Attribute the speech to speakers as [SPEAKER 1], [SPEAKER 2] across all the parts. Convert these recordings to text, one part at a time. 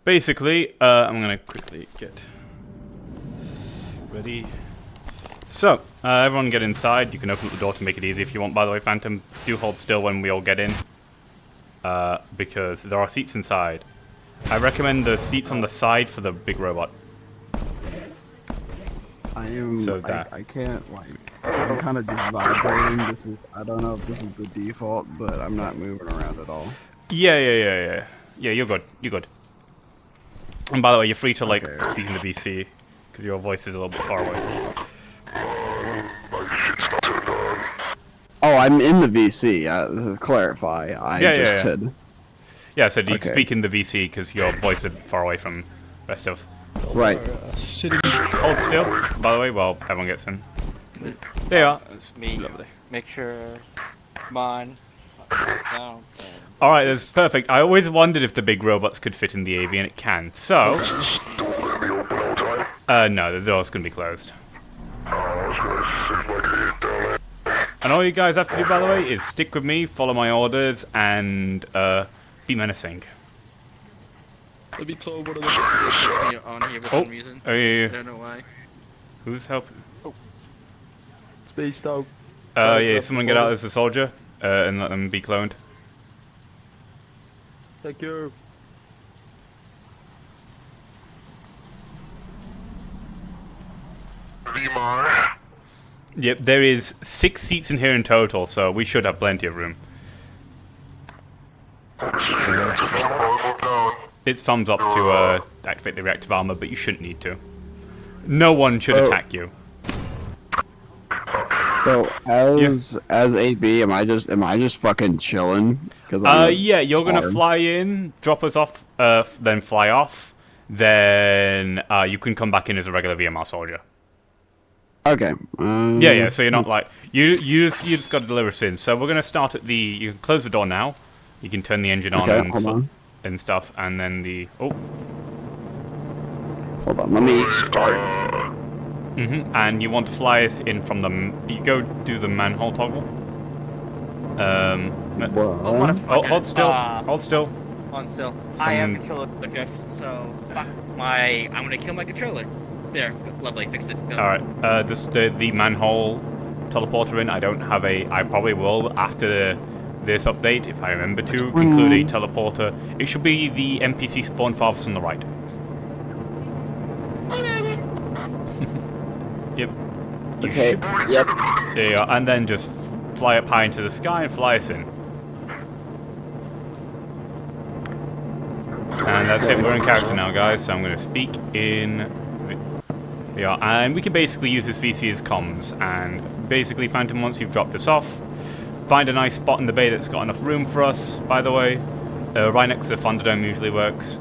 [SPEAKER 1] basically, I'm gonna quickly get ready. So, everyone get inside. You can open up the door to make it easy if you want, by the way, Phantom. Do hold still when we all get in. Because there are seats inside. I recommend the seats on the side for the big robot.
[SPEAKER 2] I can't, like, I'm kind of just vibrating. I don't know if this is the default, but I'm not moving around at all.
[SPEAKER 1] Yeah, you're good. You're good. And by the way, you're free to, like, speak in the VC, because your voice is a little bit far away.
[SPEAKER 2] Oh, I'm in the VC. To clarify, I just said.
[SPEAKER 1] Yeah, so you can speak in the VC because your voice is far away from the rest of.
[SPEAKER 2] Right.
[SPEAKER 1] Hold still, by the way, while everyone gets in. There you are. It's
[SPEAKER 3] me.
[SPEAKER 1] Lovely.
[SPEAKER 3] Make sure mine down.
[SPEAKER 1] Alright, that's perfect. I always wondered if the big robots could fit in the AV, and it can. So. No, the door's gonna be closed. And all you guys have to do, by the way, is stick with me, follow my orders, and be menacing.
[SPEAKER 4] Let me clone one of the
[SPEAKER 3] on here for some reason. I don't know why.
[SPEAKER 1] Who's helping?
[SPEAKER 4] Oh. Space dog.
[SPEAKER 1] Yeah, someone get out as a soldier, and let them be cloned.
[SPEAKER 4] Thank you.
[SPEAKER 1] Yep, there is 6 seats in here in total, so we should have plenty of room. It's thumbs up to activate the reactive armor, but you shouldn't need to. No one should attack you.
[SPEAKER 2] So as AB, am I just fucking chilling?
[SPEAKER 1] Yeah, you're gonna fly in, drop us off, then fly off. Then you can come back in as a regular VMR soldier.
[SPEAKER 2] Okay.
[SPEAKER 1] Yeah. So you're not like you just got to deliver us in. So we're gonna start at the. You can close the door now. You can turn the engine on, and stuff, and then the. Oh.
[SPEAKER 2] Hold on. Let me start.
[SPEAKER 1] And you want to fly us in from the. You go do the manhole toggle. Hold still. Hold still.
[SPEAKER 3] Hold still. I have controller drift, so fuck my. I'm gonna kill my controller. There, lovely, fixed it.
[SPEAKER 1] Alright, the manhole teleporter in, I don't have I probably will after this update, if I remember to, include a teleporter. It should be the NPC spawn farthest on the right. Yep.
[SPEAKER 2] Yep.
[SPEAKER 1] There you are, and then just fly up high into the sky and fly us in. And that's it, we're in character now, guys, so I'm going to speak in... Yeah, and we can basically use this VC as comms, and basically, Phantom, once you've dropped us off, find a nice spot in the bay that's got enough room for us, by the way. Right next to the Thunderdome usually works.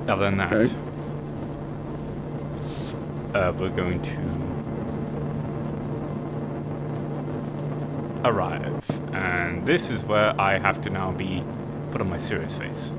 [SPEAKER 1] Other than that, we're going to arrive, and this is where I have to now be put on my serious face.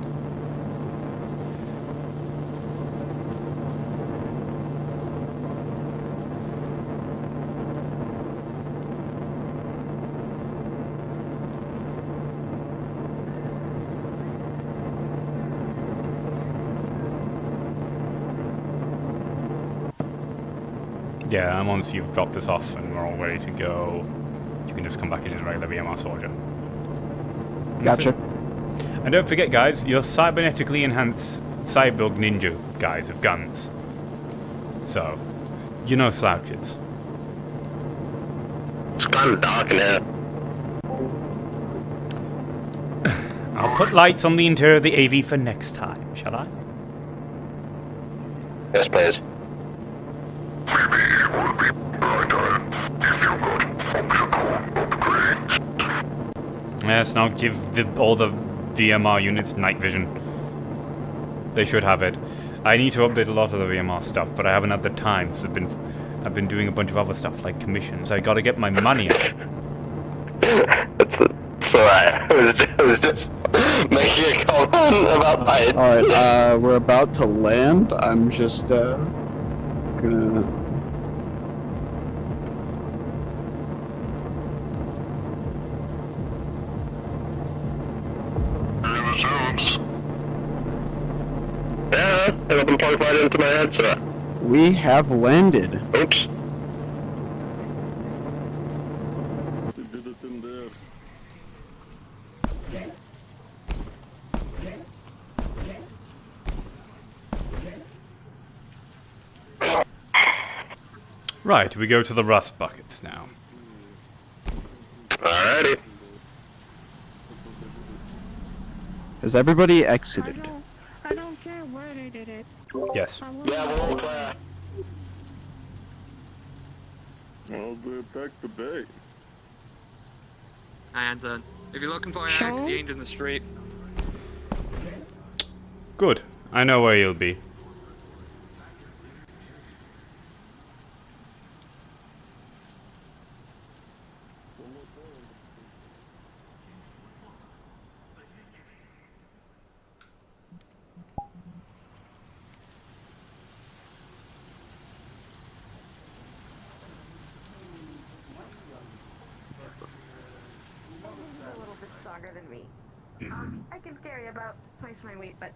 [SPEAKER 1] Yeah, and once you've dropped us off and we're all ready to go, you can just come back in as a regular VMR soldier.
[SPEAKER 2] Gotcha.
[SPEAKER 1] And don't forget, guys, you're cybernetically enhanced cyborg ninja guys with guns. So, you're no slouches.
[SPEAKER 5] It's kind of dark in here.
[SPEAKER 1] I'll put lights on the interior of the AV for next time, shall I?
[SPEAKER 5] Yes, please.
[SPEAKER 1] Yes, now give all the VMR units night vision. They should have it. I need to update a lot of the VMR stuff, but I haven't had the time, so I've been doing a bunch of other stuff like commissions. I gotta get my money out.
[SPEAKER 5] It's alright. I was just making a comment about lights.
[SPEAKER 2] Alright, we're about to land. I'm just gonna...
[SPEAKER 5] It'll be plugged right into my headset.
[SPEAKER 2] We have landed.
[SPEAKER 5] Oops.
[SPEAKER 4] We did it in there.
[SPEAKER 1] Right, we go to the rust buckets now.
[SPEAKER 5] Alrighty.
[SPEAKER 2] Has everybody exited?
[SPEAKER 6] I don't care where they did it.
[SPEAKER 1] Yes.
[SPEAKER 5] Yeah, we're all clear.
[SPEAKER 4] Oh, they attacked the bay.
[SPEAKER 7] And if you're looking for an
[SPEAKER 6] Sure.
[SPEAKER 7] axe, he ain't in the street.
[SPEAKER 1] Good. I know where you'll be.
[SPEAKER 6] A little bit stronger than me. I can carry about twice my weight, but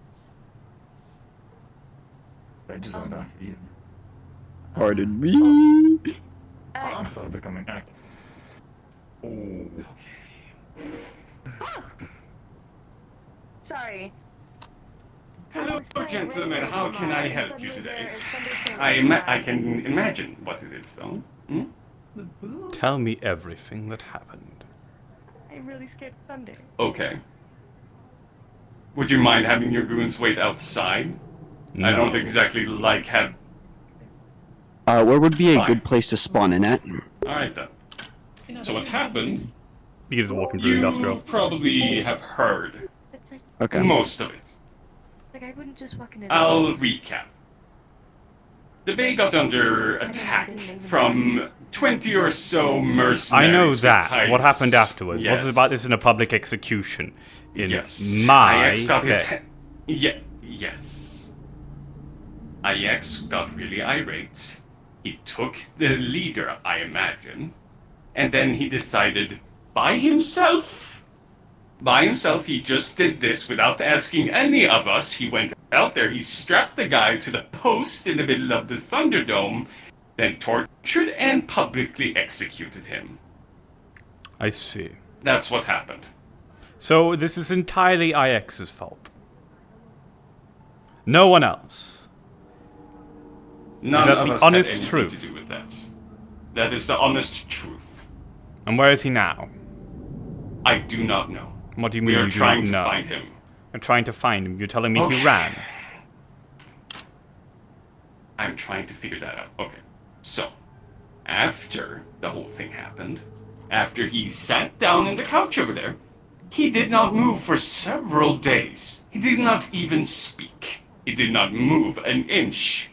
[SPEAKER 8] I just went off you.
[SPEAKER 2] Pardon me.
[SPEAKER 8] I'm still becoming active. Oh.
[SPEAKER 6] sorry.
[SPEAKER 9] Hello, gentlemen. How can I help you today? I can imagine what it is, though. Hmm?
[SPEAKER 1] Tell me everything that happened.
[SPEAKER 6] I'm really scared of thunder.
[SPEAKER 9] Okay. Would you mind having your goons wait outside?
[SPEAKER 1] No.
[SPEAKER 9] I don't exactly like have.
[SPEAKER 2] Where would be a
[SPEAKER 9] Fine.
[SPEAKER 2] good place to spawn in at?
[SPEAKER 9] Alright then. So what happened?
[SPEAKER 1] You just walking through
[SPEAKER 9] You
[SPEAKER 1] industrial.
[SPEAKER 9] probably have heard
[SPEAKER 6] It's like,
[SPEAKER 2] Okay.
[SPEAKER 9] most of it.
[SPEAKER 6] I wouldn't just walk in.
[SPEAKER 9] I'll recap. The bay got under attack from 20 or so mercenaries.
[SPEAKER 1] I know
[SPEAKER 9] with
[SPEAKER 1] that.
[SPEAKER 9] ties.
[SPEAKER 1] What happened afterwards?
[SPEAKER 9] Yes.
[SPEAKER 1] Was it about this in a public execution? In
[SPEAKER 9] Yes.
[SPEAKER 1] my
[SPEAKER 9] IX got his
[SPEAKER 1] play.
[SPEAKER 9] yes. IX got really irate. He took the leader, I imagine, and then he decided by himself, he just did this without asking any of us. He went out there, he strapped the guy to the post in the middle of the Thunderdome, then tortured and publicly executed him.
[SPEAKER 1] I see.
[SPEAKER 9] That's what happened.
[SPEAKER 1] So this is entirely IX's fault. No one else.
[SPEAKER 9] None
[SPEAKER 1] that
[SPEAKER 9] of
[SPEAKER 1] the
[SPEAKER 9] us
[SPEAKER 1] honest
[SPEAKER 9] had anything
[SPEAKER 1] truth?
[SPEAKER 9] to do with that. That is the honest truth.
[SPEAKER 1] And where is he now?
[SPEAKER 9] I do not know.
[SPEAKER 1] What do you
[SPEAKER 9] We
[SPEAKER 1] mean
[SPEAKER 9] are
[SPEAKER 1] you do
[SPEAKER 9] trying
[SPEAKER 1] not
[SPEAKER 9] to
[SPEAKER 1] know?
[SPEAKER 9] find him.
[SPEAKER 1] I'm trying to find him. You're telling me he
[SPEAKER 9] Okay.
[SPEAKER 1] ran.
[SPEAKER 9] I'm trying to figure that out. Okay. So, after the whole thing happened, after he sat down in the couch over there, he did not move for several days. He did not even speak. He did not move an inch.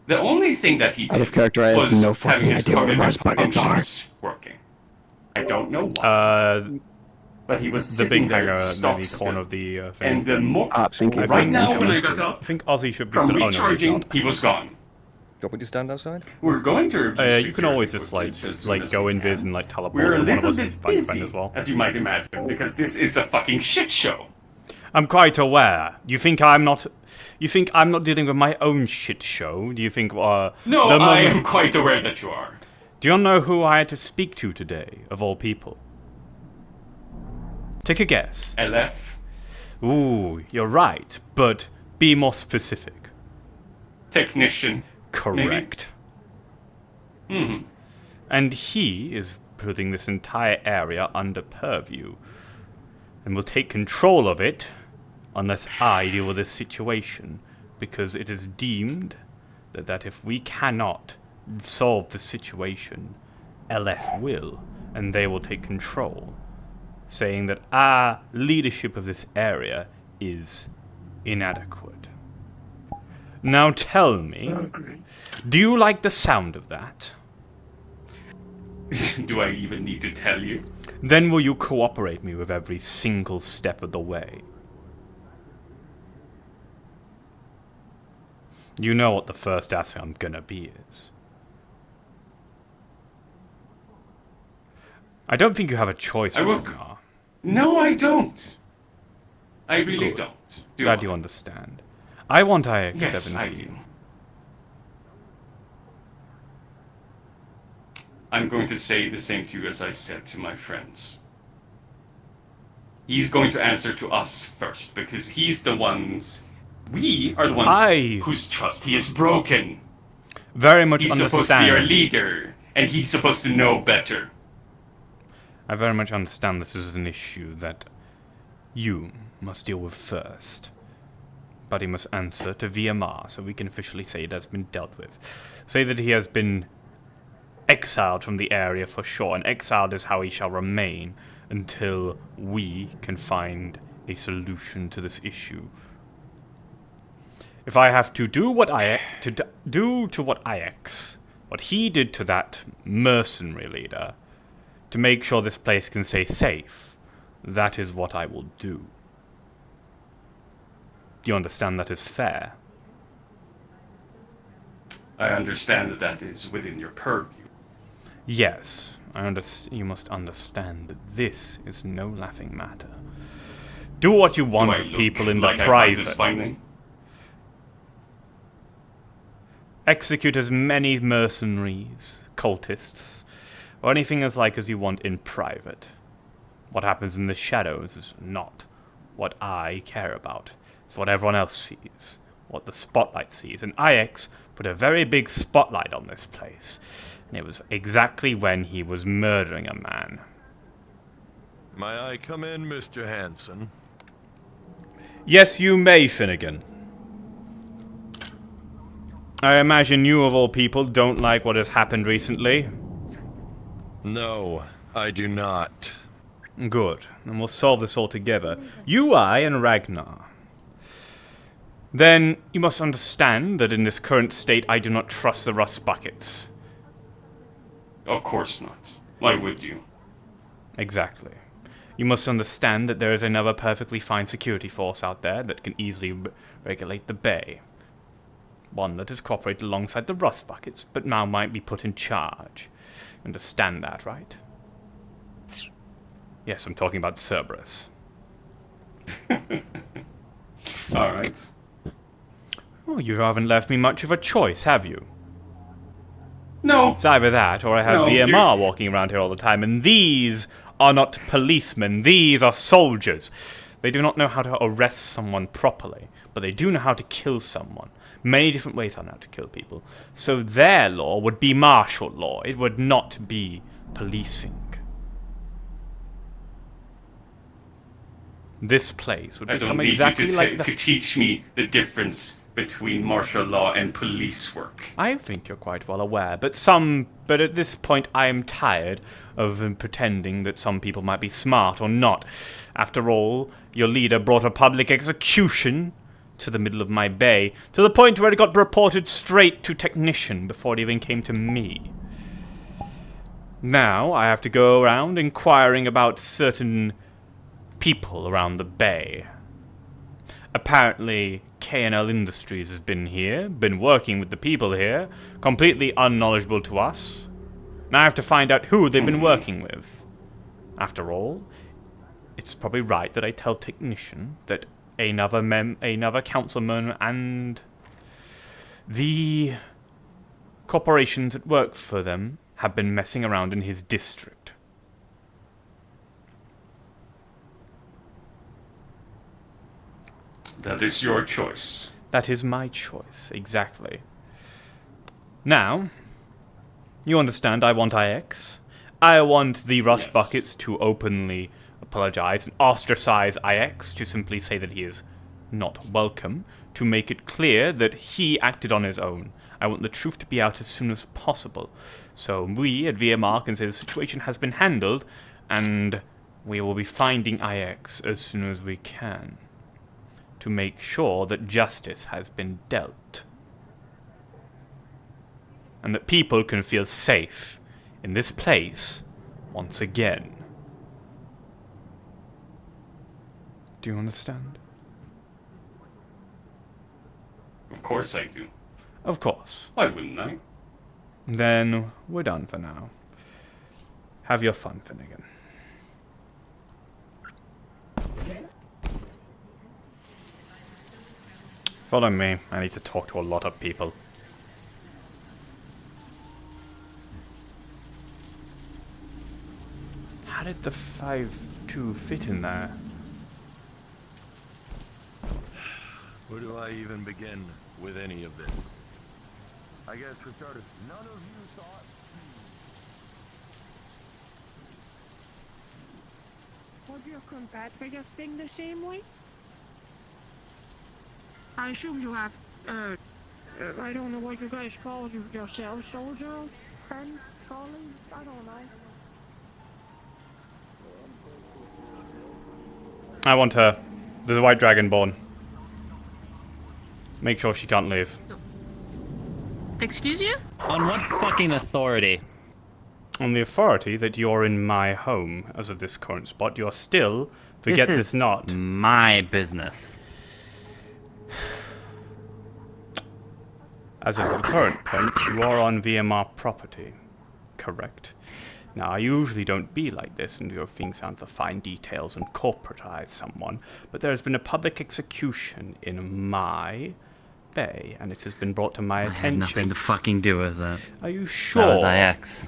[SPEAKER 9] The only thing that he did
[SPEAKER 2] Out of character, I have
[SPEAKER 9] was
[SPEAKER 2] no fucking
[SPEAKER 9] having his
[SPEAKER 2] idea where
[SPEAKER 9] cognitive
[SPEAKER 2] rust buckets are.
[SPEAKER 9] functions working. I don't know why. But he was
[SPEAKER 1] The
[SPEAKER 9] sitting
[SPEAKER 1] big
[SPEAKER 9] there
[SPEAKER 1] hanger at
[SPEAKER 9] stock
[SPEAKER 1] the
[SPEAKER 9] still.
[SPEAKER 1] corner of the thing.
[SPEAKER 9] And the more
[SPEAKER 2] Thank you.
[SPEAKER 9] right now
[SPEAKER 2] Thank
[SPEAKER 9] when
[SPEAKER 2] you.
[SPEAKER 9] I got up
[SPEAKER 1] I think Ozzy should be
[SPEAKER 9] from
[SPEAKER 1] still. Oh no, he's
[SPEAKER 9] recharging,
[SPEAKER 1] not.
[SPEAKER 9] he was gone.
[SPEAKER 8] Do you want me to stand outside?
[SPEAKER 9] We're going to review
[SPEAKER 1] You can
[SPEAKER 9] security
[SPEAKER 1] always just like
[SPEAKER 9] footage as soon as
[SPEAKER 1] go
[SPEAKER 9] we
[SPEAKER 1] in vis
[SPEAKER 9] can.
[SPEAKER 1] and like teleport
[SPEAKER 9] We're a
[SPEAKER 1] to one of
[SPEAKER 9] little
[SPEAKER 1] us and
[SPEAKER 9] bit
[SPEAKER 1] find
[SPEAKER 9] busy,
[SPEAKER 1] friend as well.
[SPEAKER 9] as you might imagine, because this is a fucking shit show.
[SPEAKER 1] I'm quite aware. You think I'm not dealing with my own shit show? Do you think?
[SPEAKER 9] No,
[SPEAKER 1] the
[SPEAKER 9] I
[SPEAKER 1] moment-
[SPEAKER 9] am quite aware that you are.
[SPEAKER 1] Do you know who I had to speak to today, of all people? Take a guess.
[SPEAKER 9] LF.
[SPEAKER 1] Ooh, you're right, but be more specific.
[SPEAKER 9] Technician.
[SPEAKER 1] Correct.
[SPEAKER 9] Hmm.
[SPEAKER 1] And he is putting this entire area under purview, and will take control of it unless I deal with this situation, because it is deemed that if we cannot solve the situation, LF will, and they will take control, saying that our leadership of this area is inadequate. Now tell me, do you like the sound of that?
[SPEAKER 9] Do I even need to tell you?
[SPEAKER 1] Then will you cooperate me with every single step of the way? You know what the first ask I'm gonna be is. I don't think you have a choice,
[SPEAKER 9] I will-
[SPEAKER 1] Ragnar.
[SPEAKER 9] No, I don't. I really
[SPEAKER 1] Good.
[SPEAKER 9] don't. Do
[SPEAKER 1] Glad
[SPEAKER 9] I?
[SPEAKER 1] you understand. I want IX-17.
[SPEAKER 9] Yes, I do. I'm going to say the same to you as I said to my friends. He's going to answer to us first, because he's the ones... We are the ones whose trust he has broken.
[SPEAKER 1] Very much
[SPEAKER 9] He's
[SPEAKER 1] understand.
[SPEAKER 9] supposed to be our leader, and he's supposed to know better.
[SPEAKER 1] I very much understand this is an issue that you must deal with first. But he must answer to VMR, so we can officially say it has been dealt with. Say that he has been exiled from the area for sure, and exiled is how he shall remain until we can find a solution to this issue. If I have to do what what he did to that mercenary leader, to make sure this place can stay safe, that is what I will do. Do you understand that is fair?
[SPEAKER 9] I understand that that is within your purview.
[SPEAKER 1] Yes, you must understand that this is no laughing matter. Do what you want with people in the private. Execute as many mercenaries, cultists, or anything as like as you want in private. What happens in the shadows is not what I care about. It's what everyone else sees, what the spotlight sees. And IX put a very big spotlight on this place. And it was exactly when he was murdering a man.
[SPEAKER 10] May I come in, Mr. Hanson?
[SPEAKER 1] Yes, you may, Finnegan. I imagine you, of all people, don't like what has happened recently.
[SPEAKER 10] No, I do not.
[SPEAKER 1] Good. Then we'll solve this all together. You, I, and Ragnar. Then you must understand that in this current state I do not trust the rust buckets.
[SPEAKER 9] Of course not. Why would you?
[SPEAKER 1] Exactly. You must understand that there is another perfectly fine security force out there that can easily regulate the bay. One that has cooperated alongside the rust buckets, but now might be put in charge. Understand that, right? Yes, I'm talking about Cerberus.
[SPEAKER 9] Alright.
[SPEAKER 1] Oh, you haven't left me much of a choice, have you?
[SPEAKER 9] No.
[SPEAKER 1] It's either that, or I have VMR walking around here all the time, and these are not policemen, these are soldiers. They do not know how to arrest someone properly, but they do know how to kill someone. Many different ways on how to kill people. So their law would be martial law. It would not be policing. This place would become exactly like
[SPEAKER 9] to teach me the difference between martial law and police work.
[SPEAKER 1] I think you're quite well aware, but at this point I am tired of pretending that some people might be smart or not. After all, your leader brought a public execution to the middle of my bay, to the point where it got reported straight to technician before it even came to me. Now I have to go around inquiring about certain people around the bay. Apparently, K&L Industries has been here, been working with the people here, completely unknowledgeable to us. Now I have to find out who they've been working with. After all, it's probably right that I tell technician that another councilman and the corporations that work for them have been messing around in his district.
[SPEAKER 9] That is your choice.
[SPEAKER 1] That is my choice, exactly. Now, you understand I want IX. I want the rust buckets to openly apologize and ostracize IX, to simply say that he is not welcome, to make it clear that he acted on his own. I want the truth to be out as soon as possible. So we at VMR can say the situation has been handled, and we will be finding IX as soon as we can, to make sure that justice has been dealt. And that people can feel safe in this place once again. Do you understand?
[SPEAKER 9] Of course I do.
[SPEAKER 1] Of course.
[SPEAKER 9] Why wouldn't I?
[SPEAKER 1] Then we're done for now. Have your fun, Finnegan. Follow me. I need to talk to a lot of people. How did the 5-2 fit in there?
[SPEAKER 10] Where do I even begin with any of this? I guess for starters, none of you thought.
[SPEAKER 11] Would your compatriots think the same way? I assume you have, I don't know what you guys call yourselves, soldiers, friends, colleagues, I don't know.
[SPEAKER 1] I want her. There's a white dragonborn. Make sure she can't leave.
[SPEAKER 12] Excuse you?
[SPEAKER 3] On what fucking authority?
[SPEAKER 1] On the authority that you're in my home as of this current spot, you're still, forget this not,
[SPEAKER 3] my business.
[SPEAKER 1] As of the current point, you are on VMR property. Correct. Now, I usually don't be like this and go things down to the fine details and corporatize someone, but there has been a public execution in my bay, and it has been brought to my attention.
[SPEAKER 3] I had nothing to fucking do with that.
[SPEAKER 1] Are you sure?
[SPEAKER 3] That was IX.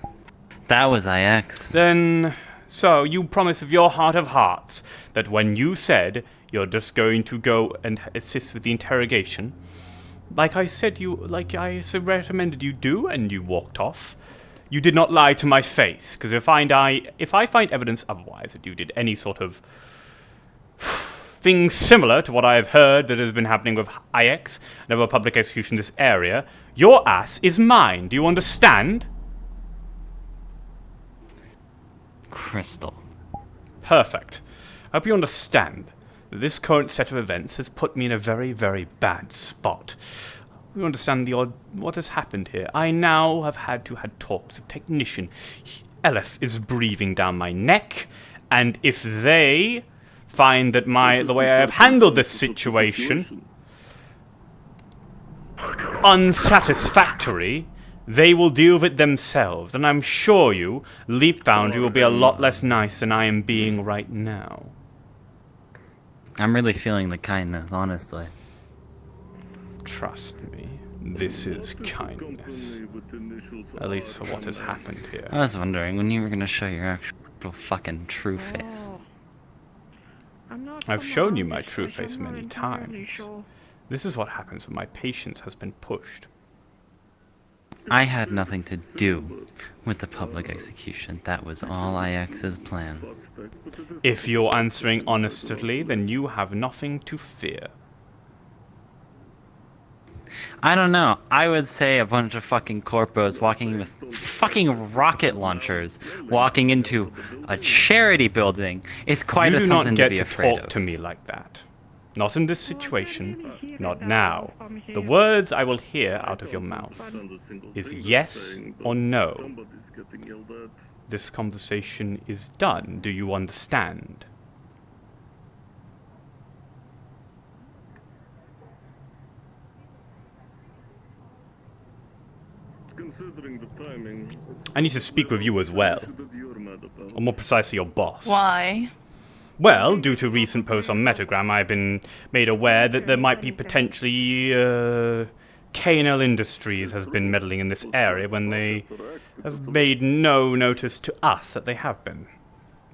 [SPEAKER 3] That was IX.
[SPEAKER 1] Then, so you promise of your heart of hearts that when you said you're just going to go and assist with the interrogation, like I recommended you do, and you walked off, you did not lie to my face, because if I find evidence otherwise that you did any sort of things similar to what I have heard that has been happening with IX and other public execution in this area, your ass is mine. Do you understand?
[SPEAKER 3] Crystal.
[SPEAKER 1] Perfect. I hope you understand that this current set of events has put me in a very, very bad spot. You understand what has happened here. I now have had talks with technician. Elef is breathing down my neck, and if they find that the way I have handled this situation unsatisfactory, they will deal with it themselves, and I'm sure you, Leaf Foundry, will be a lot less nice than I am being right now.
[SPEAKER 3] I'm really feeling the kindness, honestly.
[SPEAKER 1] Trust me, this is kindness. At least for what has happened here.
[SPEAKER 3] I was wondering when you were gonna show your actual fucking true face.
[SPEAKER 1] I've shown you my true face many times. This is what happens when my patience has been pushed.
[SPEAKER 3] I had nothing to do with the public execution. That was all IX's plan.
[SPEAKER 1] If you're answering honestly, then you have nothing to fear.
[SPEAKER 3] I don't know. I would say a bunch of fucking corpos walking with fucking rocket launchers walking into a charity building is quite something to be afraid of.
[SPEAKER 1] You do not get to talk to me like that. Not in this situation. Not now. The words I will hear out of your mouth is yes or no. This conversation is done. Do you understand? I need to speak with you as well. Or more precisely, your boss.
[SPEAKER 12] Why?
[SPEAKER 1] Well, due to recent posts on Metagram, I've been made aware that there might be potentially, K&L Industries has been meddling in this area when they have made no notice to us that they have been.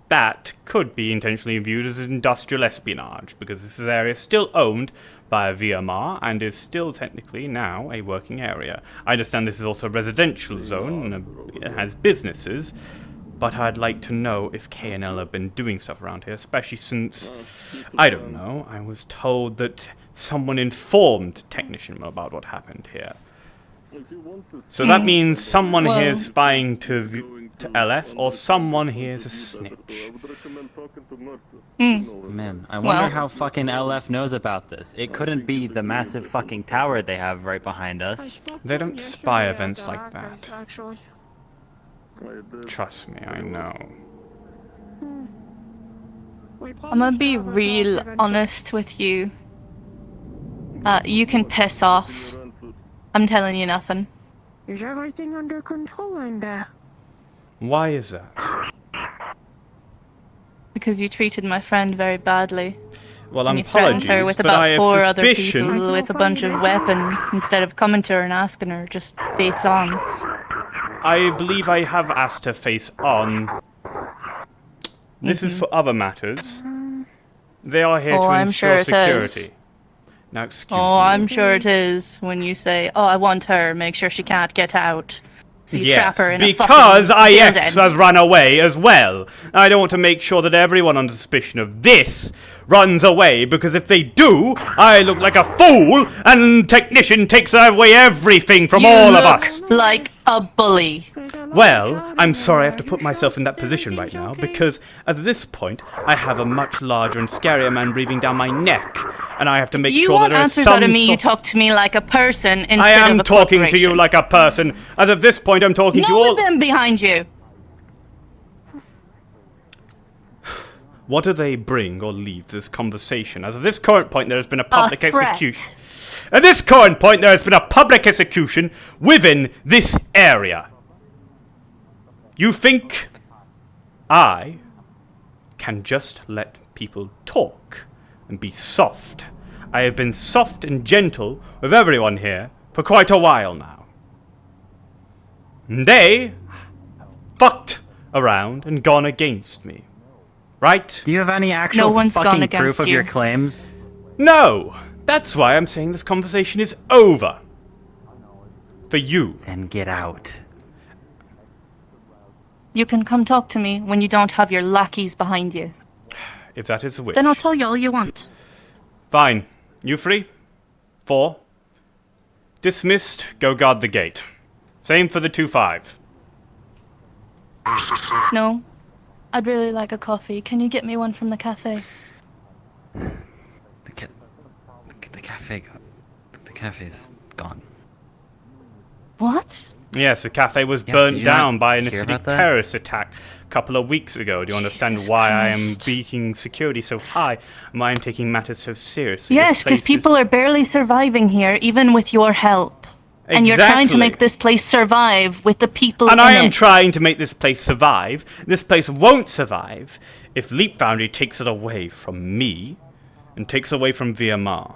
[SPEAKER 1] That could be intentionally viewed as industrial espionage, because this area is still owned by VMR and is still technically now a working area. I understand this is also a residential zone and it has businesses, but I'd like to know if K&L have been doing stuff around here, especially since, I don't know, I was told that someone informed Technician about what happened here. So that means someone here is spying to LF, or someone here is a snitch.
[SPEAKER 3] Man, I wonder how fucking LF knows about this. It couldn't be the massive fucking tower they have right behind us.
[SPEAKER 1] They don't spy events like that. Trust me, I know.
[SPEAKER 12] I'm gonna be real honest with you. You can piss off. I'm telling you nothing.
[SPEAKER 11] Is everything under control in there?
[SPEAKER 1] Why is that?
[SPEAKER 12] Because you treated my friend very badly.
[SPEAKER 1] Well,
[SPEAKER 12] And you threatened her
[SPEAKER 1] apologies,
[SPEAKER 12] with
[SPEAKER 1] but
[SPEAKER 12] about
[SPEAKER 1] I have
[SPEAKER 12] 4 other
[SPEAKER 1] suspicion.
[SPEAKER 12] people with a bunch of weapons instead of coming to her and asking her just face on.
[SPEAKER 1] I believe I have asked her face on. This is for other matters. They are here to
[SPEAKER 12] I'm sure
[SPEAKER 1] ensure
[SPEAKER 12] it is.
[SPEAKER 1] security. Now, excuse me.
[SPEAKER 12] I'm sure it is when you say, "Oh, I want her. Make sure she can't get out." So you trap her in a
[SPEAKER 1] because
[SPEAKER 12] fucking
[SPEAKER 1] IX
[SPEAKER 12] building.
[SPEAKER 1] has run away as well. I don't want to make sure that everyone under suspicion of this runs away, because if they do, I look like a fool, and Technician takes away everything from all of us.
[SPEAKER 12] Like a bully.
[SPEAKER 1] Well, I'm sorry I have to put myself in that position right now, because at this point, I have a much larger and scarier man breathing down my neck, and I have to make
[SPEAKER 12] You
[SPEAKER 1] sure that
[SPEAKER 12] want
[SPEAKER 1] there is
[SPEAKER 12] answers
[SPEAKER 1] some
[SPEAKER 12] out of me, you
[SPEAKER 1] sort-
[SPEAKER 12] talk to me like a person instead
[SPEAKER 1] I am
[SPEAKER 12] of a
[SPEAKER 1] talking to you
[SPEAKER 12] corporation.
[SPEAKER 1] like a person. As of this point, I'm talking to
[SPEAKER 12] Know
[SPEAKER 1] all-
[SPEAKER 12] them behind you.
[SPEAKER 1] What do they bring or leave to this conversation? As of this current point, there has been a public
[SPEAKER 12] threat.
[SPEAKER 1] execution. At this current point, there has been a public execution within this area. You think I can just let people talk and be soft? I have been soft and gentle with everyone here for quite a while now. And they have fucked around and gone against me. Right?
[SPEAKER 3] Do you have any actual
[SPEAKER 12] one's gone
[SPEAKER 3] fucking
[SPEAKER 12] against
[SPEAKER 3] proof of
[SPEAKER 12] you.
[SPEAKER 3] your claims?
[SPEAKER 1] No! That's why I'm saying this conversation is over. For you.
[SPEAKER 3] Then get out.
[SPEAKER 12] You can come talk to me when you don't have your lackeys behind you.
[SPEAKER 1] If that is the wish.
[SPEAKER 11] Then I'll tell you all you want.
[SPEAKER 1] Fine. You free? 4. Dismissed. Go guard the gate. Same for the 2-5.
[SPEAKER 12] Snow, I'd really like a coffee. Can you get me one from the cafe?
[SPEAKER 3] The cafe's gone.
[SPEAKER 12] What?
[SPEAKER 1] Yes, the cafe was
[SPEAKER 3] Yeah,
[SPEAKER 1] burnt
[SPEAKER 3] did you
[SPEAKER 1] down
[SPEAKER 3] not
[SPEAKER 1] by an
[SPEAKER 3] hear
[SPEAKER 1] acidic
[SPEAKER 3] about that?
[SPEAKER 1] terrorist attack a couple of weeks ago. Do you understand why I am
[SPEAKER 12] Christ.
[SPEAKER 1] beaking security so high? Why I'm taking matters so seriously?
[SPEAKER 12] Yes,
[SPEAKER 1] This
[SPEAKER 12] because
[SPEAKER 1] place is-
[SPEAKER 12] people are barely surviving here, even with your help. And you're trying to
[SPEAKER 1] Exactly.
[SPEAKER 12] make this place survive with the people
[SPEAKER 1] And
[SPEAKER 12] in
[SPEAKER 1] I am
[SPEAKER 12] it.
[SPEAKER 1] trying to make this place survive. This place won't survive if Leap Foundry takes it away from me and takes away from VMR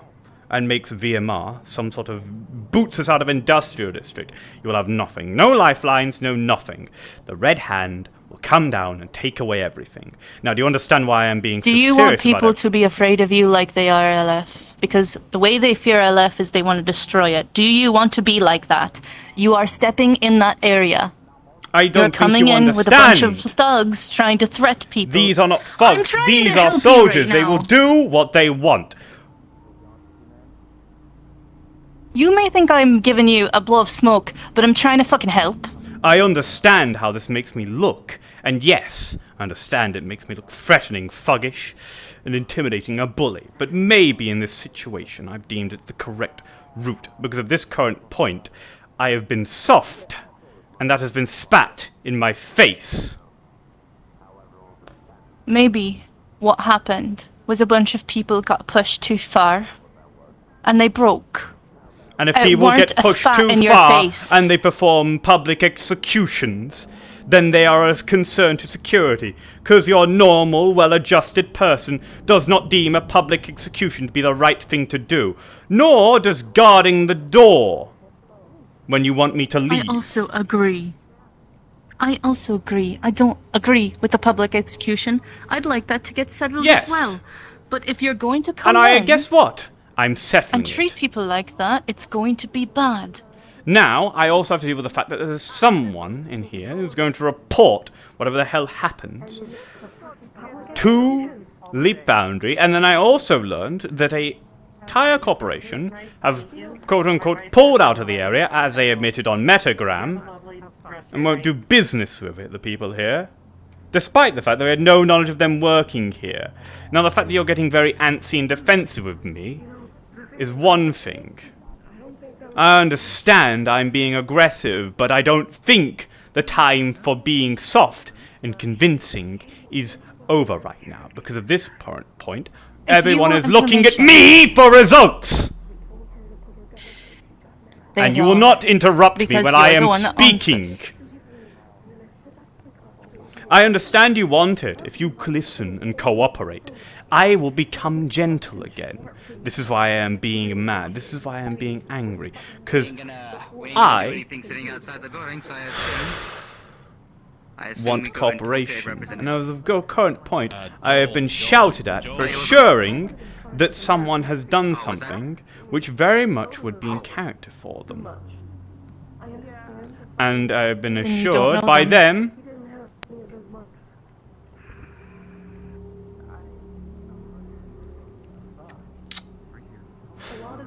[SPEAKER 1] and makes VMR some sort of boots us out of industrial district. You will have nothing. No lifelines, no nothing. The Red Hand will come down and take away everything. Now, do you understand why I'm being so
[SPEAKER 12] Do you
[SPEAKER 1] serious
[SPEAKER 12] want
[SPEAKER 1] about
[SPEAKER 12] people
[SPEAKER 1] it?
[SPEAKER 12] to be afraid of you like they are LF? Because the way they fear LF is they want to destroy it. Do you want to be like that? You are stepping in that area.
[SPEAKER 1] I
[SPEAKER 12] You're
[SPEAKER 1] don't think
[SPEAKER 12] coming
[SPEAKER 1] you
[SPEAKER 12] in
[SPEAKER 1] understand.
[SPEAKER 12] with a bunch of thugs trying to threat people.
[SPEAKER 1] These are not
[SPEAKER 12] I'm
[SPEAKER 1] thugs.
[SPEAKER 12] trying
[SPEAKER 1] These
[SPEAKER 12] to
[SPEAKER 1] are
[SPEAKER 12] help you
[SPEAKER 1] soldiers.
[SPEAKER 12] right
[SPEAKER 1] They
[SPEAKER 12] now.
[SPEAKER 1] will do what they want.
[SPEAKER 12] You may think I'm giving you a blow of smoke, but I'm trying to fucking help.
[SPEAKER 1] I understand how this makes me look, and yes, I understand it makes me look threatening, thuggish, and intimidating a bully, but maybe in this situation I've deemed it the correct route, because at this current point, I have been soft, and that has been spat in my face.
[SPEAKER 12] Maybe what happened was a bunch of people got pushed too far, and they broke.
[SPEAKER 1] And if
[SPEAKER 12] It
[SPEAKER 1] people
[SPEAKER 12] weren't
[SPEAKER 1] get
[SPEAKER 12] a
[SPEAKER 1] pushed
[SPEAKER 12] spat
[SPEAKER 1] too
[SPEAKER 12] in your
[SPEAKER 1] far,
[SPEAKER 12] face.
[SPEAKER 1] and they perform public executions, then they are as concerned to security, because your normal, well-adjusted person does not deem a public execution to be the right thing to do, nor does guarding the door when you want me to leave.
[SPEAKER 11] I also agree.
[SPEAKER 12] I also agree. I don't agree with the public execution.
[SPEAKER 11] I'd like that to get settled
[SPEAKER 1] Yes.
[SPEAKER 11] as well.
[SPEAKER 12] But if you're going to come
[SPEAKER 1] And I
[SPEAKER 12] in
[SPEAKER 1] guess what? I'm settling
[SPEAKER 12] and treat
[SPEAKER 1] it.
[SPEAKER 12] people like that, it's going to be bad.
[SPEAKER 1] Now, I also have to deal with the fact that there's someone in here who's going to report whatever the hell happens to Leap Boundary, and then I also learned that a entire corporation have, quote-unquote, pulled out of the area, as they admitted on Metagram, and won't do business with it, the people here, despite the fact that we had no knowledge of them working here. Now, the fact that you're getting very antsy and defensive with me is one thing. I understand I'm being aggressive, but I don't think the time for being soft and convincing is over right now. Because of this point, everyone is looking at me for results! And you will not interrupt me
[SPEAKER 12] Because
[SPEAKER 1] when I
[SPEAKER 12] you're
[SPEAKER 1] am
[SPEAKER 12] the one that owns
[SPEAKER 1] speaking.
[SPEAKER 12] this.
[SPEAKER 1] I understand you want it. If you listen and cooperate, I will become gentle again. This is why I am being mad. This is why I am being angry. Because I want cooperation. And as of current point, I have been shouted at for assuring that someone has done something which very much would be in character for them. And I have been assured by them.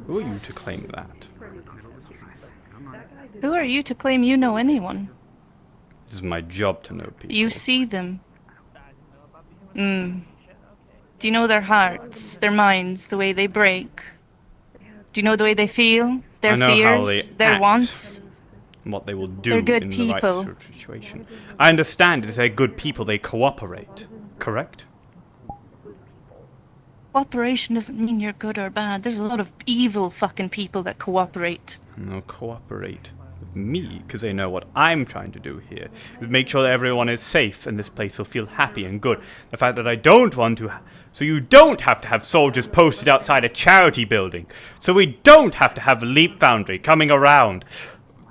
[SPEAKER 1] Who are you to claim that?
[SPEAKER 12] Who are you to claim you know anyone?
[SPEAKER 1] It is my job to know people.
[SPEAKER 12] You see them. Do you know their hearts, their minds, the way they break? Do you know the way they feel? Their fears, their wants?
[SPEAKER 1] What they will do
[SPEAKER 12] They're good
[SPEAKER 1] in
[SPEAKER 12] people.
[SPEAKER 1] the right situation. I understand if they're good people, they cooperate. Correct?
[SPEAKER 12] Cooperation doesn't mean you're good or bad. There's a lot of evil fucking people that cooperate.
[SPEAKER 1] No, cooperate with me, because they know what I'm trying to do here. Is make sure that everyone is safe and this place will feel happy and good. The fact that I don't want to... So you don't have to have soldiers posted outside a charity building. So we don't have to have a Leap Foundry coming around,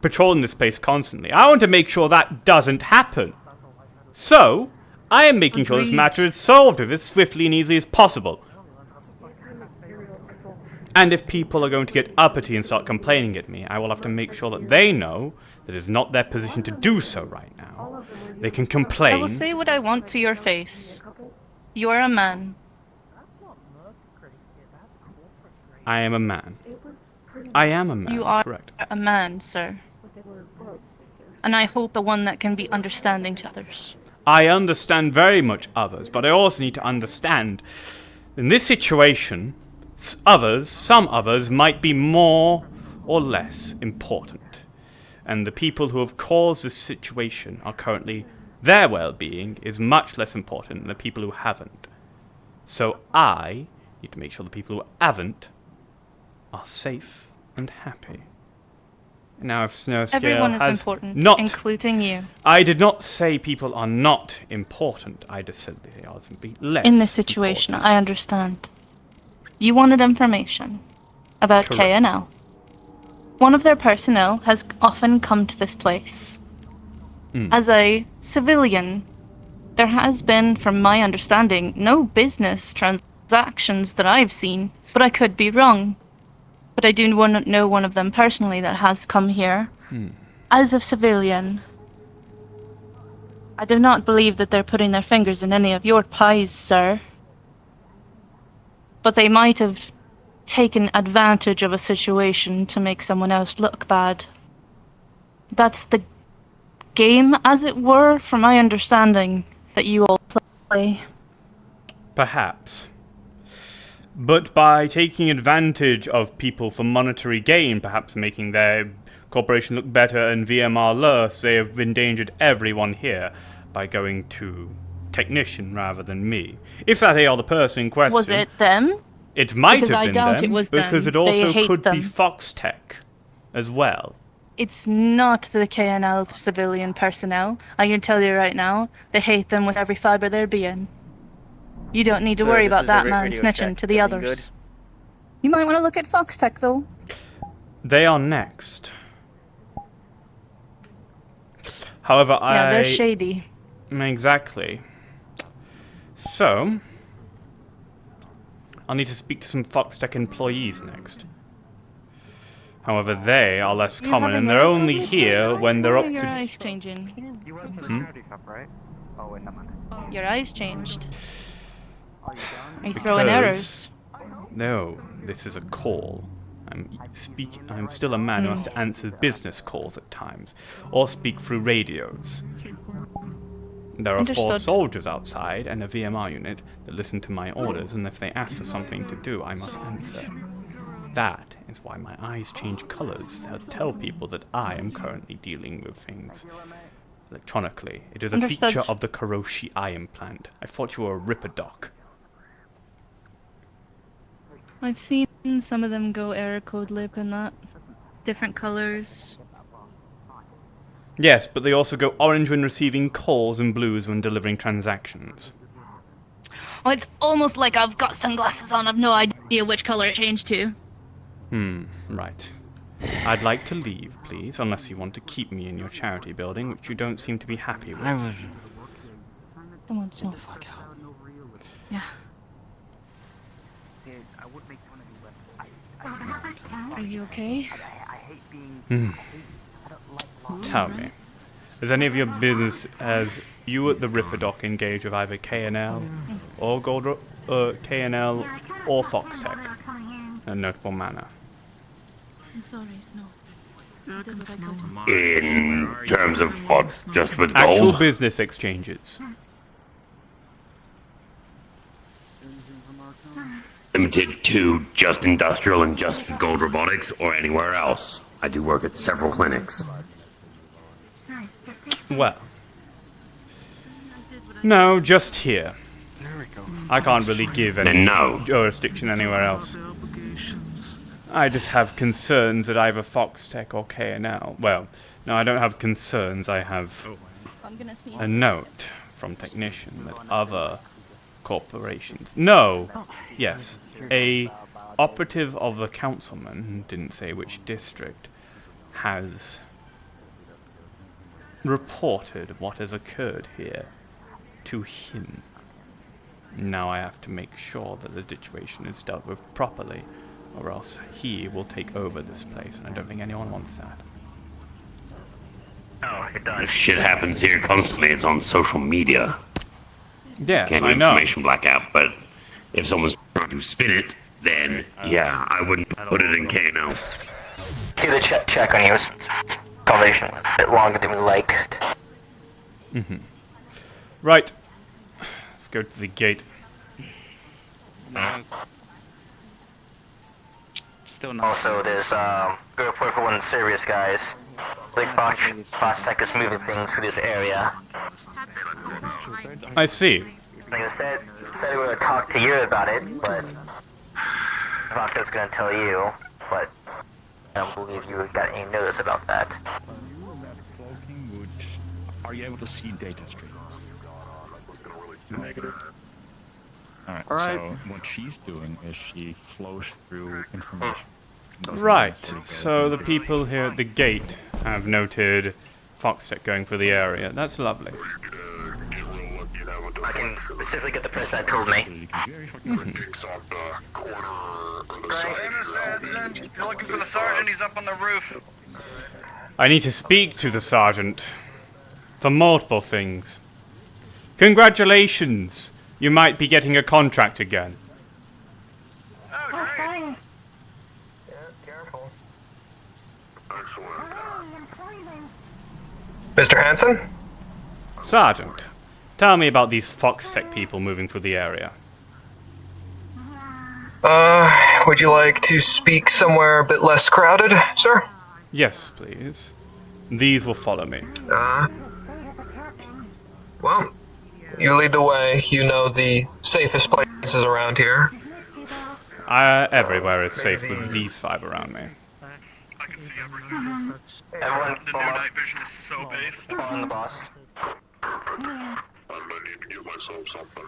[SPEAKER 1] patrolling this place constantly. I want to make sure that doesn't happen. So, I am making sure this matter is solved as swiftly and easily as possible. And if people are going to get uppity and start complaining at me, I will have to make sure that they know that it's not their position to do so right now. They can complain.
[SPEAKER 12] I will say what I want to your face. You are a man.
[SPEAKER 1] I am a man. I am a man,
[SPEAKER 12] You are
[SPEAKER 1] correct.
[SPEAKER 12] a man, sir. And I hope a one that can be understanding to others.
[SPEAKER 1] I understand very much others, but I also need to understand, in this situation, some others might be more or less important. And the people who have caused this situation are currently, their well-being is much less important than the people who haven't. So I need to make sure the people who haven't are safe and happy. Now, if Snowscale
[SPEAKER 12] Everyone is
[SPEAKER 1] has
[SPEAKER 12] important,
[SPEAKER 1] not,
[SPEAKER 12] including you.
[SPEAKER 1] I did not say people are not important. I just said they are simply less
[SPEAKER 12] In this situation,
[SPEAKER 1] important.
[SPEAKER 12] I understand. You wanted information about
[SPEAKER 1] Correct.
[SPEAKER 12] KNL. One of their personnel has often come to this place. As a civilian, there has been, from my understanding, no business transactions that I've seen, but I could be wrong. But I do know one of them personally that has come here. As a civilian, I do not believe that they're putting their fingers in any of your pies, sir. But they might have taken advantage of a situation to make someone else look bad. That's the game, as it were, from my understanding, that you all play.
[SPEAKER 1] Perhaps. But by taking advantage of people for monetary gain, perhaps making their corporation look better and VMR less, they have endangered everyone here by going to technician rather than me. If that are the person in question...
[SPEAKER 12] Was it them?
[SPEAKER 1] It might
[SPEAKER 12] Because
[SPEAKER 1] have
[SPEAKER 12] I
[SPEAKER 1] been
[SPEAKER 12] doubt
[SPEAKER 1] them,
[SPEAKER 12] it was
[SPEAKER 1] because
[SPEAKER 12] them.
[SPEAKER 1] it also
[SPEAKER 12] They hate
[SPEAKER 1] could be
[SPEAKER 12] them.
[SPEAKER 1] Fox Tech as well.
[SPEAKER 12] It's not the KNL civilian personnel. I can tell you right now, they hate them with every fiber of their being. You don't need to worry about that man snitching to the others. You might want to look at Fox Tech, though.
[SPEAKER 1] They are next. However,
[SPEAKER 12] Yeah, they're shady.
[SPEAKER 1] Exactly. So, I'll need to speak to some Fox Tech employees next. However, they are less common, and they're only here when they're up to...
[SPEAKER 12] Your eyes changing. Your eyes changed. Are you throwing arrows?
[SPEAKER 1] No, this is a call. I'm still a man who has to answer business calls at times, or speak through radios. There are 4 soldiers outside and a VMR unit that listen to my orders, and if they ask for something to do, I must answer. That is why my eyes change colors. They'll tell people that I am currently dealing with things electronically. It is a feature of the Karoshi eye implant. I thought you were a Ripperdoc.
[SPEAKER 12] I've seen some of them go error code lip and that. Different colors.
[SPEAKER 1] Yes, but they also go orange when receiving calls and blues when delivering transactions.
[SPEAKER 12] Oh, it's almost like I've got sunglasses on. I've no idea which color it changed to.
[SPEAKER 1] Right. I'd like to leave, please, unless you want to keep me in your charity building, which you don't seem to be happy with.
[SPEAKER 3] I would.
[SPEAKER 12] Someone snow fuck out. Yeah. Are you okay?
[SPEAKER 1] Tell me, is any of your business as you at the Ripper Dock engage with either K&L or K&L or Foxtech in a notable manner?
[SPEAKER 12] I'm sorry, Snow. I did what I could.
[SPEAKER 5] In terms of what, just with
[SPEAKER 1] Actual
[SPEAKER 5] gold?
[SPEAKER 1] business exchanges.
[SPEAKER 5] Limited to just industrial and just with gold robotics or anywhere else. I do work at several clinics.
[SPEAKER 1] Well, no, just here. I can't really give any jurisdiction anywhere else. I just have concerns at either Foxtech or K&L. Well, no, I don't have concerns. I have a note from technician that other corporations. No, yes, a operative of the councilman, didn't say which district, has reported what has occurred here to him. Now I have to make sure that the situation is dealt with properly, or else he will take over this place, and I don't think anyone wants that.
[SPEAKER 5] Oh, it does. Shit happens here constantly. It's on social media.
[SPEAKER 1] Yeah,
[SPEAKER 5] Can't
[SPEAKER 1] I
[SPEAKER 5] do
[SPEAKER 1] know.
[SPEAKER 5] information blackout, but if someone's trying to spin it, then yeah, I wouldn't put it in K&L.
[SPEAKER 13] The check on you was conversation a bit longer than we liked.
[SPEAKER 1] Right. Let's go to the gate.
[SPEAKER 13] Still not. Also, there's good report for one of the serious guys. Like Foxtech is moving things through this area.
[SPEAKER 1] I see.
[SPEAKER 13] Like I said we were gonna talk to you about it, but Foxtech's gonna tell you, but I don't believe you got any notice about that.
[SPEAKER 8] Are you able to see data streams? Negative. Alright, so what she's doing is she flows through information.
[SPEAKER 1] Right, so the people here at the gate have noted Foxtech going for the area. That's lovely.
[SPEAKER 13] I can specifically get the person that told me.
[SPEAKER 7] Hey, Mr. Hanson, you're looking for the sergeant, he's up on the roof.
[SPEAKER 1] I need to speak to the sergeant for multiple things. Congratulations! You might be getting a contract again.
[SPEAKER 14] Mr. Hanson?
[SPEAKER 1] Sergeant, tell me about these Foxtech people moving through the area.
[SPEAKER 14] Would you like to speak somewhere a bit less crowded, sir?
[SPEAKER 1] Yes, please. These will follow me.
[SPEAKER 14] Well, you lead the way. You know the safest places around here.
[SPEAKER 1] Everywhere is safe with these five around me.
[SPEAKER 7] I can see everything.
[SPEAKER 13] Everyone,
[SPEAKER 7] the new night vision is so based.
[SPEAKER 13] On the boss.
[SPEAKER 7] I might need to give myself something.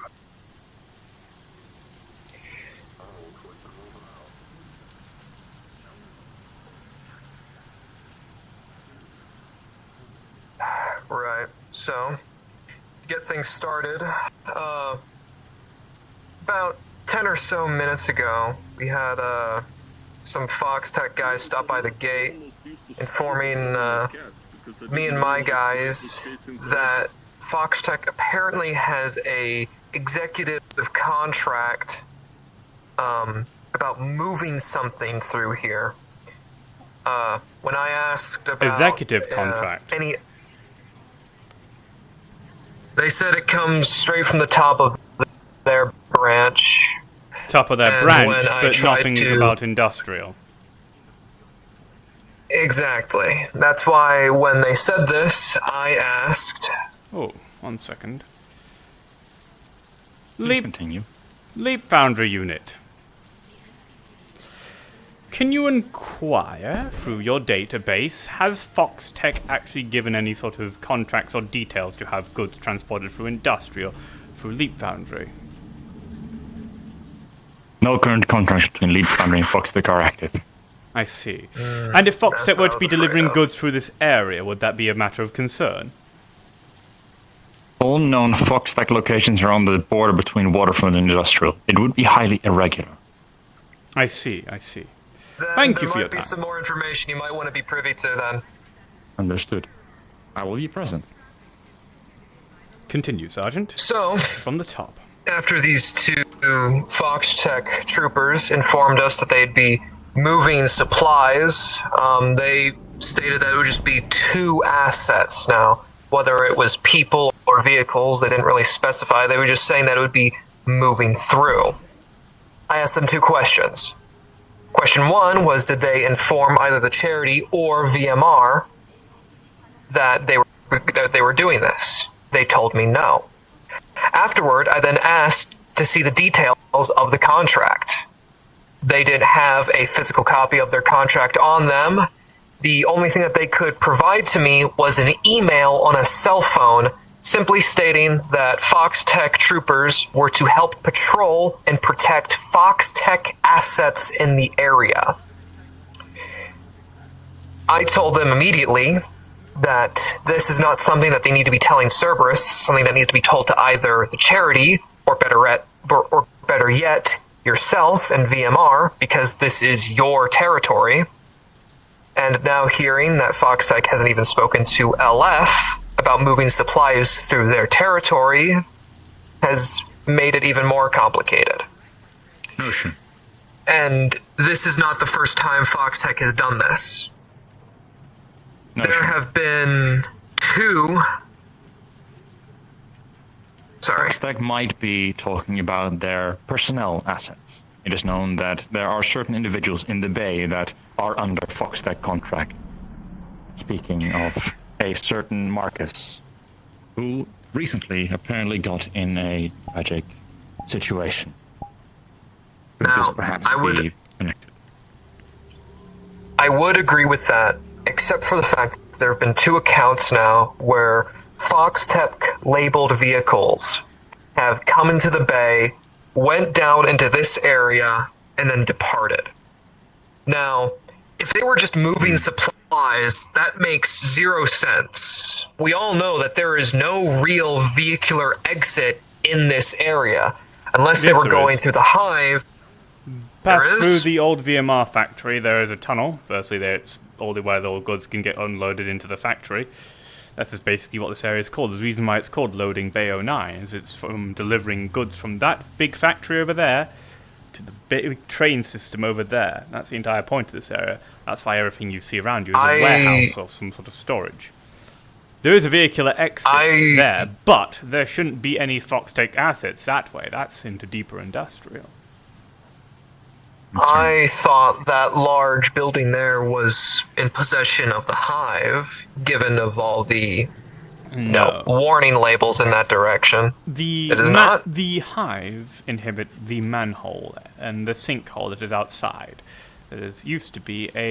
[SPEAKER 14] Right, so, to get things started, about 10 or so minutes ago, we had, some Foxtech guys stop by the gate, informing, me and my guys that Foxtech apparently has a executive contract, about moving something through here. When I asked about...
[SPEAKER 1] Executive contract?
[SPEAKER 14] They said it comes straight from the top of their branch.
[SPEAKER 1] Top of their branch, but nothing about industrial.
[SPEAKER 14] Exactly. That's why when they said this, I asked...
[SPEAKER 1] Oh, 1 second.
[SPEAKER 8] Please continue.
[SPEAKER 1] Leap Foundry Unit. Can you inquire through your database, has Foxtech actually given any sort of contracts or details to have goods transported through industrial, through Leap Foundry?
[SPEAKER 8] No current contracts between Leap Foundry and Foxtech are active.
[SPEAKER 1] I see. And if Foxtech were to be delivering goods through this area, would that be a matter of concern?
[SPEAKER 8] All known Foxtech locations are on the border between waterfront and industrial. It would be highly irregular.
[SPEAKER 1] I see, I see.
[SPEAKER 14] Then
[SPEAKER 1] Thank you for your
[SPEAKER 14] There might be
[SPEAKER 1] time.
[SPEAKER 14] some more information you might want to be privy to then.
[SPEAKER 8] Understood. I will be present.
[SPEAKER 1] Continue, Sergeant.
[SPEAKER 14] So,
[SPEAKER 1] from the top.
[SPEAKER 14] After these two Foxtech troopers informed us that they'd be moving supplies, they stated that it would just be 2 assets now. Whether it was people or vehicles, they didn't really specify. They were just saying that it would be moving through. I asked them 2 questions. Question 1 was, did they inform either the charity or VMR that they were doing this? They told me no. Afterward, I then asked to see the details of the contract. They didn't have a physical copy of their contract on them. The only thing that they could provide to me was an email on a cell phone simply stating that Foxtech troopers were to help patrol and protect Foxtech assets in the area. I told them immediately that this is not something that they need to be telling Cerberus, something that needs to be told to either the charity or better yet, yourself and VMR, because this is your territory. And now hearing that Foxtech hasn't even spoken to LF about moving supplies through their territory has made it even more complicated.
[SPEAKER 8] Notion.
[SPEAKER 14] And this is not the first time Foxtech has done this. There have been 2... Sorry.
[SPEAKER 8] Foxtech might be talking about their personnel assets. It is known that there are certain individuals in the Bay that are under Foxtech contract. Speaking of a certain Marcus, who recently apparently got in a tragic situation. Could
[SPEAKER 14] now,
[SPEAKER 8] this perhaps be connected?
[SPEAKER 14] I would agree with that, except for the fact that there have been 2 accounts now where Foxtech labeled vehicles have come into the Bay, went down into this area, and then departed. Now, if they were just moving supplies, that makes 0 sense. We all know that there is no real vehicular exit in this area, unless they were going through the hive.
[SPEAKER 1] Pass through the old VMR factory, there is a tunnel. Firstly, there's all where the old goods can get unloaded into the factory. That's just basically what this area is called. The reason why it's called Loading Bay 09 is it's from delivering goods from that big factory over there to the big train system over there. That's the entire point of this area. That's why everything you see around you is a warehouse or some sort of storage. There is a vehicular exit there, but there shouldn't be any Foxtech assets that way. That's into deeper industrial.
[SPEAKER 14] I thought that large building there was in possession of the hive, given of all the warning labels in that direction.
[SPEAKER 1] The hive inhabit the manhole and the sinkhole that is outside. That is used to be a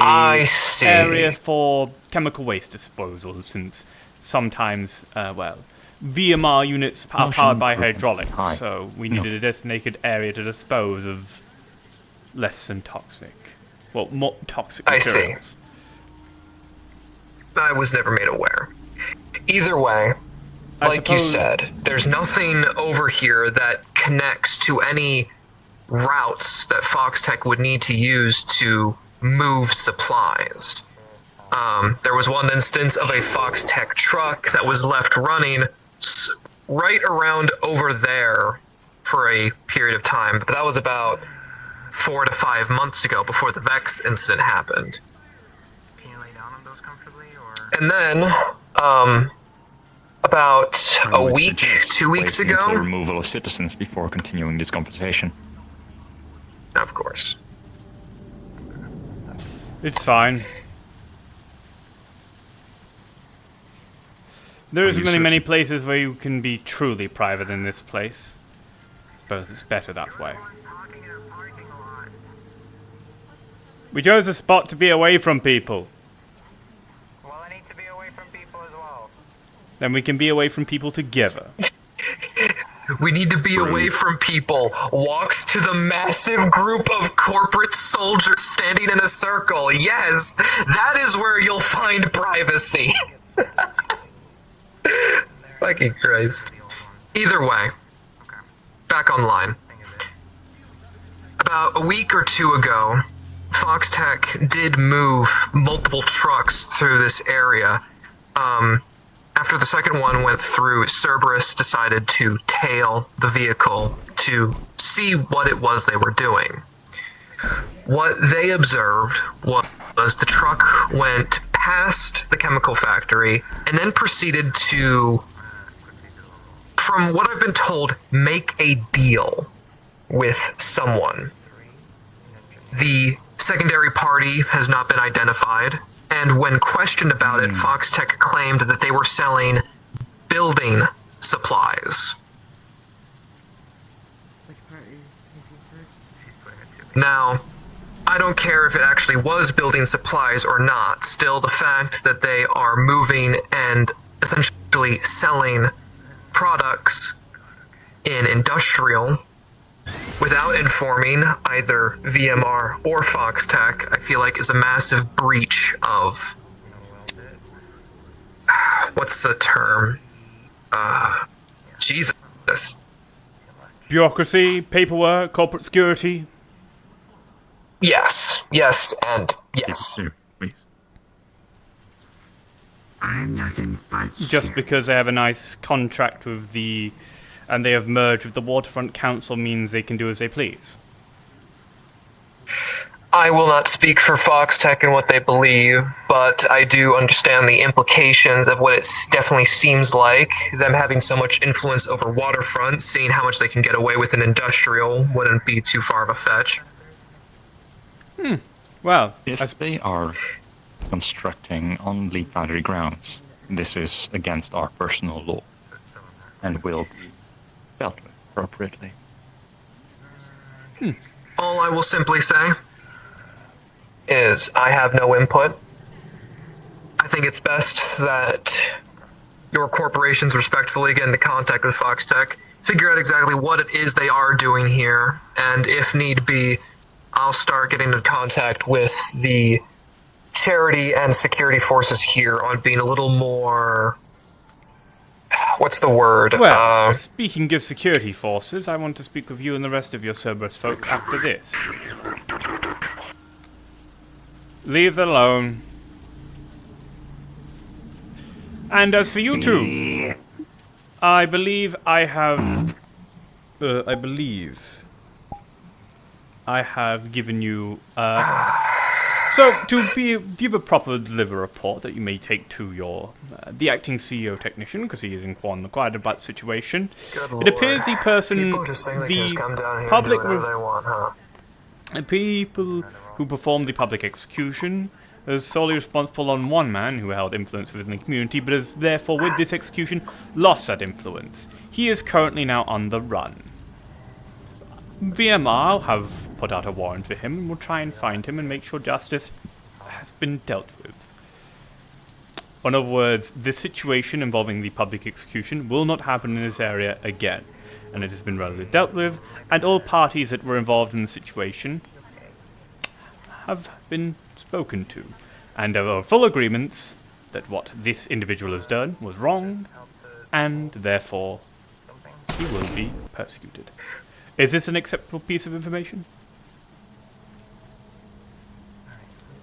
[SPEAKER 1] area for chemical waste disposal, since sometimes, VMR units are powered by hydraulics, so we needed a designated area to dispose of less than toxic. Well, more toxic materials.
[SPEAKER 14] I was never made aware. Either way, like you said, there's nothing over here that connects to any routes that Foxtech would need to use to move supplies. There was one instance of a Foxtech truck that was left running right around over there for a period of time, but that was about 4 to 5 months ago, before the Vex incident happened. Can you lay down on those comfortably, or? And then, about a week, 2 weeks ago.
[SPEAKER 8] The removal of citizens before continuing this conversation.
[SPEAKER 14] Of course.
[SPEAKER 1] It's fine. There isn't many places where you can be truly private in this place. I suppose it's better that way. We chose a spot to be away from people.
[SPEAKER 13] Well, I need to be away from people as well.
[SPEAKER 1] Then we can be away from people together.
[SPEAKER 14] We need to be away from people. Walks to the massive group of corporate soldiers standing in a circle. Yes, that is where you'll find privacy. Fucking Christ. Either way, back online. About a week or two ago, Fox Tech did move multiple trucks through this area. After the second one went through, Cerberus decided to tail the vehicle to see what it was they were doing. What they observed was the truck went past the chemical factory and then proceeded to, from what I've been told, make a deal with someone. The secondary party has not been identified, and when questioned about it, Fox Tech claimed that they were selling building supplies. Now, I don't care if it actually was building supplies or not. Still, the fact that they are moving and essentially selling products in industrial without informing either VMR or Fox Tech, I feel like is a massive breach of, what's the term? Jesus.
[SPEAKER 1] Bureaucracy, paperwork, corporate security.
[SPEAKER 14] Yes, and yes.
[SPEAKER 2] I'm nothing but
[SPEAKER 1] Just because they have a nice contract with and they have merged with the Waterfront Council means they can do as they please.
[SPEAKER 14] I will not speak for Fox Tech and what they believe, but I do understand the implications of what it definitely seems like. Them having so much influence over Waterfront, seeing how much they can get away with in industrial wouldn't be too far of a fetch.
[SPEAKER 1] Well,
[SPEAKER 8] if they are constructing on Leap Foundry grounds, this is against our personal law and will be dealt with appropriately.
[SPEAKER 14] All I will simply say is I have no input. I think it's best that your corporations respectfully get into contact with Fox Tech, figure out exactly what it is they are doing here, and if need be, I'll start getting in contact with the charity and security forces here on being a little more... What's the word?
[SPEAKER 1] Well, speaking of security forces, I want to speak with you and the rest of your Cerberus folk after this. Leave it alone. And as for you two, I believe I have... I have given you, so to give a proper deliver report that you may take to your, the acting CEO technician, because he is inquired about the situation. It appears the person, the people who performed the public execution is solely responsible on one man who held influence within the community, but has therefore with this execution lost that influence. He is currently now on the run. VMR have put out a warrant for him and will try and find him and make sure justice has been dealt with. In other words, this situation involving the public execution will not happen in this area again, and it has been readily dealt with, and all parties that were involved in the situation have been spoken to, and there are full agreements that what this individual has done was wrong, and therefore he will be persecuted. Is this an acceptable piece of information?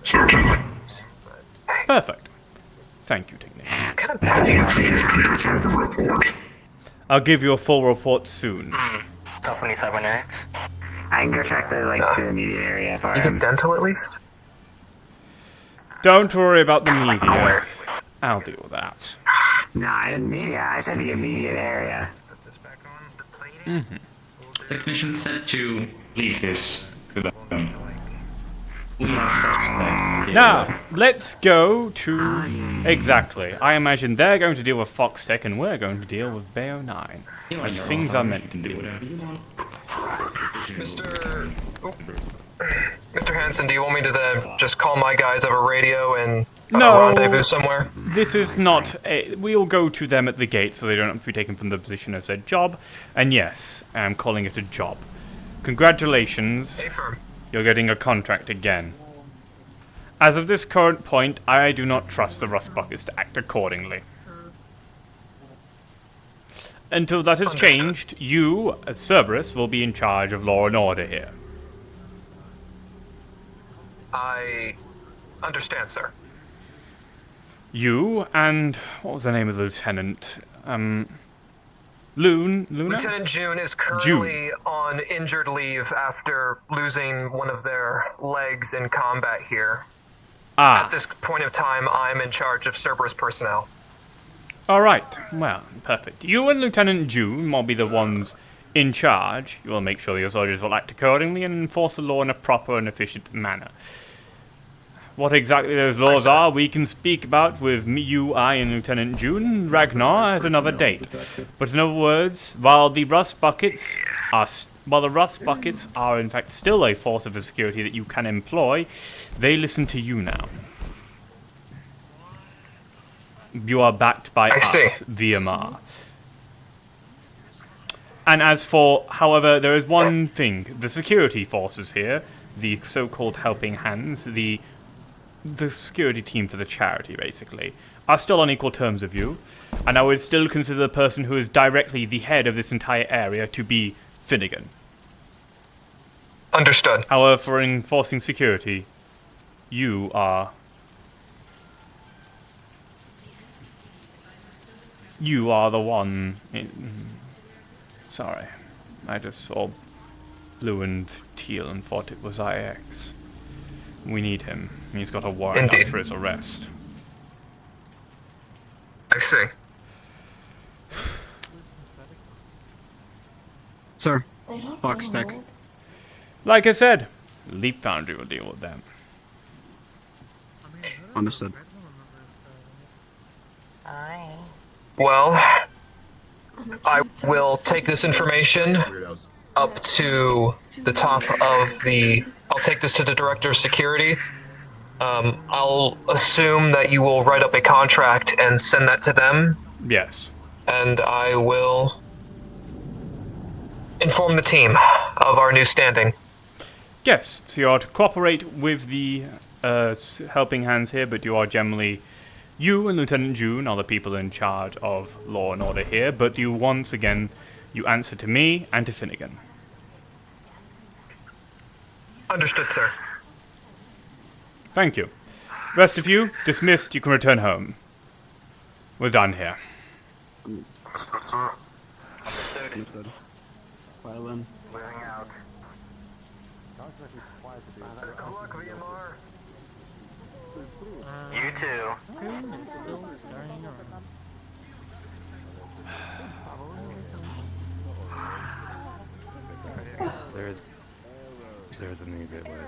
[SPEAKER 10] Certainly.
[SPEAKER 1] Perfect. Thank you, technician. I'll give you a full report soon.
[SPEAKER 13] Top 27X.
[SPEAKER 2] I can go check the immediate area for
[SPEAKER 14] You get dental at least?
[SPEAKER 1] Don't worry about the media. I'll deal with that.
[SPEAKER 2] No, I didn't media. I said the immediate area.
[SPEAKER 1] Mm-hmm.
[SPEAKER 15] Technician said to
[SPEAKER 8] Leave this to them.
[SPEAKER 1] Now, let's go to... Exactly. I imagine they're going to deal with Fox Tech and we're going to deal with Bayo 9. As things are meant to be.
[SPEAKER 14] Mr. Mr. Hanson, do you want me to then just call my guys over radio and
[SPEAKER 1] No.
[SPEAKER 14] rendezvous somewhere?
[SPEAKER 1] This is not a... We'll go to them at the gate so they don't have to be taken from the position as a job. And yes, I'm calling it a job. Congratulations. You're getting a contract again. As of this current point, I do not trust the Rust Buckets to act accordingly. Until that has changed, you, as Cerberus, will be in charge of law and order here.
[SPEAKER 14] I understand, sir.
[SPEAKER 1] You and... what was the name of the lieutenant? Luna?
[SPEAKER 14] Lieutenant June is currently on injured leave after losing one of their legs in combat here. At this point of time, I'm in charge of Cerberus personnel.
[SPEAKER 1] Alright, well, perfect. You and Lieutenant June will be the ones in charge. You will make sure your soldiers will act accordingly and enforce the law in a proper and efficient manner. What exactly those laws are, we can speak about with me, you, I, and Lieutenant June, Ragnar, at another date. But in other words, while the Rust Buckets are in fact still a force of the security that you can employ, they listen to you now. You are backed by us, VMR. And as for, however, there is one thing. The security forces here, the so-called helping hands, the security team for the charity, basically, are still on equal terms with you. And I would still consider the person who is directly the head of this entire area to be Finnegan.
[SPEAKER 14] Understood.
[SPEAKER 1] However, for enforcing security, you are... You are the one... Sorry. I just saw blue and teal and thought it was IX. We need him. He's got a warrant out for his arrest.
[SPEAKER 14] I see.
[SPEAKER 2] Sir, Fox Tech.
[SPEAKER 1] Like I said, Leap Foundry will deal with them.
[SPEAKER 2] Understood.
[SPEAKER 14] Well, I will take this information up to the top of the... I'll take this to the Director of Security. I'll assume that you will write up a contract and send that to them.
[SPEAKER 1] Yes.
[SPEAKER 14] And I will inform the team of our new standing.
[SPEAKER 1] Yes, so you are to cooperate with the helping hands here, but you are generally... You and Lieutenant June are the people in charge of law and order here, but you once again, you answer to me and to Finnegan.
[SPEAKER 14] Understood, sir.
[SPEAKER 1] Thank you. Rest of you, dismissed, you can return home. We're done here.
[SPEAKER 2] Understood. Violin.
[SPEAKER 13] Moving out.
[SPEAKER 14] Good luck, VMR.
[SPEAKER 13] You too.
[SPEAKER 16] There's a new bit where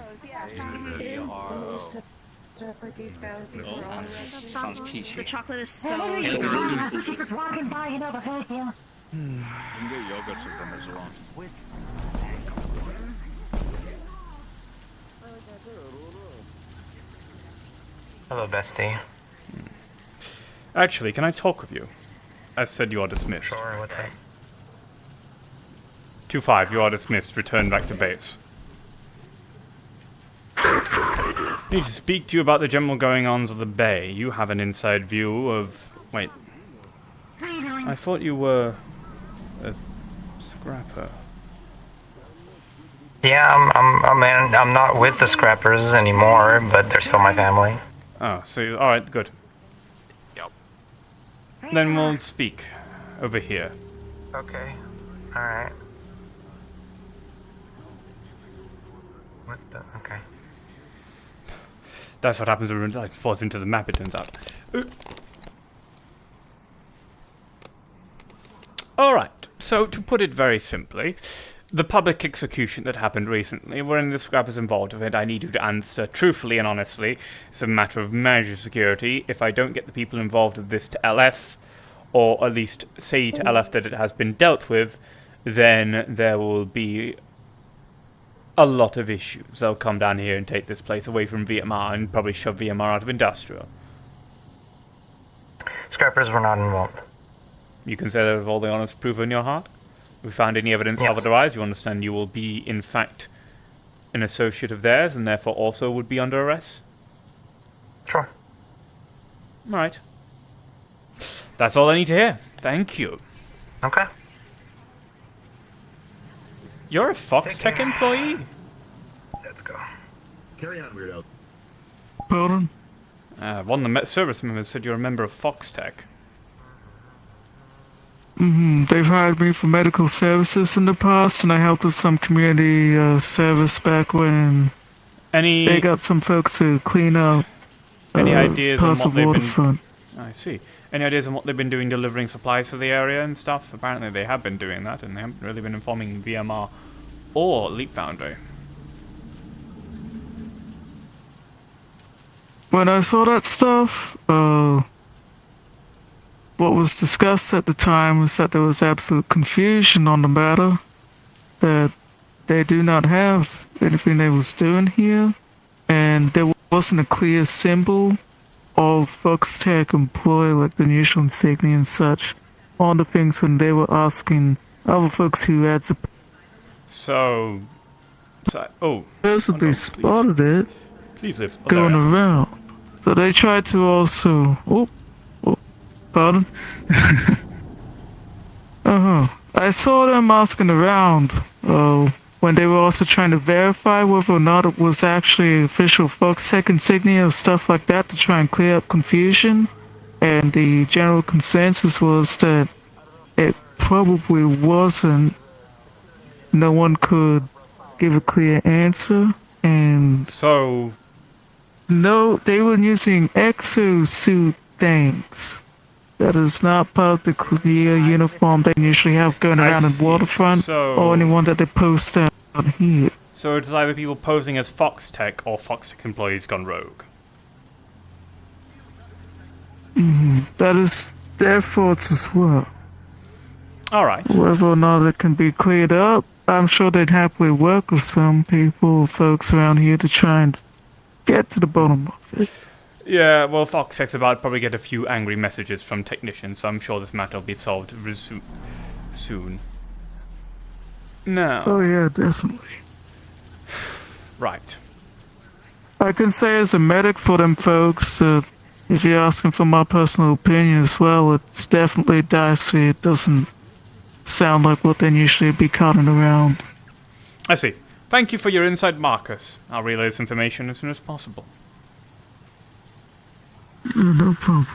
[SPEAKER 11] Sounds peachy. The chocolate is so
[SPEAKER 6] Just walking by, you know, the hurt you.
[SPEAKER 16] you can get yogurt with them as well.
[SPEAKER 14] Hello, bestie.
[SPEAKER 1] Actually, can I talk with you? As said, you are dismissed.
[SPEAKER 14] Sure, what's that?
[SPEAKER 1] 2-5, you are dismissed. Return back to base. I need to speak to you about the general goings-ons of the Bay. You have an inside view of... Wait. I thought you were... a scrapper.
[SPEAKER 13] Yeah, I'm not with the Scrappers anymore, but they're still my family.
[SPEAKER 1] Oh, so... Alright, good.
[SPEAKER 13] Yep.
[SPEAKER 1] Then we'll speak. Over here.
[SPEAKER 14] Okay. Alright. What the? Okay.
[SPEAKER 1] That's what happens when it falls into the map, it turns out. Alright, so to put it very simply, the public execution that happened recently, wherein the Scrappers involved with it, I need you to answer truthfully and honestly. It's a matter of managed security. If I don't get the people involved with this to LF, or at least say to LF that it has been dealt with, then there will be a lot of issues. They'll come down here and take this place away from VMR and probably shove VMR out of industrial.
[SPEAKER 13] Scrappers were not involved.
[SPEAKER 1] You can say that with all the honest proof in your heart? If we found any evidence of otherwise, you understand you will be, in fact, an associate of theirs and therefore also would be under arrest?
[SPEAKER 13] Sure.
[SPEAKER 1] Alright. That's all I need to hear. Thank you.
[SPEAKER 13] Okay.
[SPEAKER 1] You're a Fox Tech employee?
[SPEAKER 13] Let's go.
[SPEAKER 10] Carry on, weirdo.
[SPEAKER 3] Pardon?
[SPEAKER 1] One of the service members said you're a member of Fox Tech.
[SPEAKER 17] They've hired me for medical services in the past, and I helped with some community service back when they got some folks to clean up
[SPEAKER 1] any ideas on
[SPEAKER 17] parts
[SPEAKER 1] what
[SPEAKER 17] of
[SPEAKER 1] they've
[SPEAKER 17] waterfront.
[SPEAKER 1] I see. Any ideas on what they've been doing delivering supplies for the area and stuff? Apparently they have been doing that, and they haven't really been informing VMR or Leap Foundry.
[SPEAKER 17] When I saw that stuff, what was discussed at the time was that there was absolute confusion on the matter, that they do not have anything they was doing here, and there wasn't a clear symbol of Fox Tech employee, like the usual insignia and such, on the things when they were asking other folks who had supposedly spotted it going around. So they tried to also... Pardon? I saw them asking around when they were also trying to verify whether or not it was actually official Fox Tech insignia or stuff like that to try and clear up confusion. And the general consensus was that it probably wasn't. No one could give a clear answer. And
[SPEAKER 1] so...
[SPEAKER 17] No, they were using exosuit things. That is not part of the clear uniform they usually have going around in Waterfront, or anyone that they post out here.
[SPEAKER 1] So it's either people posing as Fox Tech or Fox Tech employees gone rogue.
[SPEAKER 17] That is their thoughts as well.
[SPEAKER 1] Alright.
[SPEAKER 17] Whether or not it can be cleared up, I'm sure they'd happily work with some people, folks around here to try and get to the bottom of it.
[SPEAKER 1] Yeah, well, Fox Tech's about to probably get a few angry messages from technicians, so I'm sure this matter will be solved soon. Now...
[SPEAKER 17] Oh yeah, definitely.
[SPEAKER 1] Right.
[SPEAKER 17] I can say as a medic for them folks, if you're asking for my personal opinion as well, it's definitely dicey. It doesn't sound like what they usually be cutting around.
[SPEAKER 1] I see. Thank you for your insight, Marcus. I'll relay this information as soon as possible.
[SPEAKER 17] No problem.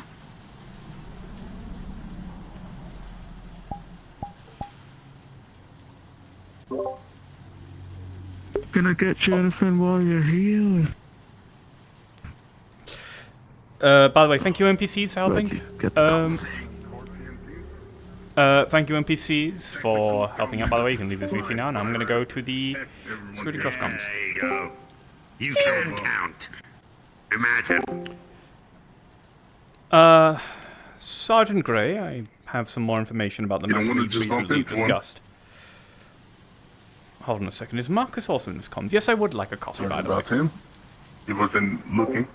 [SPEAKER 17] Can I get you anything while you're here?
[SPEAKER 1] By the way, thank you NPCs for helping. Thank you NPCs for helping out, by the way. You can leave this VC now, and I'm gonna go to the security cross comms.
[SPEAKER 18] There you go. You can count. Imagine.
[SPEAKER 1] Sergeant Gray, I have some more information about the matter we recently discussed. Hold on a second, is Marcus also in this comms? Yes, I would like a coffee, by the way.
[SPEAKER 10] him? He wasn't looking.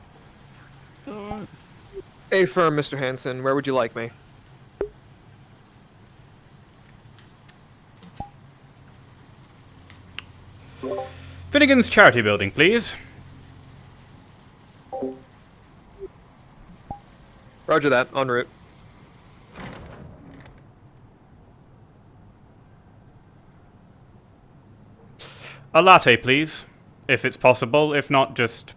[SPEAKER 14] A firm, Mr. Hansen. Where would you like me?
[SPEAKER 1] Finnegan's Charity Building, please.
[SPEAKER 14] Roger that. En route.
[SPEAKER 1] A latte, please. If it's possible. If not, just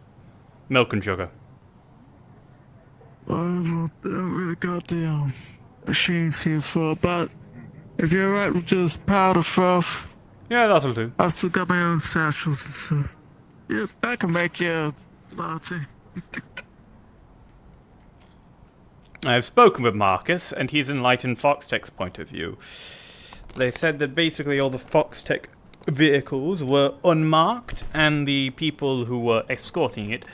[SPEAKER 1] milk and sugar.
[SPEAKER 17] I don't really got the machines here for, but if you're alright with just powder froth.
[SPEAKER 1] Yeah, that'll do.
[SPEAKER 17] I've still got my own satchels and stuff. Yep, I can make you a latte.
[SPEAKER 1] I've spoken with Marcus, and he's enlightened Fox Tech's point of view. They said that basically all the Fox Tech vehicles were unmarked, and the people who were escorting it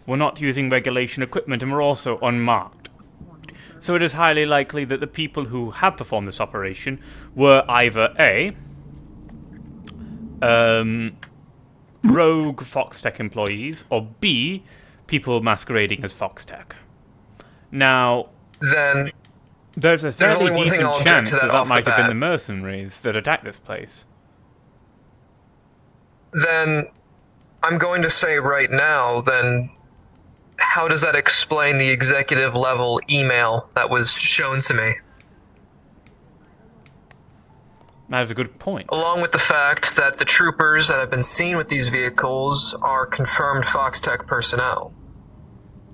[SPEAKER 1] were not using regulation equipment and were also unmarked. So it is highly likely that the people who have performed this operation were either A, rogue Foxtech employees, or B, people masquerading as Foxtech. Now,
[SPEAKER 14] then
[SPEAKER 1] there's a fairly
[SPEAKER 14] only one thing I'll
[SPEAKER 1] decent
[SPEAKER 14] object
[SPEAKER 1] chance
[SPEAKER 14] to that
[SPEAKER 1] that
[SPEAKER 14] off the
[SPEAKER 1] might have been
[SPEAKER 14] bat.
[SPEAKER 1] the mercenaries that attacked this place.
[SPEAKER 14] Then I'm going to say right now, then how does that explain the executive level email that was shown to me?
[SPEAKER 1] That is a good point.
[SPEAKER 14] Along with the fact that the troopers that have been seen with these vehicles are confirmed Foxtech personnel.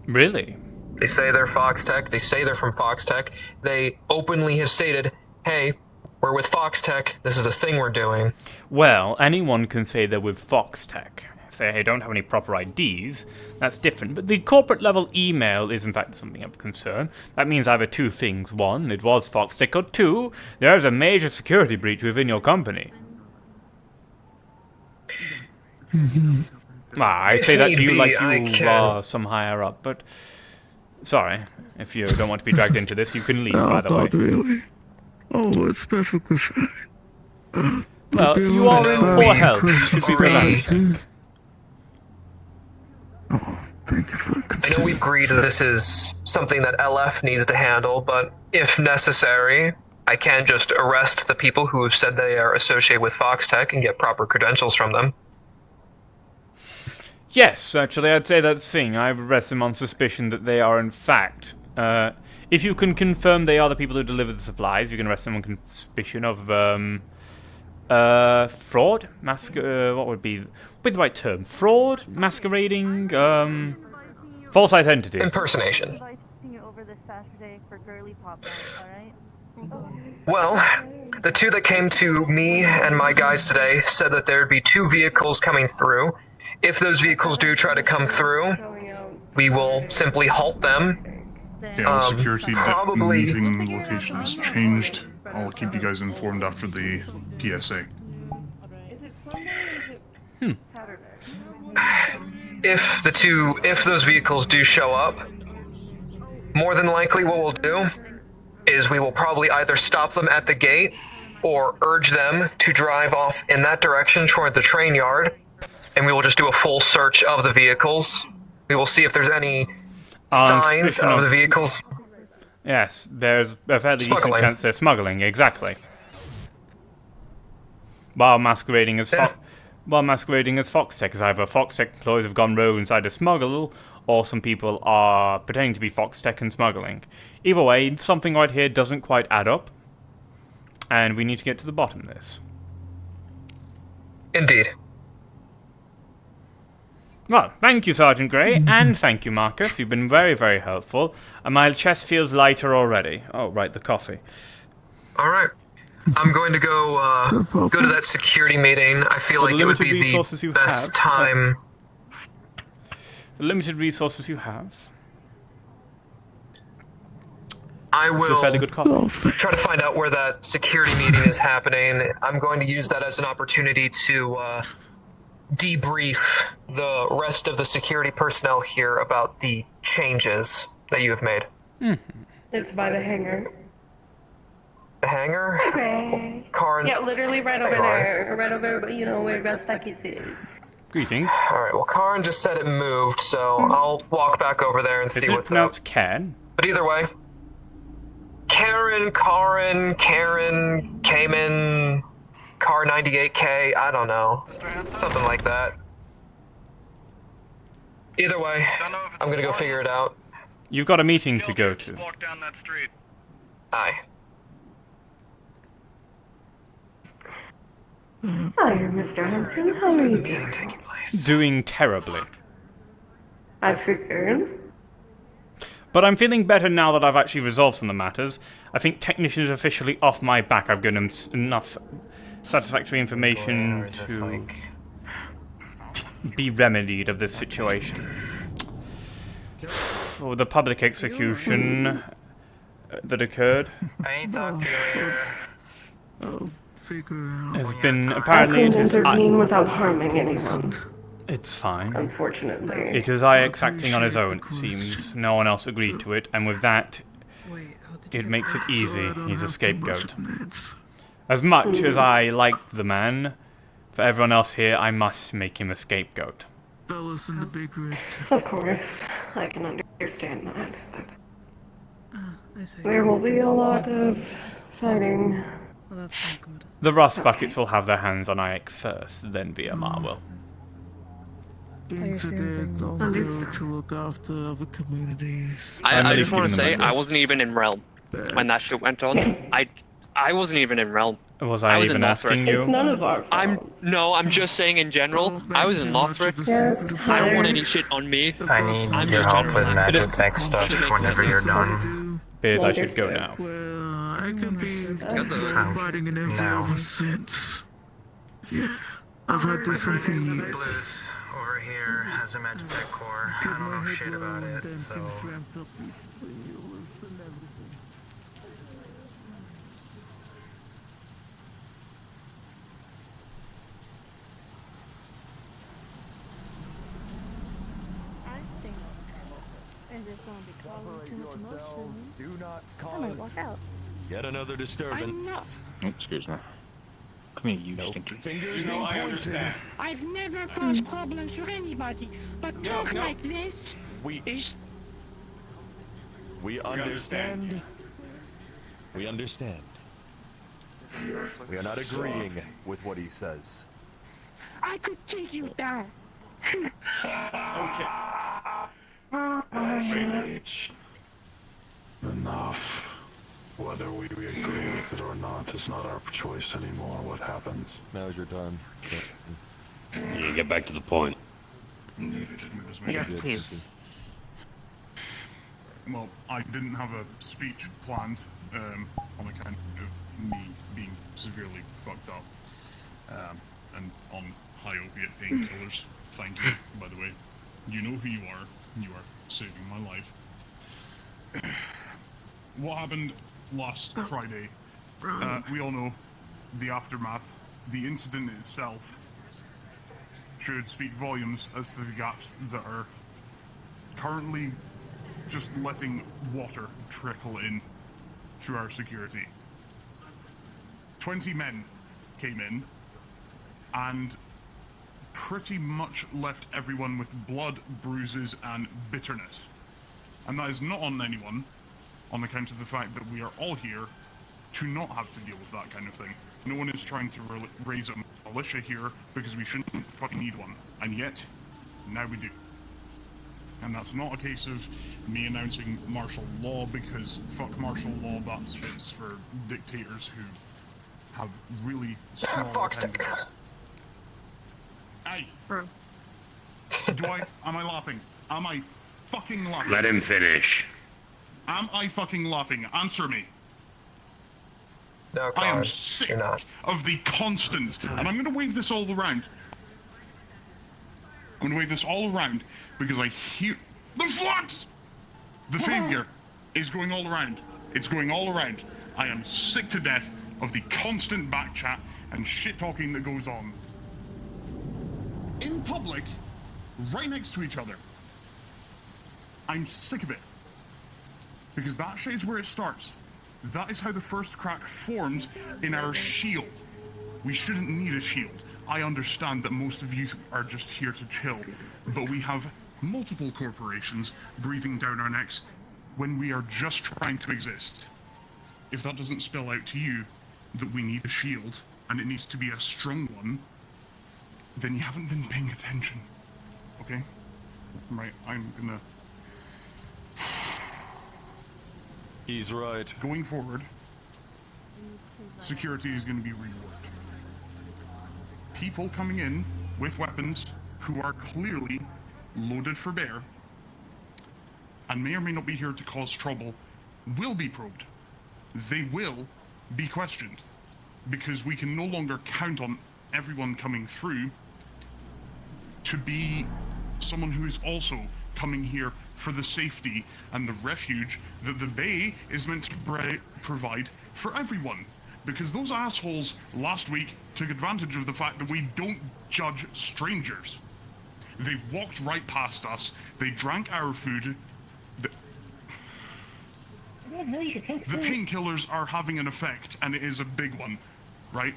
[SPEAKER 1] Really?
[SPEAKER 14] They say they're Foxtech, they say they're from Foxtech, they openly have stated, hey, we're with Foxtech, this is a thing we're doing.
[SPEAKER 1] Well, anyone can say they're with Foxtech. If they don't have any proper IDs, that's different. But the corporate level email is in fact something of concern. That means either two things. One, it was Foxtech, or two, there's a major security breach within your company. I say that to you like you are some higher up, but... Sorry, if you don't want to be dragged into this, you can leave, by the way.
[SPEAKER 17] Not really. Oh, it's perfectly fine.
[SPEAKER 1] Well, you are in poor health. You should be relaxed.
[SPEAKER 17] Thank you for
[SPEAKER 14] I know we agreed that this is something that LF needs to handle, but if necessary, I can just arrest the people who have said they are associated with Foxtech and get proper credentials from them.
[SPEAKER 1] Yes, actually, I'd say that's the thing. I arrest them on suspicion that they are, in fact... if you can confirm they are the people who deliver the supplies, you can arrest them on suspicion of, fraud? What would be the right term? Fraud? Masquerading? False identity.
[SPEAKER 14] Impersonation. Well, the two that came to me and my guys today said that there'd be two vehicles coming through. If those vehicles do try to come through, we will simply halt them.
[SPEAKER 19] Yeah, the security meeting location has changed. I'll keep you guys informed after the PSA.
[SPEAKER 14] If those vehicles do show up, more than likely what we'll do is we will probably either stop them at the gate or urge them to drive off in that direction toward the train yard, and we will just do a full search of the vehicles. We will see if there's any signs of the vehicles.
[SPEAKER 1] Yes, there's a fairly decent chance they're smuggling, exactly. While masquerading as Foxtech, as either Foxtech employees have gone rogue inside to smuggle, or some people are pretending to be Foxtech and smuggling. Either way, something right here doesn't quite add up, and we need to get to the bottom of this.
[SPEAKER 14] Indeed.
[SPEAKER 1] Well, thank you, Sergeant Grey, and thank you, Marcus. You've been very, very helpful, and my chest feels lighter already. Oh, right, the coffee.
[SPEAKER 14] All right. I'm going to go to that security meeting. I feel like it would be the best time.
[SPEAKER 1] The limited resources you have.
[SPEAKER 14] I will
[SPEAKER 1] fairly good coffee.
[SPEAKER 14] try to find out where that security meeting is happening. I'm going to use that as an opportunity to debrief the rest of the security personnel here about the changes that you have made.
[SPEAKER 6] It's by the hangar.
[SPEAKER 14] The hangar?
[SPEAKER 6] Okay.
[SPEAKER 14] Karin.
[SPEAKER 6] Yeah, literally right over there. Right over, where Best Buckets is.
[SPEAKER 1] Greetings.
[SPEAKER 14] Alright, well, Karin just said it moved, so I'll walk back over there and see what's up.
[SPEAKER 1] Is it pronounced Ken?
[SPEAKER 14] But either way, Karin, Cayman, Car 98K, I don't know. Something like that. Either way, I'm gonna go figure it out.
[SPEAKER 1] You've got a meeting to go to.
[SPEAKER 7] Walk down that street.
[SPEAKER 14] Aye.
[SPEAKER 6] Hi, Mr. Hanson. How are you doing?
[SPEAKER 1] Doing terribly.
[SPEAKER 6] I figured.
[SPEAKER 1] But I'm feeling better now that I've actually resolved some of the matters. I think Technician is officially off my back. I've given him enough satisfactory information to be remedied of this situation. For the public execution that occurred has been apparently
[SPEAKER 6] I can intervene without harming anyone.
[SPEAKER 1] It's fine.
[SPEAKER 6] Unfortunately.
[SPEAKER 1] It is Ix acting on his own, it seems. No one else agreed to it, and with that, it makes it easy. He's a scapegoat. As much as I liked the man, For everyone else here, I must make him a scapegoat.
[SPEAKER 17] Fellas in the big rig.
[SPEAKER 20] Of course, I can understand that.
[SPEAKER 11] I see.
[SPEAKER 20] There will be a lot of fighting.
[SPEAKER 11] Well, that's not good.
[SPEAKER 1] The Rust Buckets will have their hands on IX first, then VMR will.
[SPEAKER 17] Being said that, I'll be able to look after other communities.
[SPEAKER 21] I just want to say, I wasn't even in Realm when that shit went on. I wasn't even in Realm.
[SPEAKER 1] Was I
[SPEAKER 21] was
[SPEAKER 1] even
[SPEAKER 21] in
[SPEAKER 1] asking
[SPEAKER 21] Lothric.
[SPEAKER 1] you?
[SPEAKER 20] It's none of our fault.
[SPEAKER 21] I'm just saying in general. I was in Lothric.
[SPEAKER 20] Yes,
[SPEAKER 21] I don't want any shit on me.
[SPEAKER 14] I need
[SPEAKER 21] I'm
[SPEAKER 14] your
[SPEAKER 21] just
[SPEAKER 14] help
[SPEAKER 21] trying
[SPEAKER 14] with
[SPEAKER 21] to
[SPEAKER 14] magic tech stuff whenever you're done.
[SPEAKER 1] Bears, I should go now.
[SPEAKER 17] Well, I can be fighting an enemy ever since. Yeah, I've had this one for years.
[SPEAKER 14] Over here has a magic tech core. I don't know shit about it, so...
[SPEAKER 10] Do not
[SPEAKER 11] I might walk out.
[SPEAKER 10] Yet another disturbance.
[SPEAKER 8] Oh, excuse me. Come here, you stinky.
[SPEAKER 10] Fingers
[SPEAKER 9] I understand.
[SPEAKER 11] I've never caused problems for anybody, but talk like this is...
[SPEAKER 10] We understand. We understand. We are not agreeing with what he says.
[SPEAKER 11] I could take you down.
[SPEAKER 9] Okay.
[SPEAKER 10] Enough. Whether we agree with it or not is not our choice anymore. What happens? Now's your time.
[SPEAKER 18] Yeah, get back to the point.
[SPEAKER 3] Yes, please.
[SPEAKER 19] Well, I didn't have a speech planned on account of me being severely fucked up and on high opiate painkillers. Thank you, by the way. You know who you are. You are saving my life. What happened last Friday? We all know the aftermath. The incident itself should speak volumes as to the gaps that are currently just letting water trickle in through our security. 20 men came in and pretty much left everyone with blood, bruises, and bitterness. And that is not on anyone, on account of the fact that we are all here to not have to deal with that kind of thing. No one is trying to raise a militia here because we shouldn't fucking need one. And yet, now we do. And that's not a case of me announcing martial law, because fuck martial law, that's fits for dictators who have really small tentacles. Hey! Am I laughing? Am I fucking laughing?
[SPEAKER 18] Let him finish.
[SPEAKER 19] Am I fucking laughing? Answer me.
[SPEAKER 14] No,
[SPEAKER 19] I am sick of the constant, and I'm gonna wave this all around. I'm gonna wave this all around because I hear the flux! The failure is going all around. It's going all around. I am sick to death of the constant backchat and shit talking that goes on. In public, right next to each other. I'm sick of it. Because that shit is where it starts. That is how the first crack forms in our shield. We shouldn't need a shield. I understand that most of you are just here to chill, but we have multiple corporations breathing down our necks when we are just trying to exist. If that doesn't spell out to you that we need a shield, and it needs to be a strong one, then you haven't been paying attention. Okay? Right, I'm gonna...
[SPEAKER 10] He's right.
[SPEAKER 19] Going forward, security is going to be reworked. People coming in with weapons who are clearly loaded for bear and may or may not be here to cause trouble will be probed. They will be questioned, because we can no longer count on everyone coming through to be someone who is also coming here for the safety and the refuge that the Bay is meant to provide for everyone. Because those assholes last week took advantage of the fact that we don't judge strangers. They walked right past us, they drank our food. The painkillers are having an effect, and it is a big one, right?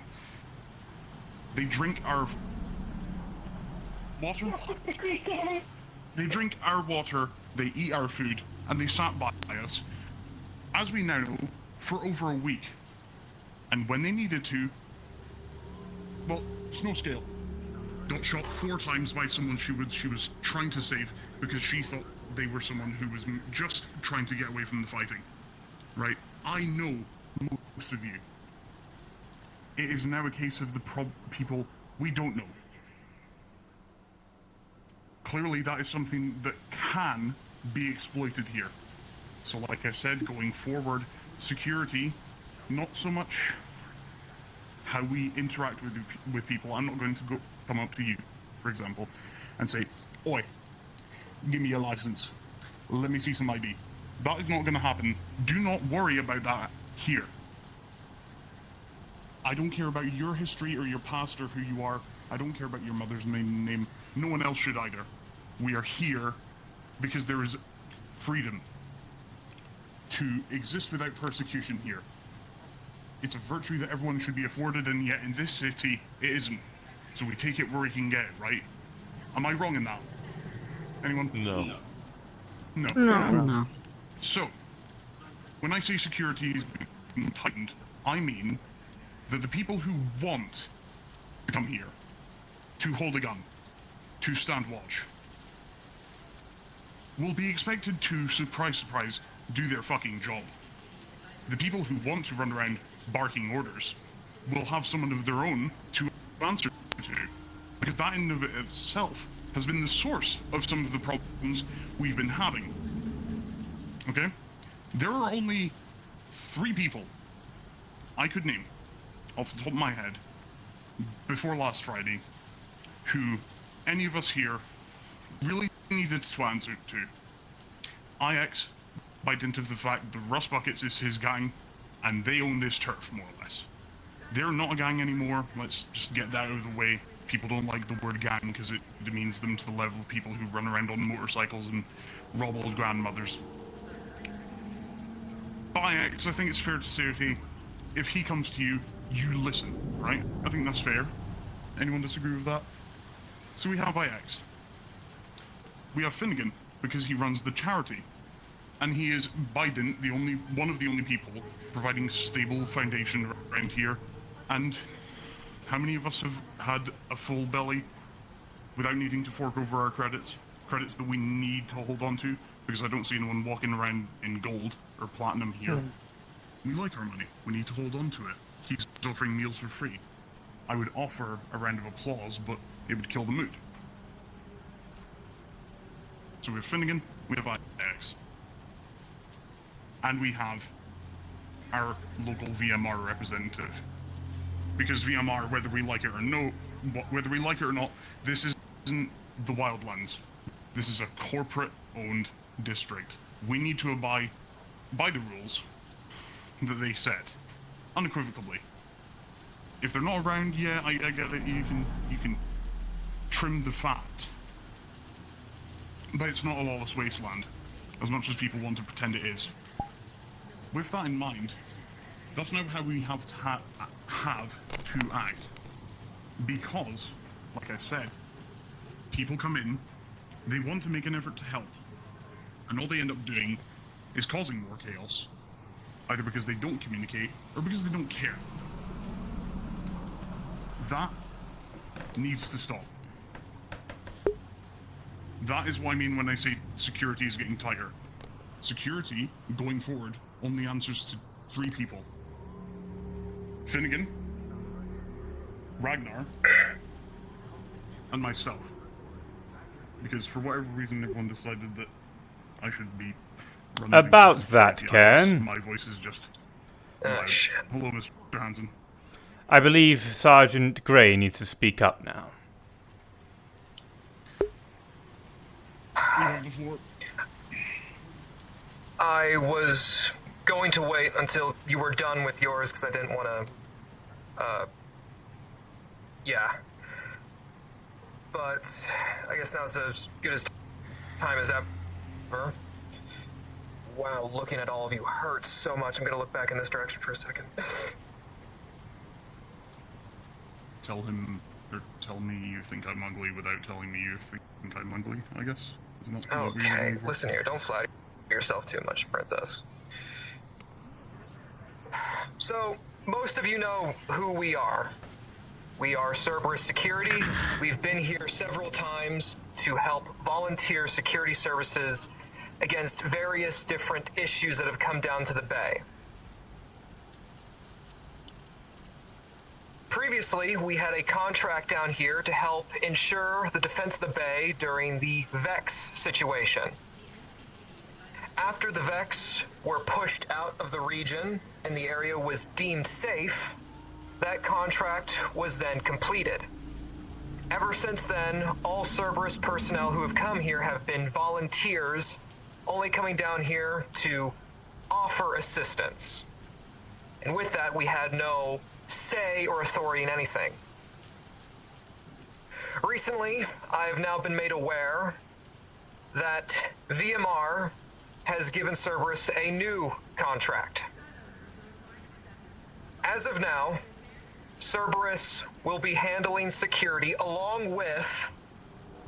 [SPEAKER 19] They drink our water. They drink our water, they eat our food, and they sat by us, as we now know, for over a week. And when they needed to, well, snow scale got shot 4 times by someone she was trying to save because she thought they were someone who was just trying to get away from the fighting. Right? I know most of you. It is now a case of the people we don't know. Clearly, that is something that can be exploited here. So like I said, going forward, security, not so much how we interact with people. I'm not going to come up to you, for example, and say, "Oi, give me your license. Let me see some ID." That is not going to happen. Do not worry about that here. I don't care about your history or your past or who you are. I don't care about your mother's maiden name. No one else should either. We are here because there is freedom to exist without persecution here. It's a virtue that everyone should be afforded, and yet in this city, it isn't. So we take it where we can get it, right? Am I wrong in that? Anyone?
[SPEAKER 10] No.
[SPEAKER 19] No.
[SPEAKER 2] No.
[SPEAKER 19] So, when I say security is being tightened, I mean that the people who want to come here, to hold a gun, to stand watch, will be expected to, surprise, surprise, do their fucking job. The people who want to run around barking orders will have someone of their own to answer to, because that in of itself has been the source of some of the problems we've been having. Okay? There are only 3 people I could name, off the top of my head, before last Friday, who any of us here really needed to answer to. IX, by dint of the fact that Russ Buckets is his gang, and they own this turf, more or less. They're not a gang anymore, let's just get that out of the way. People don't like the word gang because it demeans them to the level of people who run around on motorcycles and rob old grandmothers. By IX, I think it's fair to say, if he comes to you, you listen, right? I think that's fair. Anyone disagree with that? So we have IX. We have Finnegan, because he runs the charity. And he is, by dint, one of the only people providing stable foundation around here. And how many of us have had a full belly without needing to fork over our credits? Credits that we need to hold on to, because I don't see anyone walking around in gold or platinum here. We like our money. We need to hold on to it. He's offering meals for free. I would offer a round of applause, but it would kill the mood. So we have Finnegan, we have IX. And we have our local VMR representative. Because VMR, whether we like it or not, this isn't the Wildlands. This is a corporate-owned district. We need to abide by the rules that they set, unequivocally. If they're not around, yeah, I get it. You can trim the fat, but it's not a lawless wasteland, as much as people want to pretend it is. With that in mind, that's not how we have to act, because, like I said, people come in, they want to make an effort to help, and all they end up doing is causing more chaos, either because they don't communicate or because they don't care. That needs to stop. That is what I mean when I say security is getting tighter. Security, going forward, only answers to 3 people. Finnegan, Ragnar, and myself. Because for whatever reason, everyone decided that I should be running
[SPEAKER 1] about that, Ken.
[SPEAKER 19] My voice is just loud. Hello, Mr. Hansen.
[SPEAKER 1] I believe Sergeant Grey needs to speak up now.
[SPEAKER 19] You have the floor.
[SPEAKER 14] I was going to wait until you were done with yours because I didn't want to, yeah. But I guess now's as good as time as ever. Wow, looking at all of you hurts so much. I'm gonna look back in this direction for a second.
[SPEAKER 19] Tell him Or tell me you think I'm ugly without telling me you think I'm ugly, I guess. Isn't that what we were
[SPEAKER 14] Okay,
[SPEAKER 19] looking for?
[SPEAKER 14] listen here, don't flatter yourself too much, Princess. So, most of you know who we are. We are Cerberus Security. We've been here several times to help volunteer security services against various different issues that have come down to the Bay. Previously, we had a contract down here to help ensure the defense of the Bay during the Vex situation. After the Vex were pushed out of the region and the area was deemed safe, that contract was then completed. Ever since then, all Cerberus personnel who have come here have been volunteers, only coming down here to offer assistance. And with that, we had no say or authority in anything. Recently, I have now been made aware that VMR has given Cerberus a new contract. As of now, Cerberus will be handling security along with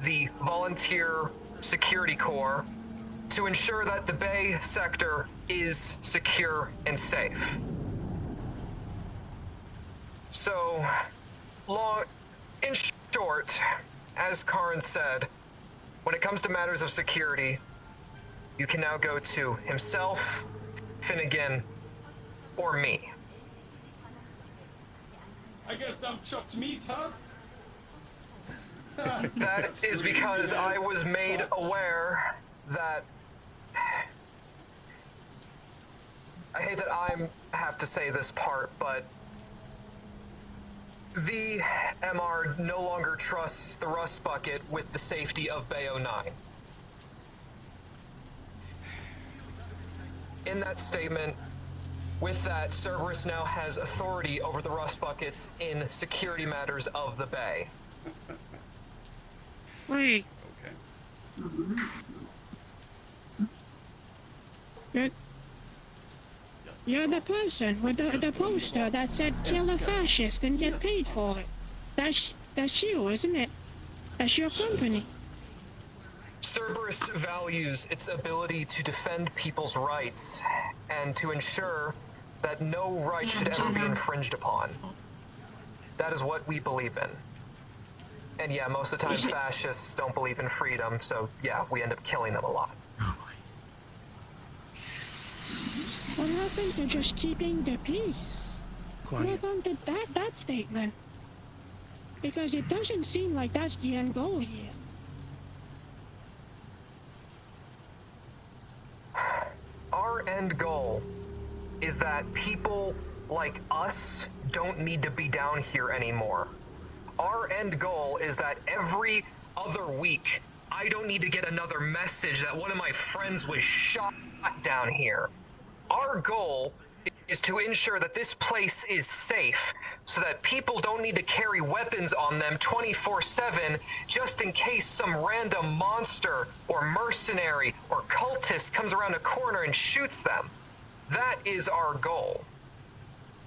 [SPEAKER 14] the Volunteer Security Corps to ensure that the Bay sector is secure and safe. So, in short, as Karin said, when it comes to matters of security, you can now go to himself, Finnegan, or me.
[SPEAKER 9] I guess I'm chopped meat, huh?
[SPEAKER 14] That is because I was made aware that... I hate that I have to say this part, but VMR no longer trusts the Rust Bucket with the safety of Bay 09. In that statement, with that, Cerberus now has authority over the Rust Buckets in security matters of the Bay.
[SPEAKER 11] Wait. Okay. You're the person with the poster that said kill the fascist and get paid for it. That's you, isn't it? That's your company.
[SPEAKER 14] Cerberus values its ability to defend people's rights and to ensure that no right should ever be infringed upon. That is what we believe in. And yeah, most of the time fascists don't believe in freedom, so yeah, we end up killing them a lot.
[SPEAKER 11] What happened to just keeping the peace? What happened to that statement? Because it doesn't seem like that's the end goal here.
[SPEAKER 14] Our end goal is that people like us don't need to be down here anymore. Our end goal is that every other week, I don't need to get another message that one of my friends was shot down here. Our goal is to ensure that this place is safe so that people don't need to carry weapons on them 24/7 just in case some random monster or mercenary or cultist comes around a corner and shoots them. That is our goal.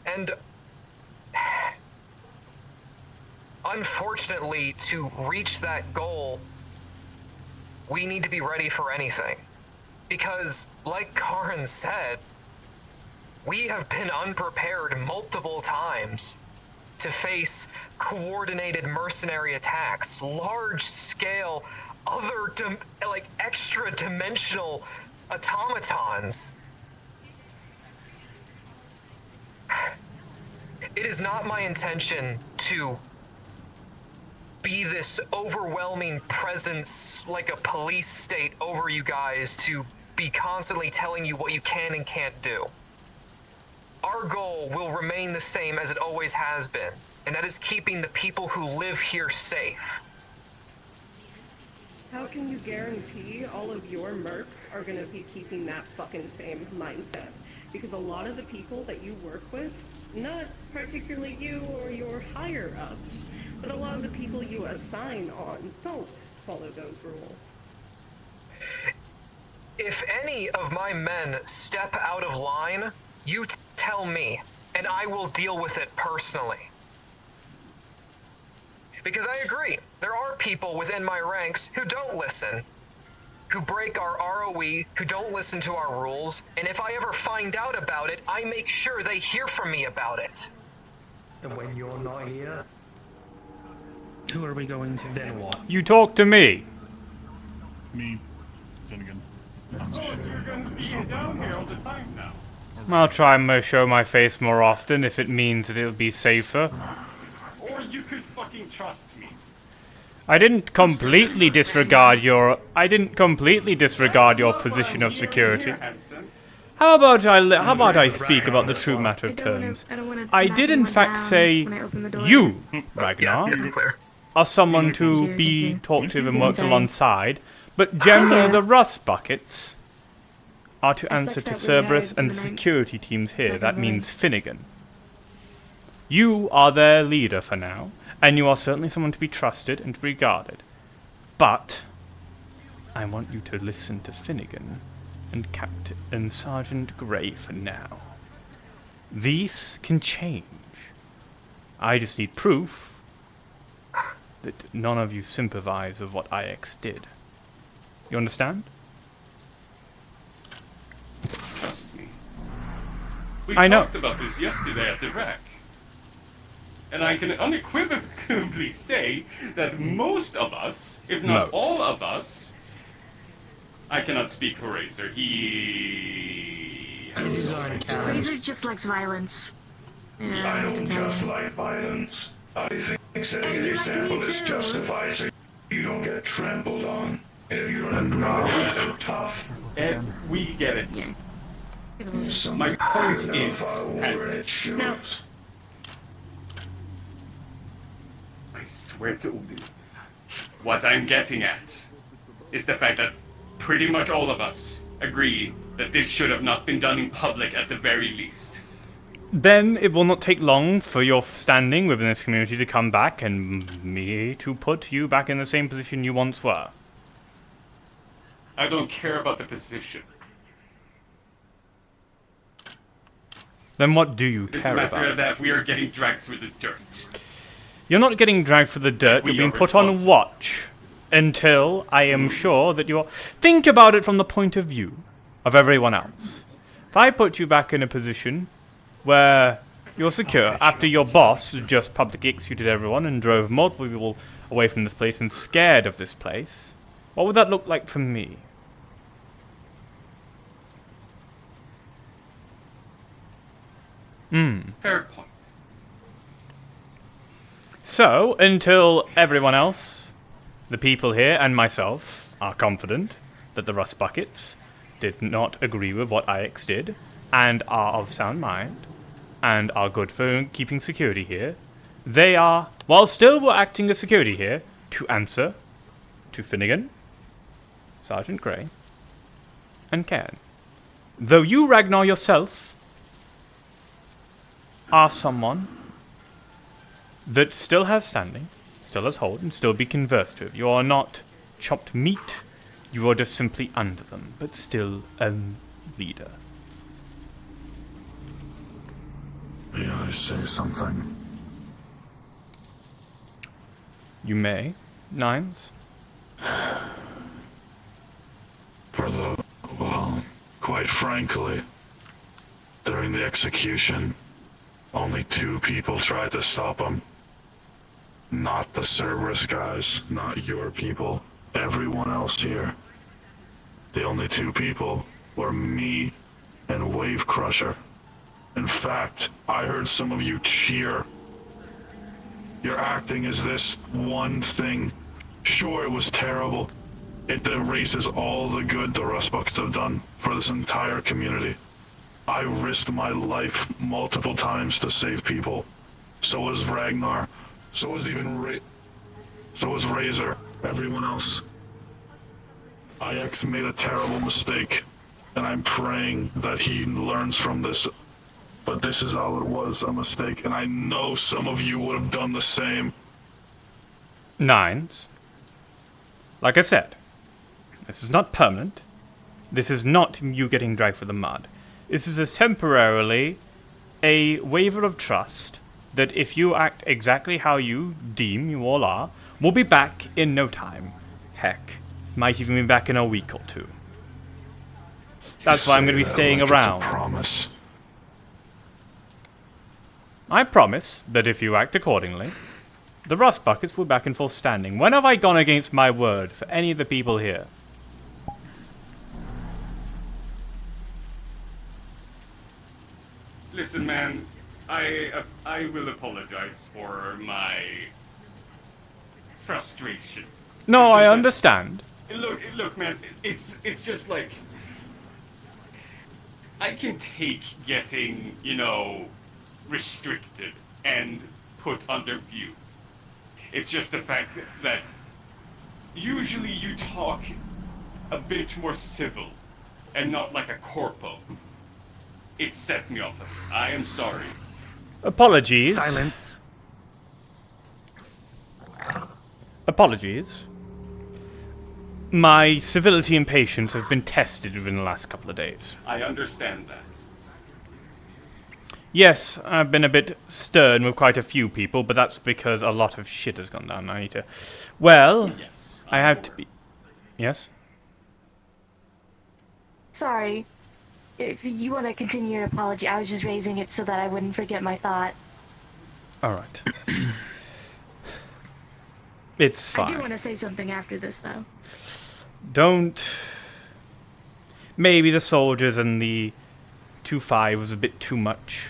[SPEAKER 14] And unfortunately, to reach that goal, we need to be ready for anything. Because, like Karin said, we have been unprepared multiple times to face coordinated mercenary attacks, large-scale, other, extra-dimensional automatons. It is not my intention to be this overwhelming presence, like a police state over you guys, to be constantly telling you what you can and can't do. Our goal will remain the same as it always has been, and that is keeping the people who live here safe.
[SPEAKER 20] How can you guarantee all of your mercs are gonna be keeping that fucking same mindset? Because a lot of the people that you work with, not particularly you or your higher-ups, but a lot of the people you assign on don't follow those rules.
[SPEAKER 14] If any of my men step out of line, you tell me, and I will deal with it personally. Because I agree, there are people within my ranks who don't listen, who break our ROE, who don't listen to our rules, and if I ever find out about it, I make sure they hear from me about it.
[SPEAKER 4] And when you're not here, who are we going to? Then what?
[SPEAKER 1] You talk to me.
[SPEAKER 19] Me. Finnegan.
[SPEAKER 9] Oh, so you're going to be down here all the time now?
[SPEAKER 1] I'll try and show my face more often if it means that it'll be safer.
[SPEAKER 9] Or you could fucking trust me.
[SPEAKER 1] I didn't completely disregard your position of security. How about I speak about the true matter of terms? I did in fact say you, Ragnar, are someone to be talked to and worked alongside, but generally the rust buckets are to answer to Cerberus and the security teams here. That means Finnegan. You are their leader for now, and you are certainly someone to be trusted and regarded. But I want you to listen to Finnegan and Captain and Sergeant Grey for now. These can change. I just need proof that none of you sympathize with what IX did. You understand?
[SPEAKER 9] Trust me.
[SPEAKER 1] I know.
[SPEAKER 9] We talked about this yesterday at the wreck. And I can unequivocally say that most of us, if not all of us, I cannot speak for Razor.
[SPEAKER 6] Razor just likes violence. Yeah,
[SPEAKER 10] I don't just like violence. I think setting an example is justified so you don't get trampled on. If you're not tough.
[SPEAKER 9] And we get it. My point is,
[SPEAKER 6] No.
[SPEAKER 9] I swear to Odin, what I'm getting at is the fact that pretty much all of us agree that this should have not been done in public at the very least.
[SPEAKER 1] Then it will not take long for your standing within this community to come back and me to put you back in the same position you once were.
[SPEAKER 9] I don't care about the position.
[SPEAKER 1] Then what do you
[SPEAKER 9] It's a
[SPEAKER 1] care
[SPEAKER 9] matter
[SPEAKER 1] about?
[SPEAKER 9] of that we are getting dragged through the dirt.
[SPEAKER 1] You're not getting dragged through the dirt, you're being put on watch until I am sure that you're... Think about it from the point of view of everyone else. If I put you back in a position where you're secure after your boss just publicly executed everyone and drove multiple people away from this place and scared of this place, what would that look like for me?
[SPEAKER 9] Fair point.
[SPEAKER 1] So, until everyone else, the people here and myself, are confident that the Rust Buckets did not agree with what IX did, and are of sound mind, and are good for keeping security here, they are, while still acting as security here, to answer to Finnegan, Sergeant Grey, and Cairn. Though you, Ragnar, yourself, are someone that still has standing, still has hold, and still be conversed with. You are not chopped meat, you are just simply under them, but still a leader.
[SPEAKER 10] May I say something?
[SPEAKER 1] You may, Nines.
[SPEAKER 10] Well, quite frankly, during the execution, only 2 people tried to stop him. Not the Cerberus guys, not your people, everyone else here. The only 2 people were me and Wave Crusher. In fact, I heard some of you cheer. You're acting as this one thing. Sure, it was terrible. It erases all the good the Rustbuckets have done for this entire community. I risked my life multiple times to save people. So was Ragnar. So was even so was Razor. Everyone else. IX made a terrible mistake, and I'm praying that he learns from this. But this is all it was, a mistake, and I know some of you would have done the same.
[SPEAKER 1] Nines. Like I said, this is not permanent. This is not you getting dragged through the mud. This is temporarily a waiver of trust that if you act exactly how you deem you all are, we'll be back in no time. Heck, might even be back in a week or two. That's why I'm going to be staying around.
[SPEAKER 10] It's a promise.
[SPEAKER 1] I promise that if you act accordingly, the rust buckets will be back in full standing. When have I gone against my word for any of the people here?
[SPEAKER 9] Listen, man, I will apologize for my frustration.
[SPEAKER 1] No, I understand.
[SPEAKER 9] Look, man, it's just like I can take getting, restricted and put under view. It's just the fact that usually you talk a bit more civil and not like a corpo. It set me off. I am sorry.
[SPEAKER 1] Apologies.
[SPEAKER 9] Silence.
[SPEAKER 1] Apologies. My civility and patience have been tested within the last couple of days.
[SPEAKER 9] I understand that.
[SPEAKER 1] Yes, I've been a bit stern with quite a few people, but that's because a lot of shit has gone down. I need to... Well,
[SPEAKER 9] yes,
[SPEAKER 1] I have to be... Yes?
[SPEAKER 6] Sorry. If you want to continue your apology, I was just raising it so that I wouldn't forget my thought.
[SPEAKER 1] Alright. It's fine.
[SPEAKER 11] I do want to say something after this, though.
[SPEAKER 1] Don't... Maybe the soldiers and the 2-5 was a bit too much.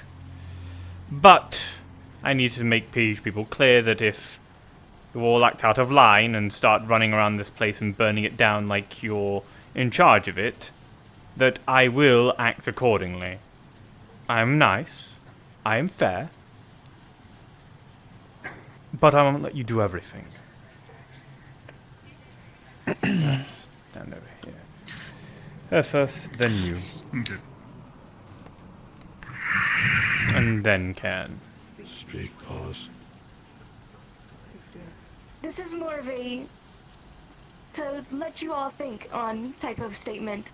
[SPEAKER 1] But I need to make people clear that if you all act out of line and start running around this place and burning it down like you're in charge of it, that I will act accordingly. I am nice. I am fair. But I won't let you do everything. Yes, stand over here. Her first, then you.
[SPEAKER 19] Okay.
[SPEAKER 1] And then Can.
[SPEAKER 10] Speak, pause.
[SPEAKER 6] This is more of a to let you all think on type of statement.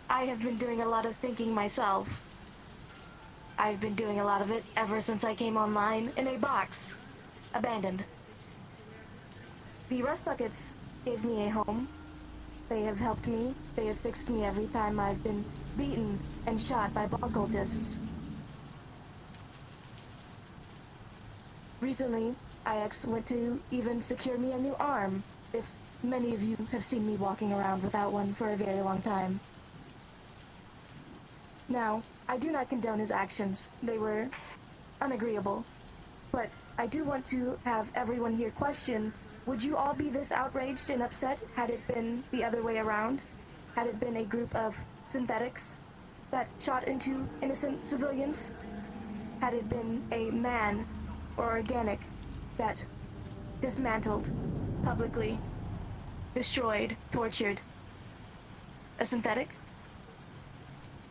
[SPEAKER 6] I have been doing a lot of thinking myself. I've been doing a lot of it ever since I came online in a box. Abandoned. The rust buckets gave me a home. They have helped me. They have fixed me every time I've been beaten and shot by ball cultists. Recently, IX went to even secure me a new arm, if many of you have seen me walking around without one for a very long time. Now, I do not condone his actions. They were unagreeable. But I do want to have everyone here question, would you all be this outraged and upset had it been the other way around? Had it been a group of synthetics that shot into innocent civilians? Had it been a man or organic that dismantled, publicly destroyed, tortured a synthetic?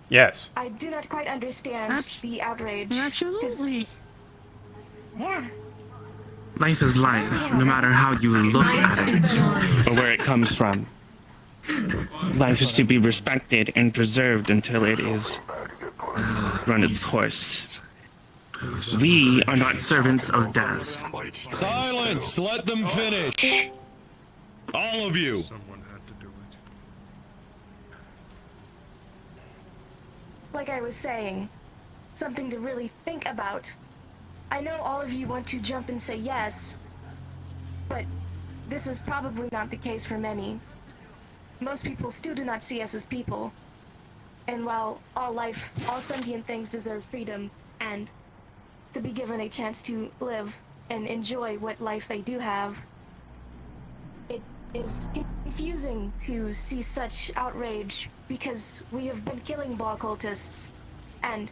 [SPEAKER 1] Yes.
[SPEAKER 6] I do not quite understand the outrage.
[SPEAKER 11] Absolutely.
[SPEAKER 6] Yeah.
[SPEAKER 4] Life is life, no matter how you look at it or where it comes from. Life is to be respected and preserved until it is run its course. We are not servants of death.
[SPEAKER 12] Silence! Let them finish! All of you!
[SPEAKER 6] Like I was saying, something to really think about. I know all of you want to jump and say yes, but this is probably not the case for many. Most people still do not see us as people. And while all life, all sentient things deserve freedom and to be given a chance to live and enjoy what life they do have, it is confusing to see such outrage because we have been killing ball cultists and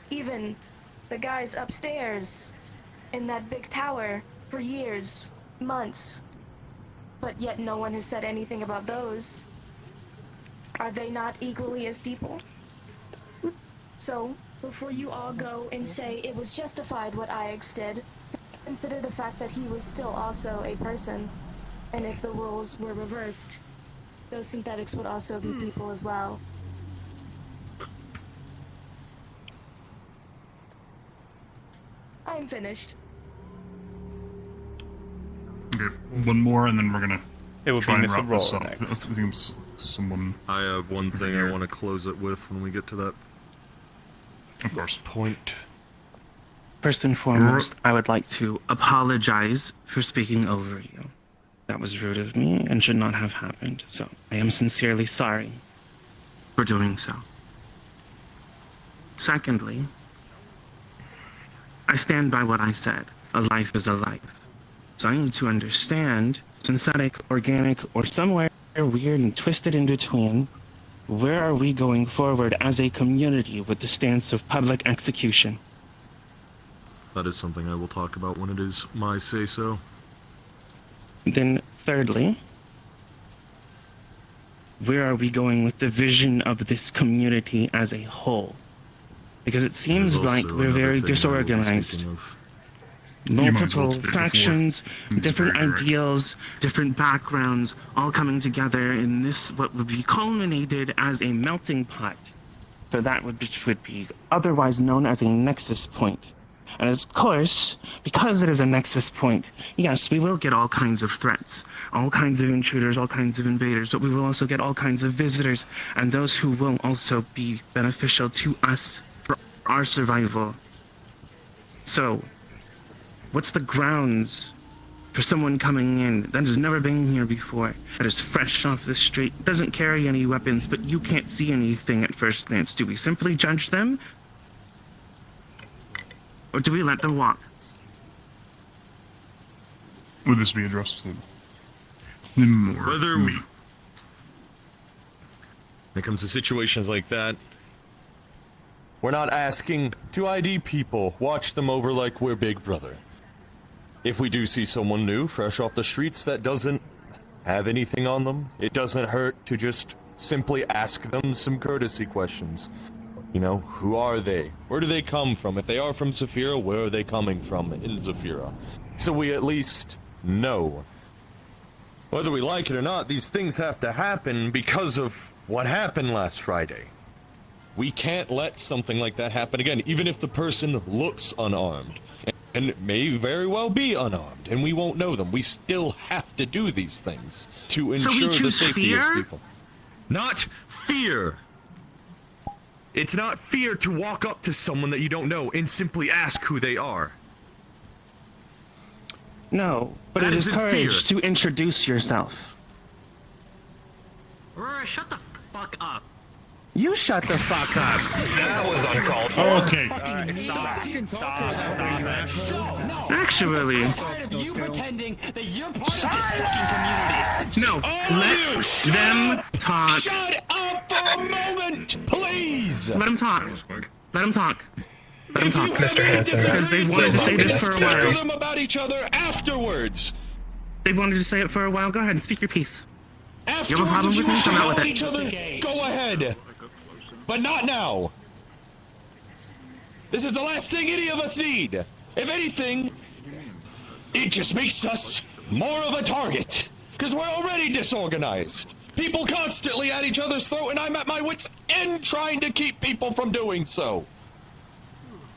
[SPEAKER 6] even the guys upstairs in that big tower for years, months, but yet no one has said anything about those. Are they not equally as people? So, before you all go and say it was justified what IX did, consider the fact that he was still also a person, and if the roles were reversed, those synthetics would also be people as well. finished.
[SPEAKER 19] Okay, one more, and then we're gonna.
[SPEAKER 1] It would
[SPEAKER 19] try
[SPEAKER 1] be
[SPEAKER 19] and
[SPEAKER 1] Mr.
[SPEAKER 19] wrap this
[SPEAKER 1] Roller
[SPEAKER 19] up.
[SPEAKER 1] next.
[SPEAKER 19] It seems someone.
[SPEAKER 5] I have one thing I want to close it with when we get to that
[SPEAKER 19] Of course.
[SPEAKER 5] point.
[SPEAKER 4] First and foremost, I would like to apologize for speaking over you. That was rude of me and should not have happened, so I am sincerely sorry for doing so. Secondly, I stand by what I said. A life is a life. So I need to understand, synthetic, organic, or somewhere weird and twisted in between, where are we going forward as a community with the stance of public execution?
[SPEAKER 5] That is something I will talk about when it is my say-so.
[SPEAKER 4] Then, thirdly, where are we going with the vision of this community as a whole? Because it seems like we're very disorganized. Multiple factions, different ideals, different backgrounds, all coming together in this, what would be culminated as a melting pot. So that would be otherwise known as a nexus point. And of course, because it is a nexus point, yes, we will get all kinds of threats, all kinds of intruders, all kinds of invaders, but we will also get all kinds of visitors, and those who will also be beneficial to us for our survival. So, what's the grounds for someone coming in that has never been here before, that is fresh off the street, doesn't carry any weapons, but you can't see anything at first glance? Do we simply judge them? Or do we let them walk?
[SPEAKER 19] Would this be addressed to more
[SPEAKER 5] Whether
[SPEAKER 19] me?
[SPEAKER 5] when it comes to situations like that, we're not asking to ID people, watch them over like we're Big Brother. If we do see someone new, fresh off the streets, that doesn't have anything on them, it doesn't hurt to just simply ask them some courtesy questions. You know, who are they? Where do they come from? If they are from Zafira, where are they coming from in Zafira? So we at least know. Whether we like it or not, these things have to happen because of what happened last Friday. We can't let something like that happen again, even if the person looks unarmed. And may very well be unarmed, and we won't know them. We still have to do these things to ensure the safety of people. Not fear! It's not fear to walk up to someone that you don't know and simply ask who they are.
[SPEAKER 4] No, but
[SPEAKER 5] That
[SPEAKER 4] it is
[SPEAKER 5] isn't
[SPEAKER 4] courage
[SPEAKER 5] fear.
[SPEAKER 4] to introduce yourself.
[SPEAKER 15] Aurora, shut the fuck up.
[SPEAKER 4] You shut the fuck up.
[SPEAKER 14] That was uncalled for.
[SPEAKER 19] Okay.
[SPEAKER 4] Actually,
[SPEAKER 15] You pretending that you're part of this fucking community.
[SPEAKER 4] no, let them talk.
[SPEAKER 5] Shut up for a moment, please!
[SPEAKER 4] Let them talk. Let them talk. Let them talk.
[SPEAKER 14] Mr. Hanson,
[SPEAKER 4] Because they wanted to say this for a
[SPEAKER 5] Talk to
[SPEAKER 4] while.
[SPEAKER 5] them about each other afterwards.
[SPEAKER 4] They wanted to say it for a while. Go ahead and speak your piece.
[SPEAKER 5] Afterwards,
[SPEAKER 4] You have a problem
[SPEAKER 5] if
[SPEAKER 4] with
[SPEAKER 5] you
[SPEAKER 4] me?
[SPEAKER 5] want to
[SPEAKER 4] Come out
[SPEAKER 5] yell
[SPEAKER 4] with
[SPEAKER 5] at
[SPEAKER 4] it.
[SPEAKER 5] each other, go ahead. But not now. This is the last thing any of us need. If anything, it just makes us more of a target. Because we're already disorganized. People constantly at each other's throat, and I'm at my wits' end trying to keep people from doing so.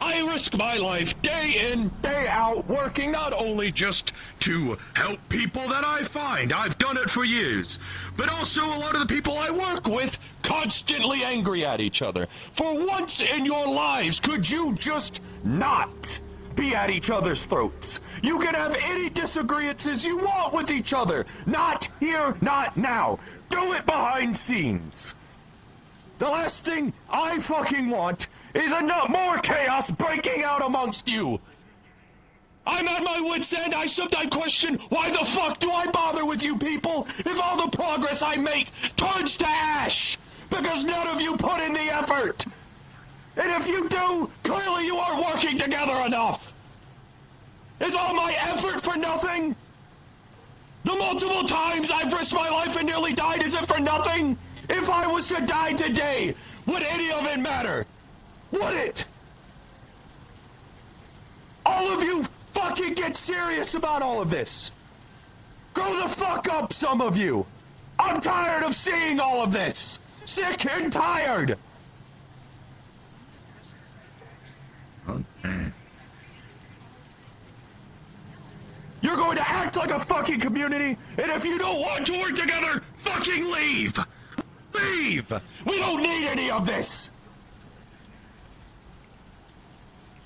[SPEAKER 5] I risk my life day in, day out, working not only just to help people that I find, I've done it for years, but also a lot of the people I work with constantly angry at each other. For once in your lives, could you just not be at each other's throats? You can have any disagreements you want with each other. Not here, not now. Do it behind scenes. The last thing I fucking want is more chaos breaking out amongst you. I'm at my wit's end. I sometimes question, why the fuck do I bother with you people if all the progress I make turns to ash? Because none of you put in the effort. And if you do, clearly you aren't working together enough. Is all my effort for nothing? The multiple times I've risked my life and nearly died, is it for nothing? If I was to die today, would any of it matter? Would it? All of you fucking get serious about all of this. Grow the fuck up, some of you. I'm tired of seeing all of this. Sick and tired.
[SPEAKER 18] Okay.
[SPEAKER 5] You're going to act like a fucking community, and if you don't want to work together, fucking leave! Leave! We don't need any of this!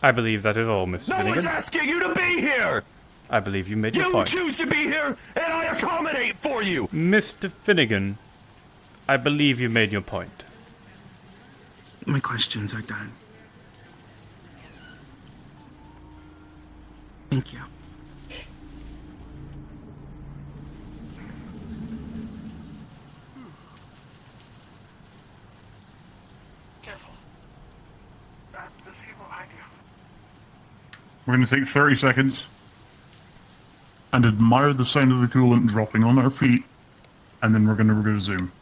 [SPEAKER 1] I believe that is all, Mr.
[SPEAKER 5] No
[SPEAKER 1] Finnegan.
[SPEAKER 5] one's asking you to be here!
[SPEAKER 1] I believe you made your
[SPEAKER 5] You
[SPEAKER 1] point.
[SPEAKER 5] choose to be here, and I accommodate for you!
[SPEAKER 1] Mr. Finnegan, I believe you made your point.
[SPEAKER 4] My questions are done. Thank you.
[SPEAKER 19] We're going to take 30 seconds and admire the sound of the coolant dropping on our feet, and then we're going to resume.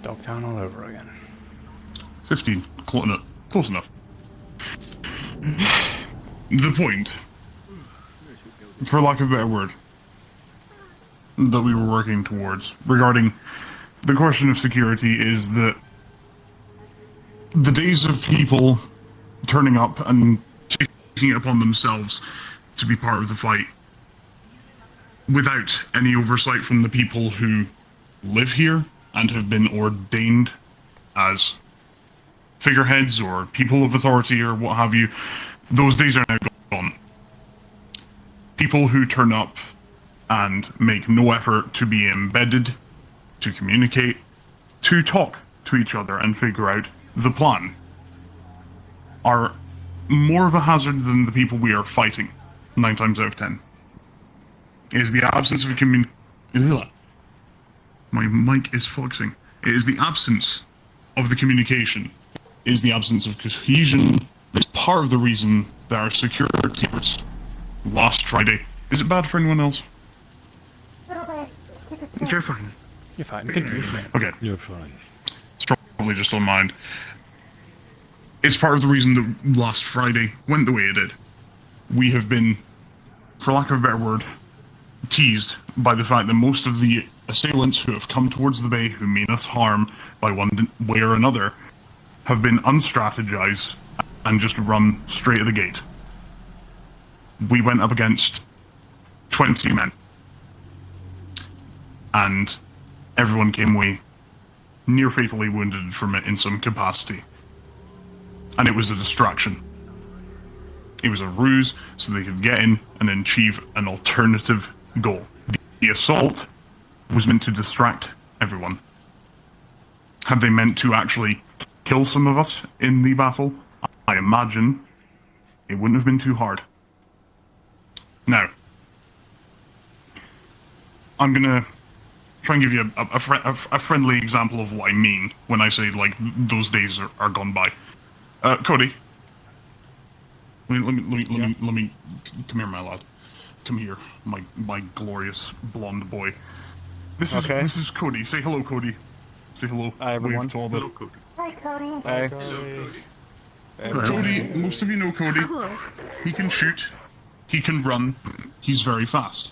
[SPEAKER 1] Dogtown all over again.
[SPEAKER 19] 15. Close enough. The point, for lack of a better word, that we were working towards regarding the question of security is that the days of people turning up and taking it upon themselves to be part of the fight without any oversight from the people who live here and have been ordained as figureheads or people of authority or what have you, those days are now gone. People who turn up and make no effort to be embedded, to communicate, to talk to each other and figure out the plan are more of a hazard than the people we are fighting, 9 times out of 10. It is the absence of My mic is foxing. It is the absence of the communication. It is the absence of cohesion. It's part of the reason that our security efforts last Friday. Is it bad for anyone else?
[SPEAKER 4] You're fine.
[SPEAKER 1] You're fine. Continue.
[SPEAKER 19] Okay. You're fine. It's probably just on mind. It's part of the reason that last Friday went the way it did. We have been, for lack of a better word, teased by the fact that most of the assailants who have come towards the bay who mean us harm by one way or another have been unstrategized and just run straight at the gate. We went up against 20 men. And everyone came away near fatally wounded from it in some capacity. And it was a distraction. It was a ruse so they could get in and achieve an alternative goal. The assault was meant to distract everyone. Had they meant to actually kill some of us in the battle, I imagine it wouldn't have been too hard. Now, I'm gonna try and give you a friendly example of what I mean when I say, like, those days are gone by. Cody, let me come here, my lad. Come here, my glorious blonde boy. This is Cody. Say hello, Cody. Say hello.
[SPEAKER 16] Hi, everyone.
[SPEAKER 19] Wave to all the...
[SPEAKER 16] Hello, Cody.
[SPEAKER 6] Hi, Cody.
[SPEAKER 16] Hey.
[SPEAKER 19] Cody, most of you know Cody.
[SPEAKER 6] Hello.
[SPEAKER 19] He can shoot. He can run. He's very fast.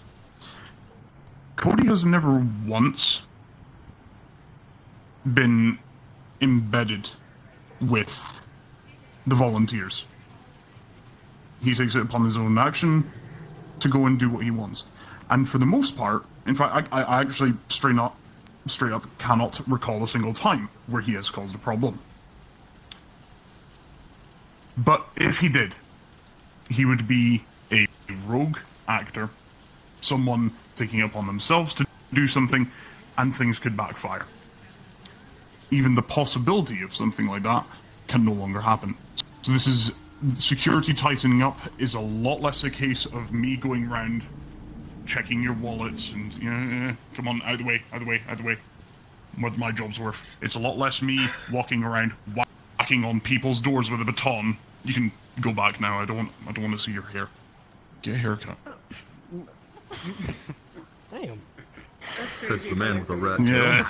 [SPEAKER 19] Cody has never once been embedded with the volunteers. He takes it upon his own action to go and do what he wants. And for the most part, in fact, I actually straight up cannot recall a single time where he has caused a problem. But if he did, he would be a rogue actor, someone taking it upon themselves to do something, and things could backfire. Even the possibility of something like that can no longer happen. So this is, security tightening up is a lot less a case of me going around checking your wallets and, come on, out of the way, out of the way, out of the way. What my job's worth. It's a lot less me walking around whacking on people's doors with a baton. You can go back now. I don't want to see your hair. Get a haircut.
[SPEAKER 16] Damn.
[SPEAKER 22] Says the man with a rat
[SPEAKER 19] Yeah.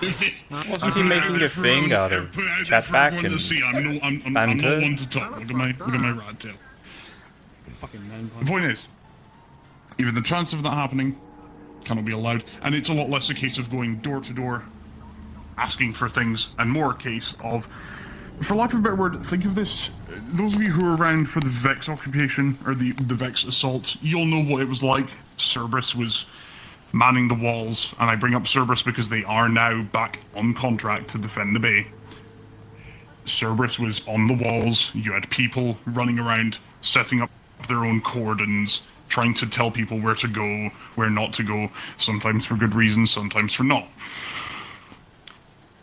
[SPEAKER 1] Wasn't he making a thing out of chatback and
[SPEAKER 19] I'm not one to talk. Look at my rat tail.
[SPEAKER 16] Fucking man.
[SPEAKER 19] The point is, even the chance of that happening cannot be allowed. And it's a lot less a case of going door to door asking for things, and more a case of, for lack of a better word, think of this, those of you who are around for the Vex occupation, or the Vex assault, you'll know what it was like. Cerberus was manning the walls, and I bring up Cerberus because they are now back on contract to defend the bay. Cerberus was on the walls, you had people running around, setting up their own cordons, trying to tell people where to go, where not to go, sometimes for good reasons, sometimes for not.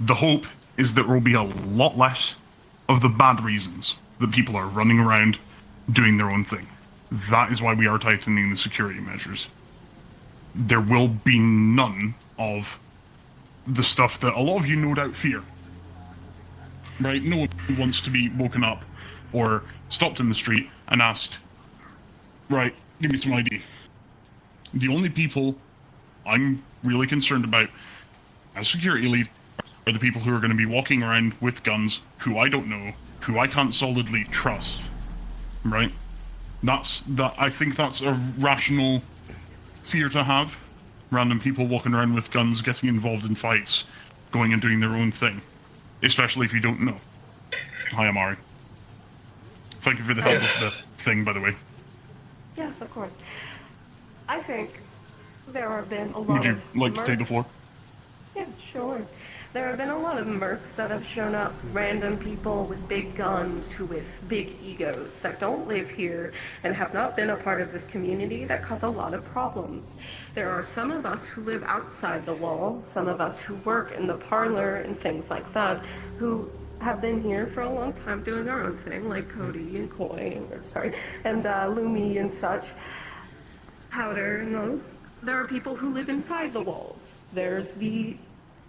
[SPEAKER 19] The hope is that there will be a lot less of the bad reasons that people are running around doing their own thing. That is why we are tightening the security measures. There will be none of the stuff that a lot of you no doubt fear. Right? No one wants to be woken up or stopped in the street and asked, right, give me some ID. The only people I'm really concerned about as security lead are the people who are going to be walking around with guns, who I don't know, who I can't solidly trust. Right? I think that's a rational fear to have. Random people walking around with guns, getting involved in fights, going and doing their own thing. Especially if you don't know. Hi, Amari. Thank you for the help with the thing, by the way.
[SPEAKER 20] Yes, of course. I think there have been a lot
[SPEAKER 19] Would you
[SPEAKER 20] of
[SPEAKER 19] like to take the floor?
[SPEAKER 20] Yeah, sure. There have been a lot of mercs that have shown up, random people with big guns who with big egos that don't live here and have not been a part of this community that cause a lot of problems. There are some of us who live outside the wall, some of us who work in the parlor and things like that, who have been here for a long time doing our own thing, like Cody and and Lumi and such, Powder and those. There are people who live inside the walls. There's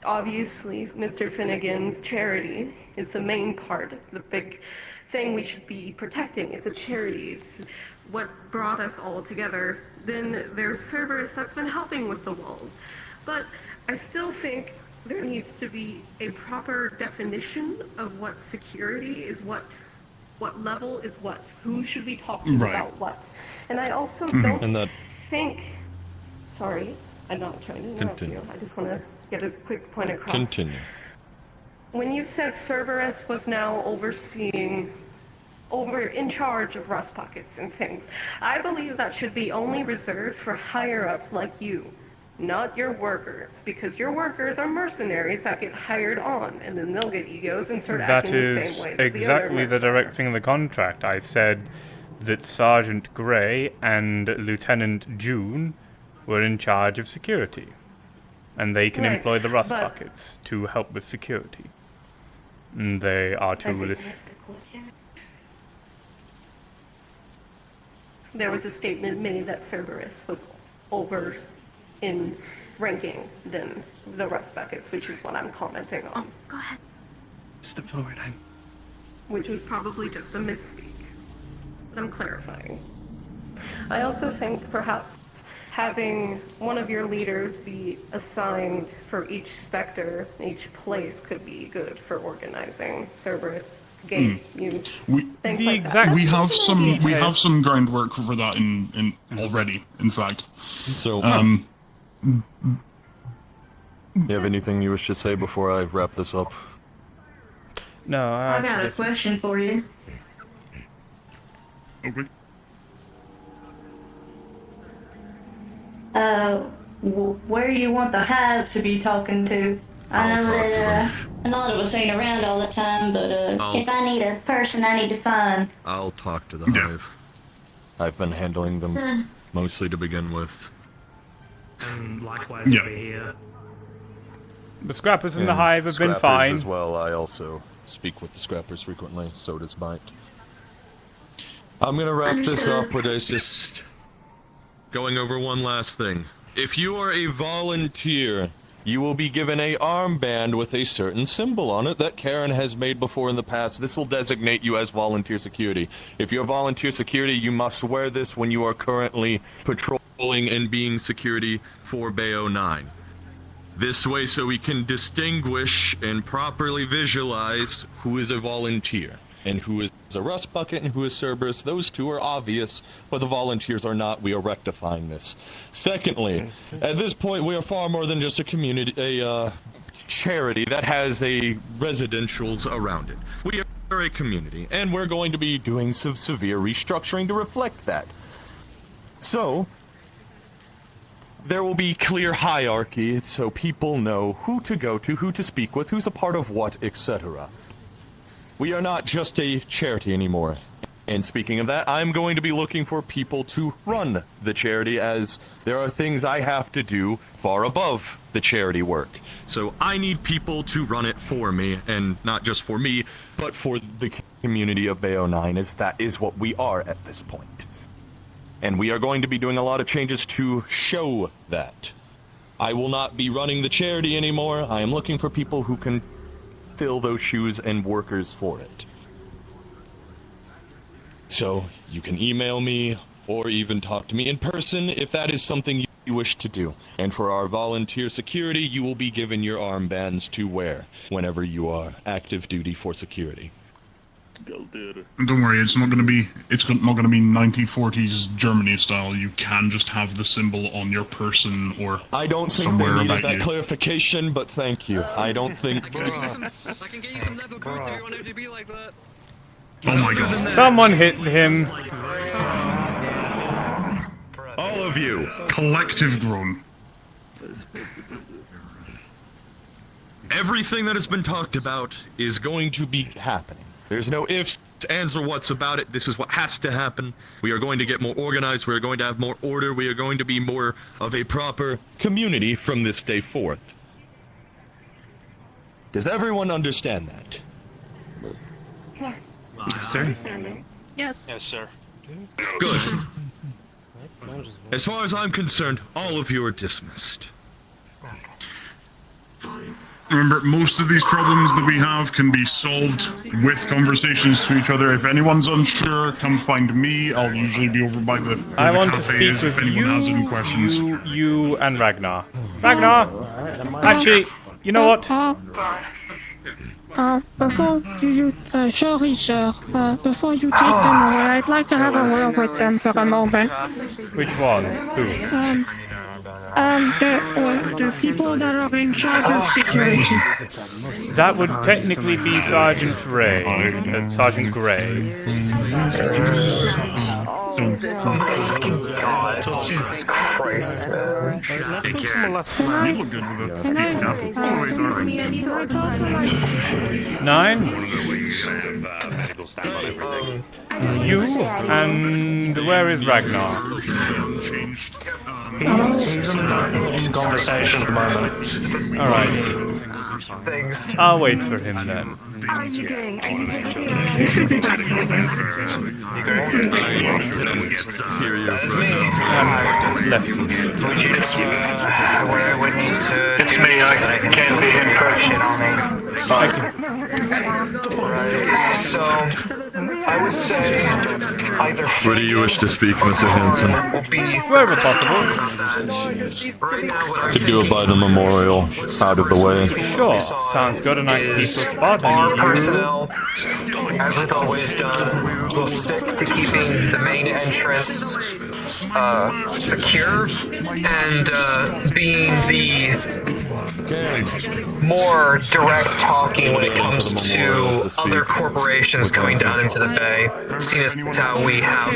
[SPEAKER 20] obviously, Mr. Finnegan's charity is the main part, the big thing we should be protecting. It's a charity. It's what brought us all together. Then there's Cerberus that's been helping with the walls. But I still think there needs to be a proper definition of what security is, what level is what, who should be talking about what. And I also don't think, sorry, I'm not trying to interrupt you. I just want to get a quick point across.
[SPEAKER 5] Continue.
[SPEAKER 20] When you said Cerberus was now in charge of rust buckets and things, I believe that should be only reserved for higher-ups like you, not your workers, because your workers are mercenaries that get hired on, and then they'll get egos and start acting the same way.
[SPEAKER 1] That is exactly the direct thing in the contract. I said that Sergeant Gray and Lieutenant June were in charge of security. And they can employ the rust buckets to help with security. And they are to
[SPEAKER 20] There was a statement made that Cerberus was over in ranking than the rust buckets, which is what I'm commenting on.
[SPEAKER 13] Go ahead.
[SPEAKER 20] Step forward, which was probably just a misspeak. But I'm clarifying. I also think perhaps having one of your leaders be assigned for each sector, each place, could be good for organizing Cerberus, Gate,
[SPEAKER 19] We have some groundwork for that in already. In fact,
[SPEAKER 5] so you have anything you wish to say before I wrap this up?
[SPEAKER 1] No,
[SPEAKER 13] I got a question for you.
[SPEAKER 19] Okay.
[SPEAKER 13] Where do you want the hive to be talking to? I know that a lot of us ain't around all the time, but if I need a person, I need to find.
[SPEAKER 22] I'll talk to the hive.
[SPEAKER 5] I've been handling them mostly to begin with.
[SPEAKER 16] And likewise over here.
[SPEAKER 1] The scrappers in the hive have been fine.
[SPEAKER 5] As well, I also speak with the scrappers frequently, so does Mike. I'm gonna wrap this up, but it's just going over one last thing. If you are a volunteer, you will be given a armband with a certain symbol on it that Karen has made before in the past. This will designate you as volunteer security. If you're volunteer security, you must wear this when you are currently patrolling and being security for Bay 09. This way, so we can distinguish and properly visualize who is a volunteer. And who is a Rust Bucket and who is Cerberus, those two are obvious, but the volunteers are not. We are rectifying this. Secondly, at this point, we are far more than just a community, a charity that has a residentials around it. We are a community, and we're going to be doing some severe restructuring to reflect that. So, there will be clear hierarchy, so people know who to go to, who to speak with, who's a part of what, etc. We are not just a charity anymore. And speaking of that, I'm going to be looking for people to run the charity, as there are things I have to do far above the charity work. So I need people to run it for me, and not just for me, but for the community of Bay 09, as that is what we are at this point. And we are going to be doing a lot of changes to show that. I will not be running the charity anymore. I am looking for people who can fill those shoes and workers for it. So you can email me or even talk to me in person if that is something you wish to do. And for our volunteer security, you will be given your armbands to wear whenever you are active duty for security.
[SPEAKER 19] Don't worry, it's not gonna be 1940s Germany style. You can just have the symbol on your person or
[SPEAKER 5] I don't think
[SPEAKER 19] somewhere
[SPEAKER 5] they needed
[SPEAKER 19] about
[SPEAKER 5] that
[SPEAKER 19] you.
[SPEAKER 5] clarification, but thank you. I don't think.
[SPEAKER 7] I can get you some leather boots if you want it to be like that.
[SPEAKER 19] Oh my god.
[SPEAKER 1] Someone hit him.
[SPEAKER 5] All of you.
[SPEAKER 19] Collective groan.
[SPEAKER 5] Everything that has been talked about is going to be happening. There's no ifs, ands, or whats about it. This is what has to happen. We are going to get more organized. We are going to have more order. We are going to be more of a proper community from this day forth. Does everyone understand that?
[SPEAKER 4] Yes, sir.
[SPEAKER 11] Yes.
[SPEAKER 12] Yes, sir.
[SPEAKER 5] Good. As far as I'm concerned, all of you are dismissed.
[SPEAKER 19] Remember, most of these problems that we have can be solved with conversations to each other. If anyone's unsure, come find me. I'll usually be over by the
[SPEAKER 1] I want to
[SPEAKER 19] cafes
[SPEAKER 1] speak
[SPEAKER 19] if
[SPEAKER 1] with
[SPEAKER 19] anyone has any questions.
[SPEAKER 1] you, and Ragnar. Ragnar! Actually, you know what?
[SPEAKER 11] Before you, sorry, sir. Before you take them away, I'd like to have a word with them for a moment.
[SPEAKER 1] Which one? Who?
[SPEAKER 11] The people that are in charge of security.
[SPEAKER 1] That would technically be Sergeant Gray. Sergeant Gray.
[SPEAKER 14] God, Jesus Christ, man.
[SPEAKER 19] You look good with it.
[SPEAKER 1] Nine? You? And where is Ragnar?
[SPEAKER 16] He's in conversation at the moment.
[SPEAKER 1] Alright. I'll wait for him then.
[SPEAKER 6] How are you doing? Are you
[SPEAKER 14] That's me.
[SPEAKER 1] Where
[SPEAKER 14] we need to.
[SPEAKER 16] It's me, I can't be in person on
[SPEAKER 14] Right. So, I would say either.
[SPEAKER 5] Where do you wish to speak, Mr. Hanson?
[SPEAKER 1] Wherever possible.
[SPEAKER 5] Could do it by the memorial, out of the way.
[SPEAKER 1] Sure, sounds good. A nice peaceful spot.
[SPEAKER 14] Our personnel, as we've always done, will stick to keeping the main entrance secure and being the more direct talking when it comes to other corporations coming down into the bay, seeing as how we have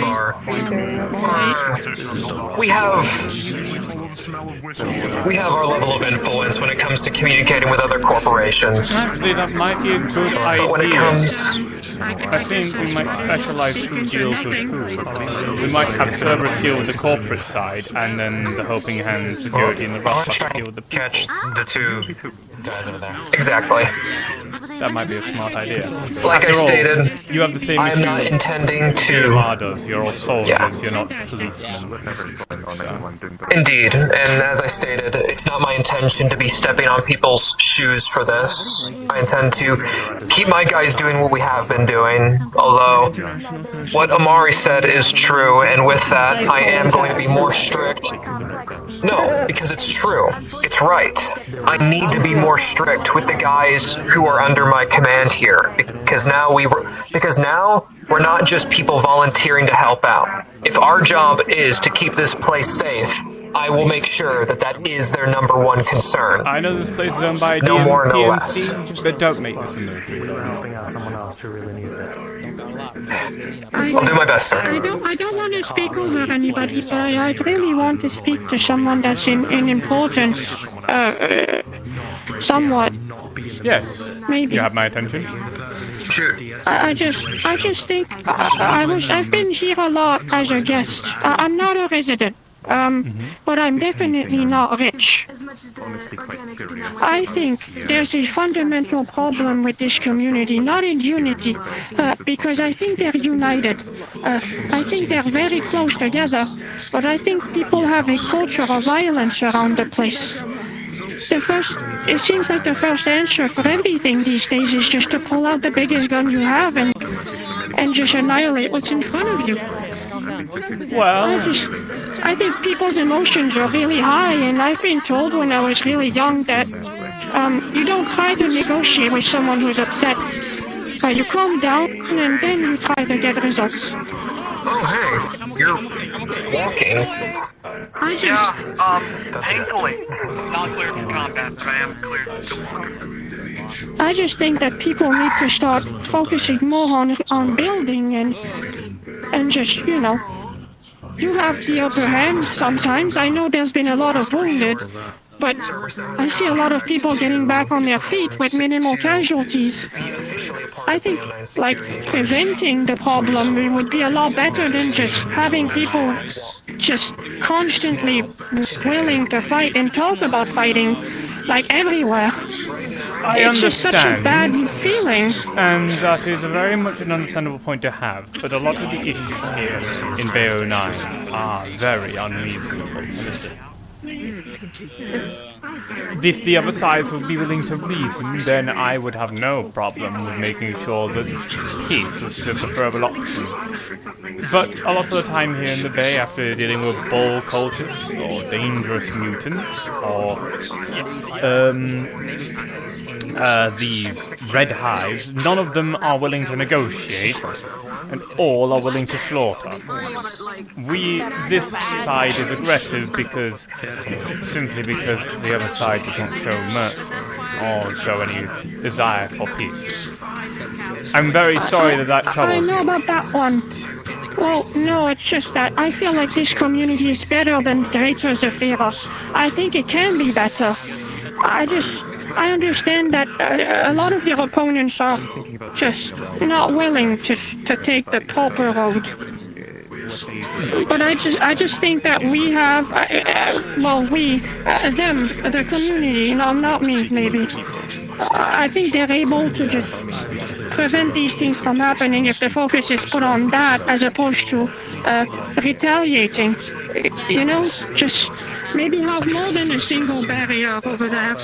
[SPEAKER 14] we have our level of influence when it comes to communicating with other corporations.
[SPEAKER 1] Actually, that might be a good idea. I think we might specialize who deals with who. We might have Cerberus deal with the corporate side, and then the Helping Hand security and the Rust deal with the
[SPEAKER 14] catch the two guys over there. Exactly.
[SPEAKER 1] That might be a smart idea.
[SPEAKER 14] Like
[SPEAKER 1] After
[SPEAKER 14] I stated,
[SPEAKER 1] you have the same
[SPEAKER 14] I am
[SPEAKER 1] issue
[SPEAKER 14] not intending to.
[SPEAKER 1] Your does. You're all soldiers. You're not policemen.
[SPEAKER 14] Indeed, and as I stated, it's not my intention to be stepping on people's shoes for this. I intend to keep my guys doing what we have been doing, although what Amari said is true, and with that, I am going to be more strict No, because it's true. It's right. I need to be more strict with the guys who are under my command here, because now we're not just people volunteering to help out. If our job is to keep this place safe, I will make sure that that is their number one concern.
[SPEAKER 1] I know this place is owned by
[SPEAKER 14] no more, no less.
[SPEAKER 1] but don't make this a military.
[SPEAKER 14] I'll do my best, sir.
[SPEAKER 11] I don't want to speak over anybody, but I really want to speak to someone that's in importance, somewhat.
[SPEAKER 1] Yes.
[SPEAKER 11] Maybe.
[SPEAKER 1] You have my attention.
[SPEAKER 14] Shoot.
[SPEAKER 11] I just think I've been here a lot as a guest. I'm not a resident. But I'm definitely not rich. I think there's a fundamental problem with this community, not in unity, because I think they're united. I think they're very close together, but I think people have a culture of violence around the place. It seems like the first answer for everything these days is just to pull out the biggest gun you have and just annihilate what's in front of you.
[SPEAKER 1] Well,
[SPEAKER 11] I think people's emotions are really high, and I've been told when I was really young that you don't try to negotiate with someone who's upset. You calm down, and then you try to get results.
[SPEAKER 14] Oh, hey, you're walking.
[SPEAKER 17] Painfully. Not clear for combat, but I am clear to walk.
[SPEAKER 11] I just think that people need to start focusing more on building and just, you have the upper hand sometimes. I know there's been a lot of wounded, but I see a lot of people getting back on their feet with minimal casualties. I think, preventing the problem would be a lot better than just having people just constantly willing to fight and talk about fighting, everywhere. It's just such a bad feeling.
[SPEAKER 1] And that is very much an understandable point to have, but a lot of the issues here in Bay 09 are very unreasonable. If the other sides would be willing to reason, then I would have no problem with making sure that peace was the preferable option. But a lot of the time here in the Bay, after dealing with bull cultists, or dangerous mutants, or these red hives, none of them are willing to negotiate, and all are willing to slaughter. This side is aggressive simply because the other side doesn't show mercy or show any desire for peace. I'm very sorry that troubles you.
[SPEAKER 11] I know about that one. Well, no, it's just that I feel like this community is better than Greater Zephyra. I think it can be better. I understand that a lot of your opponents are just not willing to take the proper road. But I just think that we have, them, the community, not me, maybe. I think they're able to just prevent these things from happening if the focus is put on that as opposed to retaliating. Just maybe have more than a single barrier over there.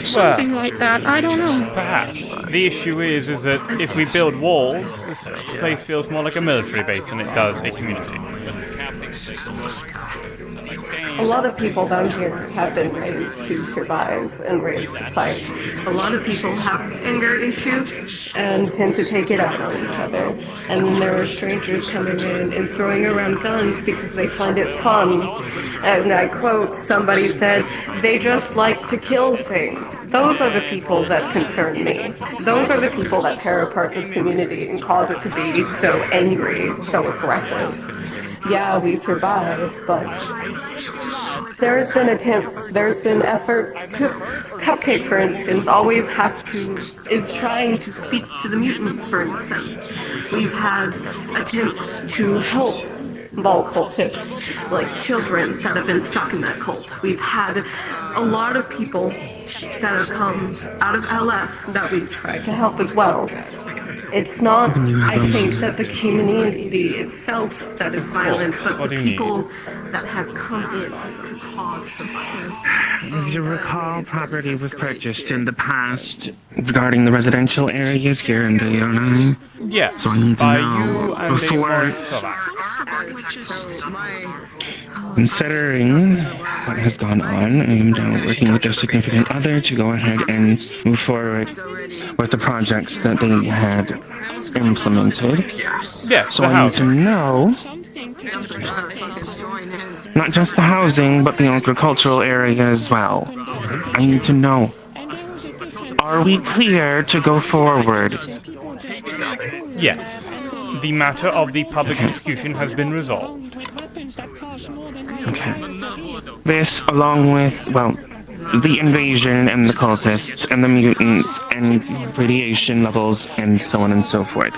[SPEAKER 11] Something like that. I don't know.
[SPEAKER 1] Perhaps. The issue is that if we build walls, this place feels more like a military base than it does a community.
[SPEAKER 20] A lot of people down here have been raised to survive and raised to fight. A lot of people have anger issues and tend to take it out on each other. And then there are strangers coming in and throwing around guns because they find it fun. And I quote, somebody said, they just like to kill things. Those are the people that concern me. Those are the people that tear apart this community and cause it to be so angry, so aggressive. Yeah, we survived, but there's been attempts, there's been efforts. Cupcake, for instance, is trying to speak to the mutants, for instance. We've had attempts to help ball cultists, like children that have been stuck in that cult. We've had a lot of people that have come out of LF that we've tried to help as well. It's not, I think, that the community itself that is violent, but the people that have come in to cause the violence.
[SPEAKER 4] As you recall, property was purchased in the past regarding the residential areas here in Bay 09.
[SPEAKER 1] Yes,
[SPEAKER 4] so I need to
[SPEAKER 1] by
[SPEAKER 4] know
[SPEAKER 1] you and
[SPEAKER 4] before. Considering what has gone on, I am now working with their significant other to go ahead and move forward with the projects that they had implemented.
[SPEAKER 1] Yes,
[SPEAKER 4] So
[SPEAKER 1] the
[SPEAKER 4] I need to
[SPEAKER 1] housing.
[SPEAKER 4] know not just the housing, but the agricultural area as well. I need to know, are we clear to go forward?
[SPEAKER 1] Yes. The matter of the public execution has been resolved.
[SPEAKER 4] Okay. This, along with, well, the invasion and the cultists and the mutants and radiation levels and so on and so forth.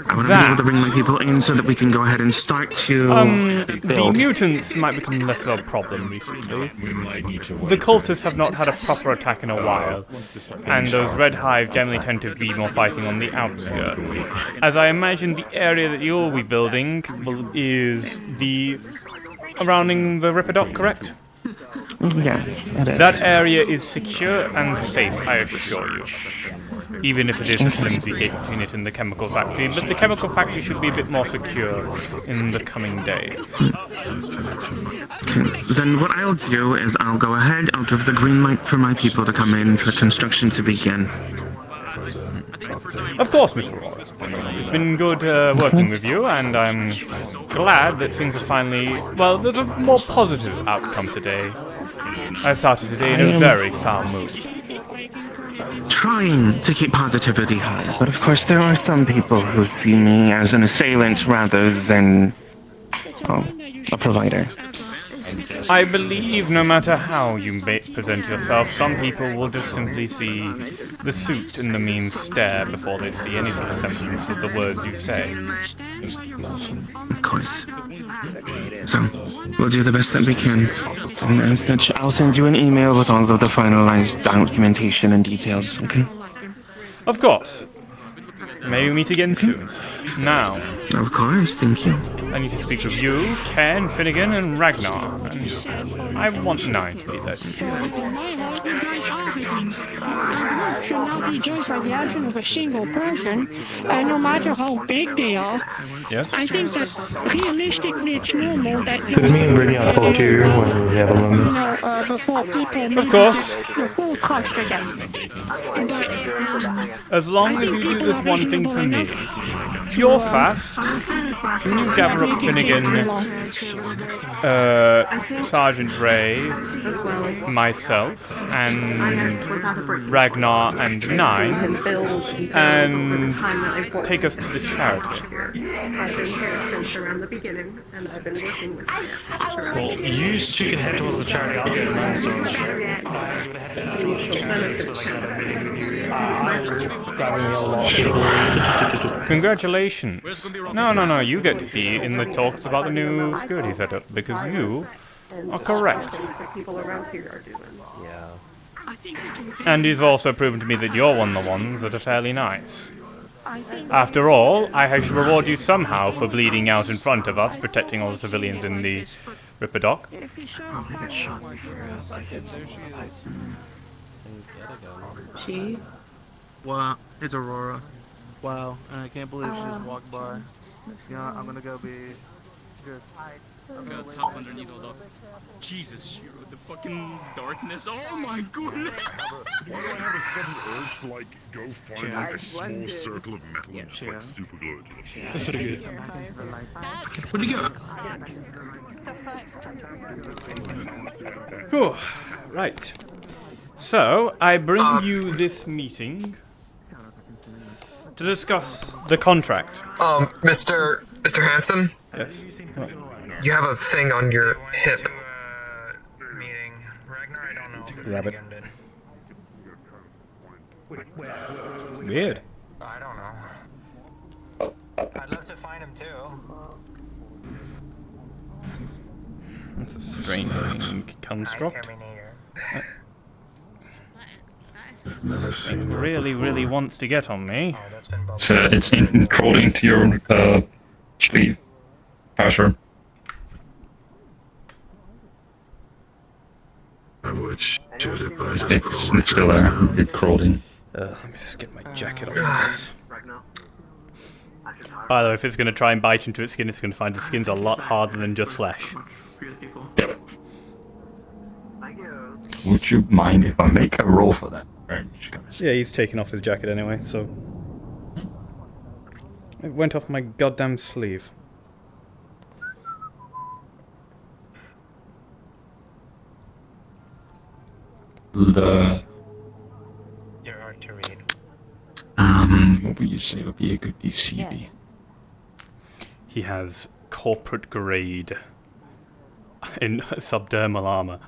[SPEAKER 4] I want to be able to bring my people in so that we can go ahead and start to
[SPEAKER 1] The
[SPEAKER 4] build.
[SPEAKER 1] mutants might become less of a problem recently. The cultists have not had a proper attack in a while, and those red hive generally tend to be more fighting on the outskirts. As I imagine the area that you'll be building is the surrounding the Ripper Dock, correct?
[SPEAKER 4] Yes, it is.
[SPEAKER 1] That area is secure and safe, I assure you. Even if it is a flimsy gate between it and the chemical factory, but the chemical factory should be a bit more secure in the coming days.
[SPEAKER 4] Okay. Then what I'll do is I'll go ahead, I'll give the green light for my people to come in for construction to begin.
[SPEAKER 1] Of course, Mr. Roy. It's been good working with you, and I'm glad that things are finally... Well, there's a more positive outcome today. I started today in a very foul mood.
[SPEAKER 4] Trying to keep positivity high, but of course there are some people who see me as an assailant rather than a provider.
[SPEAKER 1] I believe no matter how you present yourself, some people will just simply see the suit and the mean stare before they see any sort of semblance of the words you say.
[SPEAKER 4] Of course. So, we'll do the best that we can. And as such, I'll send you an email with all of the finalized documentation and details, okay?
[SPEAKER 1] Of course. May we meet again soon. Now.
[SPEAKER 4] Of course, thank you.
[SPEAKER 1] I need to speak with you, Ken, Finnegan, and Ragnar. And I want Nine to be there too.
[SPEAKER 11] Should not be judged by the action of a single person, and no matter how big they are.
[SPEAKER 1] Yes?
[SPEAKER 11] I think that realistically it's normal that
[SPEAKER 16] Could me and Brittany I'll talk to you when we have a moment.
[SPEAKER 11] You know, before people
[SPEAKER 1] Of course.
[SPEAKER 11] The full cost again.
[SPEAKER 1] As long as you do this one thing for me, you're fast. Can you gather up Finnegan, Sergeant Ray, myself, and Ragnar and Nine, and take us to the charity?
[SPEAKER 20] I've been here since around the beginning, and I've been working with
[SPEAKER 16] Well, you two can head towards the charity. I'll get mine.
[SPEAKER 1] Congratulations. No, you get to be in the talks about the new security setup, because you are correct.
[SPEAKER 20] People around here are doing.
[SPEAKER 1] And you've also proven to me that you're one of the ones that are fairly nice. After all, I should reward you somehow for bleeding out in front of us, protecting all the civilians in the Ripper Dock.
[SPEAKER 2] She? Wow, it's Aurora. Wow, and I can't believe she just walked by. You know, I'm gonna go be good.
[SPEAKER 8] Got tough underneath all the... Jesus, Shiro, the fucking darkness. Oh my goodness!
[SPEAKER 10] Why do I have a sudden urge to, like, go find, like, a small circle of metal and just, like, super glue it?
[SPEAKER 16] That's pretty good.
[SPEAKER 8] Where'd he go?
[SPEAKER 1] Whew. Right. So, I bring you this meeting to discuss the contract.
[SPEAKER 14] Mr. Hanson?
[SPEAKER 1] Yes.
[SPEAKER 14] You have a thing on your hip.
[SPEAKER 2] Grab it.
[SPEAKER 1] Weird.
[SPEAKER 21] I don't know. I'd love to find him too.
[SPEAKER 1] That's a strange looking construct. It really wants to get on me.
[SPEAKER 23] So it's crawled into your sleeve, Passer. It's still there. It crawled in.
[SPEAKER 1] Let me just get my jacket off of this. By the way, if it's going to try and bite into its skin, it's going to find the skin's a lot harder than just flesh.
[SPEAKER 23] Yep. Would you mind if I make a roll for that?
[SPEAKER 1] Yeah, he's taking off his jacket anyway, so... It went off my goddamn sleeve.
[SPEAKER 23] You're
[SPEAKER 17] hard to read.
[SPEAKER 23] What would you say would be a good DCB?
[SPEAKER 1] He has corporate grade in subdermal armor.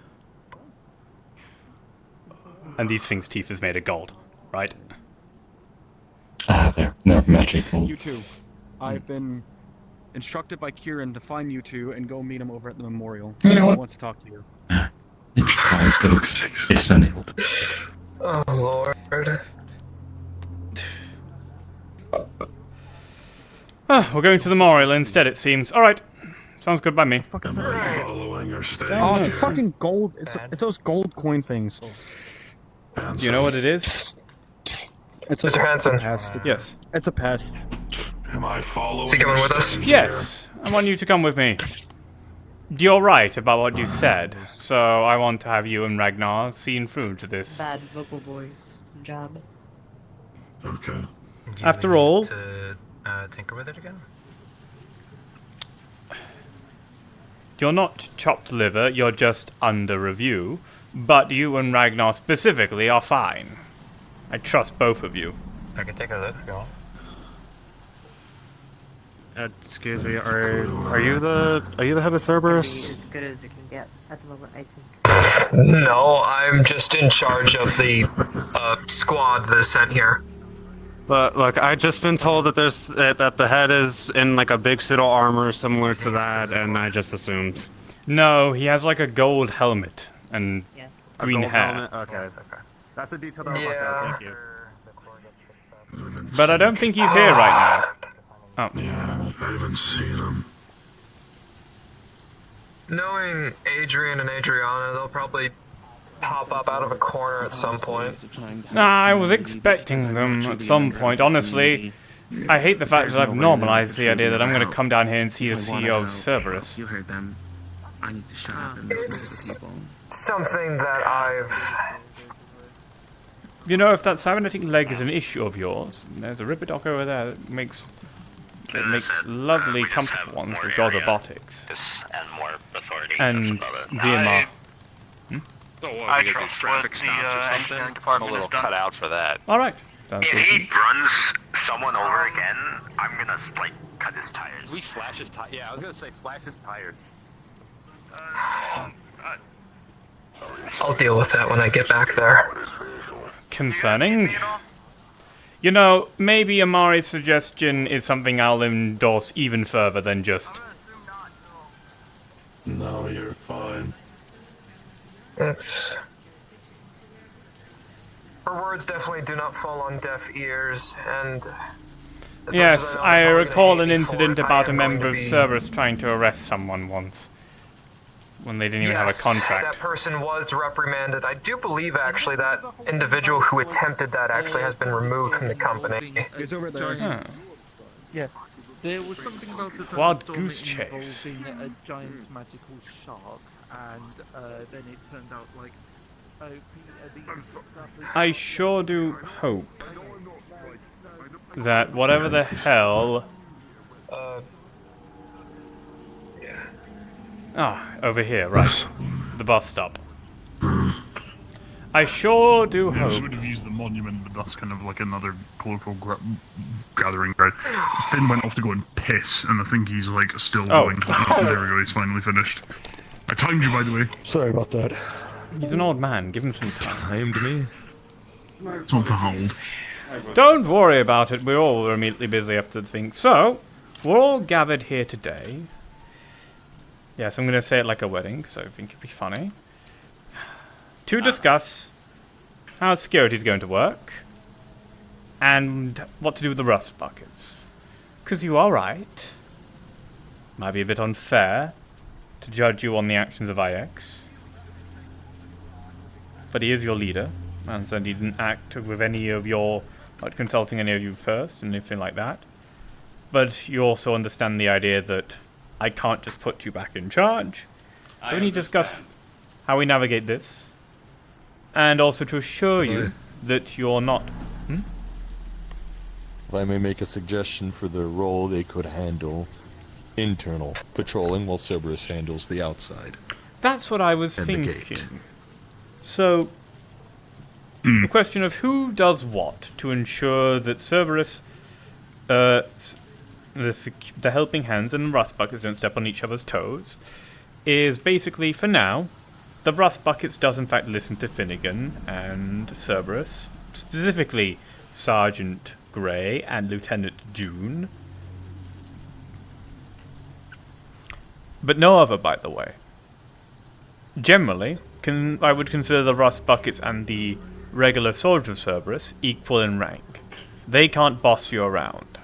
[SPEAKER 1] And these things' teeth is made of gold, right?
[SPEAKER 23] They're magical.
[SPEAKER 3] You two. I've been instructed by Kieran to find you two and go meet him over at the memorial.
[SPEAKER 23] You know what?
[SPEAKER 3] He wants to talk to you.
[SPEAKER 23] It tries, but it's enabled.
[SPEAKER 14] Oh, Lord.
[SPEAKER 1] We're going to the memorial instead, it seems. Alright. Sounds good by me.
[SPEAKER 10] Following or staying
[SPEAKER 3] Oh,
[SPEAKER 10] here?
[SPEAKER 3] it's fucking gold. It's those gold coin things.
[SPEAKER 1] Do you know what it is?
[SPEAKER 3] It's
[SPEAKER 14] Mr. Hansen.
[SPEAKER 1] Yes.
[SPEAKER 3] It's a pest.
[SPEAKER 10] Am I following?
[SPEAKER 14] Is he coming with us?
[SPEAKER 1] Yes. I want you to come with me. You're right about what you said, so I want to have you and Ragnar seen through to this.
[SPEAKER 9] Bad vocal voice job.
[SPEAKER 10] Okay.
[SPEAKER 1] After all...
[SPEAKER 17] To tinker with it again?
[SPEAKER 1] You're not chopped liver, you're just under review. But you and Ragnar specifically are fine. I trust both of you.
[SPEAKER 17] I can take a look if you want.
[SPEAKER 2] Excuse me, are you the head of Cerberus?
[SPEAKER 9] As good as it can get at the moment, I think.
[SPEAKER 14] No, I'm just in charge of the squad that is sent here.
[SPEAKER 2] But look, I've just been told that there's that the head is in like a big suit of armor similar to that, and I just assumed.
[SPEAKER 1] No, he has like a gold helmet and green hair.
[SPEAKER 2] Okay. That's a detail that I'll thank you.
[SPEAKER 1] But I don't think he's here right now. Oh.
[SPEAKER 10] Yeah, I haven't seen him.
[SPEAKER 14] Knowing Adrian and Adriana, they'll probably pop up out of a corner at some point.
[SPEAKER 1] I was expecting them at some point, honestly. I hate the fact that I've normalized the idea that I'm going to come down here and see the CEO of Cerberus.
[SPEAKER 4] You heard them. I need to shut up and listen to people.
[SPEAKER 14] Something that I've...
[SPEAKER 1] You know, if that cybernetic leg is an issue of yours, there's a river dock over there that makes lovely, comfortable ones with God Robotics.
[SPEAKER 17] And more authority.
[SPEAKER 1] And VMR.
[SPEAKER 17] I trust what the engineering department has done. Cut out for that.
[SPEAKER 1] Alright.
[SPEAKER 18] If he runs someone over again, I'm gonna like cut his tires.
[SPEAKER 17] We slash his tires. Yeah, I was gonna say slash his tires.
[SPEAKER 14] I'll deal with that when I get back there.
[SPEAKER 1] Concerning? You know, maybe Amari's suggestion is something I'll endorse even further than just...
[SPEAKER 10] No, you're fine.
[SPEAKER 14] That's... Her words definitely do not fall on deaf ears, and...
[SPEAKER 1] Yes, I recall an incident about a member of Cerberus trying to arrest someone once. When they didn't even have a contract.
[SPEAKER 14] That person was reprimanded. I do believe, actually, that individual who attempted that actually has been removed from the company.
[SPEAKER 2] It's over there.
[SPEAKER 1] Huh.
[SPEAKER 2] Yeah. There was something about a
[SPEAKER 1] Wild
[SPEAKER 2] thunderstorm
[SPEAKER 1] goose chase.
[SPEAKER 2] involving a giant magical shark, and then it turned out like...
[SPEAKER 1] I sure do hope that whatever the hell... over here, right. The bus stop. I sure do
[SPEAKER 19] Yeah,
[SPEAKER 1] hope...
[SPEAKER 19] so would have used the monument, but that's kind of like another colloquial gathering crowd. Finn went off to go and piss, and I think he's like still going. There we go, he's finally finished. I timed you, by the way.
[SPEAKER 5] Sorry about that.
[SPEAKER 1] He's an old man, give him some time.
[SPEAKER 5] Timed me?
[SPEAKER 19] It's not the hold.
[SPEAKER 1] Don't worry about it, we're all immediately busy after the thing. So, we're all gathered here today. Yes, I'm going to say it like a wedding, so I think it'd be funny. To discuss how security is going to work, and what to do with the rust buckets. Because you are right. Might be a bit unfair to judge you on the actions of IX. But he is your leader, and so he didn't act with any of your... not consulting any of you first, and anything like that. But you also understand the idea that I can't just put you back in charge. So we need to discuss how we navigate this. And also to assure you that you're not...
[SPEAKER 5] If I may make a suggestion for their role, they could handle internal patrolling while Cerberus handles the outside.
[SPEAKER 1] That's what I was thinking. So, the question of who does what to ensure that Cerberus, the helping hands and rust buckets don't step on each other's toes, is basically, for now, the rust buckets does in fact listen to Finnegan and Cerberus, specifically Sergeant Grey and Lieutenant June. But no other, by the way. Generally, I would consider the rust buckets and the regular soldiers of Cerberus equal in rank. They can't boss you around.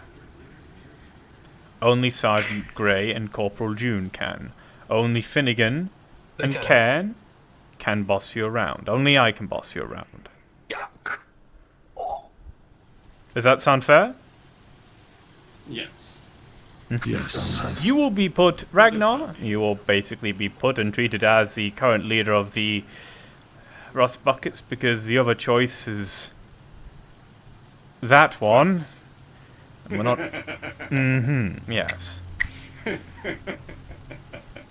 [SPEAKER 1] Only Sergeant Grey and Corporal June can. Only Finnegan and Cairn can boss you around. Only I can boss you around. Does that sound fair?
[SPEAKER 8] Yes.
[SPEAKER 10] Yes.
[SPEAKER 1] You will be put, Ragnar, you will basically be put and treated as the current leader of the Rust Buckets, because the other choice is that one. And we're not... yes.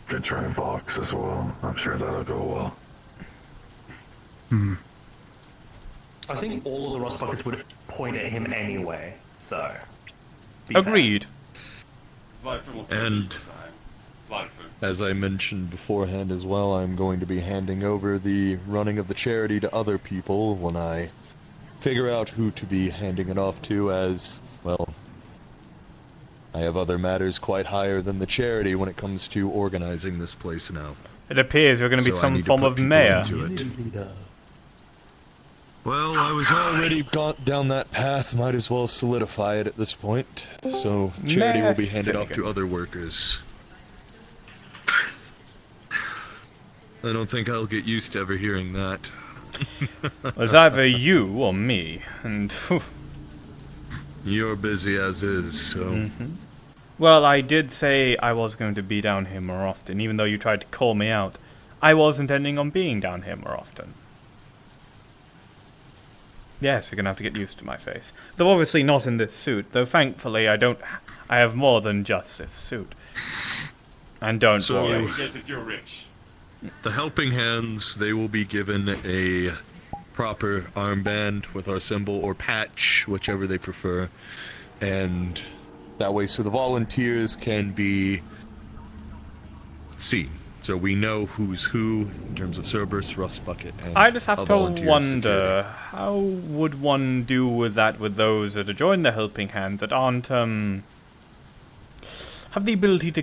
[SPEAKER 10] Could try Vox as well. I'm sure that'll go well.
[SPEAKER 16] I think all of the Rust Buckets would point at him anyway, so...
[SPEAKER 1] Agreed.
[SPEAKER 5] And as I mentioned beforehand as well, I'm going to be handing over the running of the charity to other people when I figure out who to be handing it off to, as, well, I have other matters quite higher than the charity when it comes to organizing this place now.
[SPEAKER 1] It appears you're going to be some form of mayor.
[SPEAKER 5] Well, I was already gone down that path, might as well solidify it at this point. So, charity will be handed off to other workers. I don't think I'll get used to ever hearing that.
[SPEAKER 1] It's either you or me, and...
[SPEAKER 5] You're busy as is, so...
[SPEAKER 1] Well, I did say I was going to be down here more often, even though you tried to call me out. I was intending on being down here more often. Yes, you're gonna have to get used to my face. Though obviously not in this suit, though thankfully I have more than just this suit. And don't worry.
[SPEAKER 8] You're rich.
[SPEAKER 5] The helping hands, they will be given a proper armband with our symbol, or patch, whichever they prefer. And that way, so the volunteers can be seen. So we know who's who in terms of Cerberus, Rust Bucket, and
[SPEAKER 1] I just have to wonder,
[SPEAKER 5] security.
[SPEAKER 1] how would one do with that with those that are joined the helping hands that aren't, have the ability to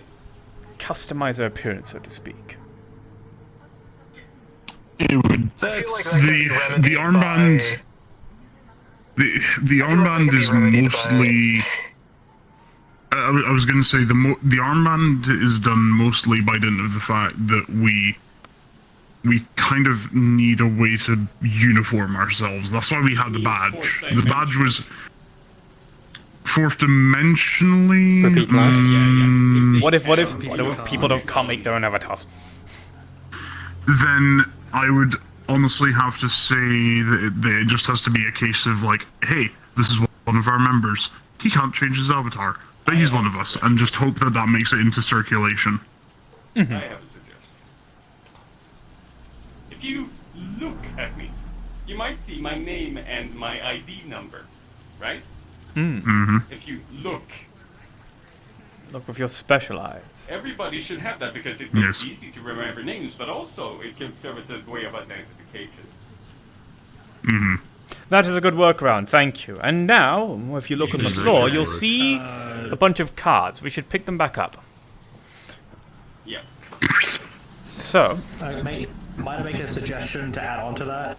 [SPEAKER 1] customize their appearance, so to speak?
[SPEAKER 19] It would... the armband... The armband is mostly... I was going to say the armband is done mostly by dint of the fact that we kind of need a way to uniform ourselves. That's why we had the badge. The badge was fourth dimensionally.
[SPEAKER 1] What if people can't make their own avatars?
[SPEAKER 19] Then I would honestly have to say that it just has to be a case of like, hey, this is one of our members. He can't change his avatar, but he's one of us, and just hope that that makes it into circulation.
[SPEAKER 8] I have a suggestion. If you look at me, you might see my name and my ID number, right? If you look
[SPEAKER 1] with your special eyes.
[SPEAKER 8] Everybody should have that because it makes it easy to remember names, but also it can serve as a way of identification.
[SPEAKER 1] That is a good workaround, thank you. And now, if you look on the floor, you'll see a bunch of cards. We should pick them back up.
[SPEAKER 8] Yeah.
[SPEAKER 1] So...
[SPEAKER 16] might I make a suggestion to add on to that?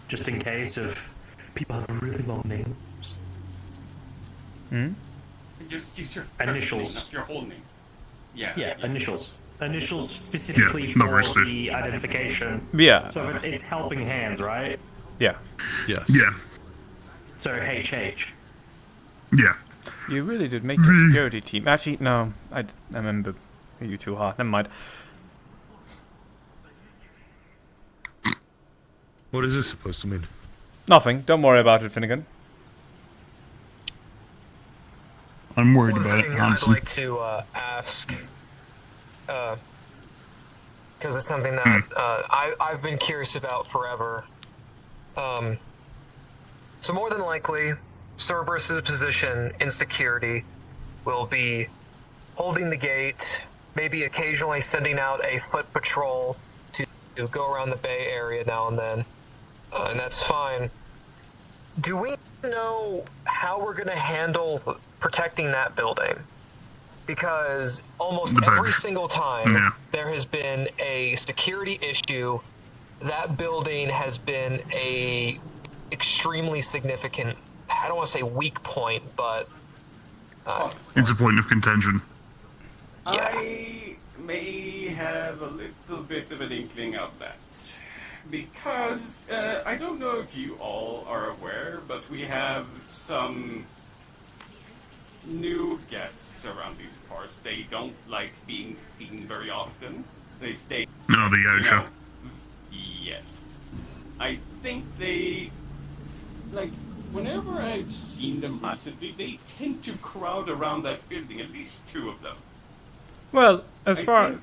[SPEAKER 16] Just in case if people have really long names.
[SPEAKER 8] Just use your
[SPEAKER 16] initials.
[SPEAKER 8] Name, not your whole name.
[SPEAKER 16] Yeah, initials. Initials specifically for the identification.
[SPEAKER 1] Yeah.
[SPEAKER 16] So it's helping hands, right?
[SPEAKER 1] Yeah.
[SPEAKER 5] Yes.
[SPEAKER 19] Yeah.
[SPEAKER 16] So HH.
[SPEAKER 19] Yeah.
[SPEAKER 1] You really did make a security team. Actually, no, I remember you too hard. Never mind.
[SPEAKER 13] What is this supposed to mean?
[SPEAKER 1] Nothing. Don't worry about it, Finnegan.
[SPEAKER 19] I'm worried
[SPEAKER 14] One
[SPEAKER 19] about it,
[SPEAKER 14] thing
[SPEAKER 19] honestly.
[SPEAKER 14] I'd like to ask, because it's something that I've been curious about forever. So more than likely, Cerberus's position in security will be holding the gate, maybe occasionally sending out a foot patrol to go around the Bay Area now and then, and that's fine. Do we know how we're going to handle protecting that building? Because almost every single time there has been a security issue, that building has been a extremely significant, I don't want to say weak point, but
[SPEAKER 19] it's a point of contention.
[SPEAKER 8] I may have a little bit of an inkling of that. Because, I don't know if you all are aware, but we have some new guests around these parts. They don't like being seen very often. They stay...
[SPEAKER 19] No, the Yausha.
[SPEAKER 8] Yes. I think they... Like, whenever I've seen them recently, they tend to crowd around that building, at least two of them.
[SPEAKER 1] Well, as far
[SPEAKER 8] as...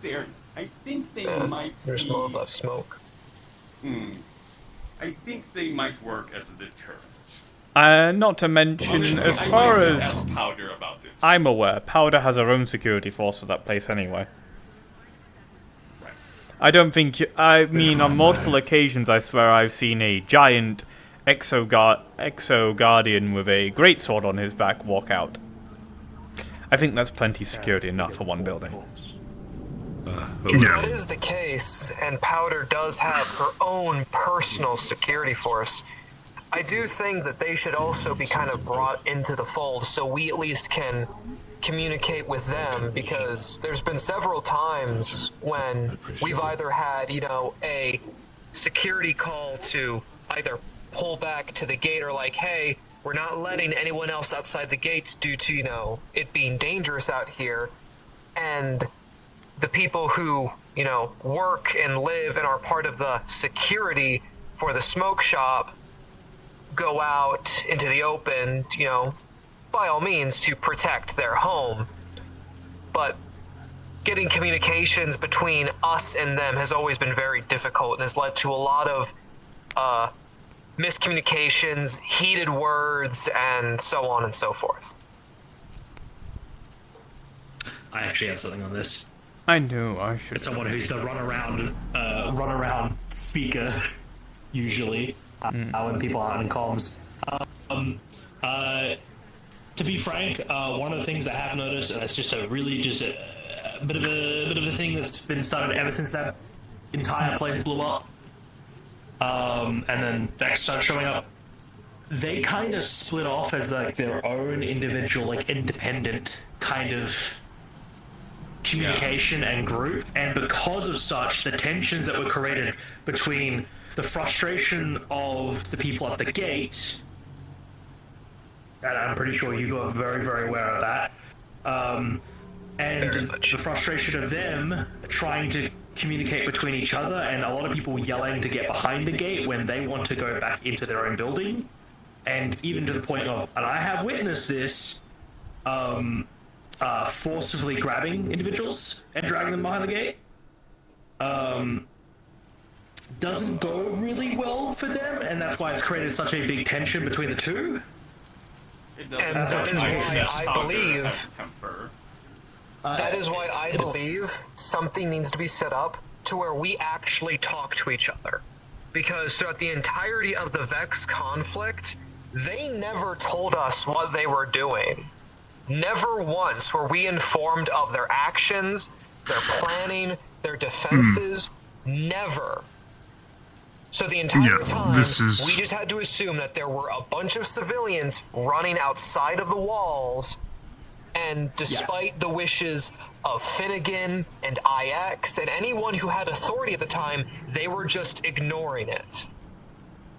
[SPEAKER 8] I think they might
[SPEAKER 14] There's more about smoke.
[SPEAKER 8] I think they might work as a deterrent.
[SPEAKER 1] Not to mention, as far as
[SPEAKER 8] Powder about it.
[SPEAKER 1] I'm aware, Powder has her own security force for that place anyway.
[SPEAKER 8] Right.
[SPEAKER 1] I don't think... I mean, on multiple occasions, I swear I've seen a giant Exo Guardian with a greatsword on his back walk out. I think that's plenty security enough for one building.
[SPEAKER 14] If that is the case, and Powder does have her own personal security force, I do think that they should also be kind of brought into the fold so we at least can communicate with them, because there's been several times when we've either had, you know, a security call to either pull back to the gate or like, hey, we're not letting anyone else outside the gates due to, you know, it being dangerous out here, and the people who, you know, work and live and are part of the security for the smoke shop go out into the open, you know, by all means to protect their home. But getting communications between us and them has always been very difficult and has led to a lot of miscommunications, heated words, and so on and so forth.
[SPEAKER 16] I actually have something on this.
[SPEAKER 1] I knew I should.
[SPEAKER 16] As someone who's the run around speaker, usually, when people aren't in comms. To be frank, one of the things I have noticed, and it's just a bit of a thing that's been started ever since that entire place blew up, and then Vex started showing up. They kind of split off as like their own individual, like independent kind of communication and group, and because of such, the tensions that were created between the frustration of the people at the gate, and I'm pretty sure you are very, very aware of that, and the frustration of them trying to communicate between each other, and a lot of people yelling to get behind the gate when they want to go back into their own building, and even to the point of, and I have witnessed this, forcibly grabbing individuals and dragging them behind the gate. Doesn't go really well for them, and that's why it's created such a big tension between the two.
[SPEAKER 14] And that is why I believe... That is why I believe something needs to be set up to where we actually talk to each other. Because throughout the entirety of the Vex conflict, they never told us what they were doing. Never once were we informed of their actions, their planning, their defenses. Never. So the entire time, we just had to assume that there were a bunch of civilians running outside of the walls, and despite the wishes of Finnegan and IX and anyone who had authority at the time, they were just ignoring it.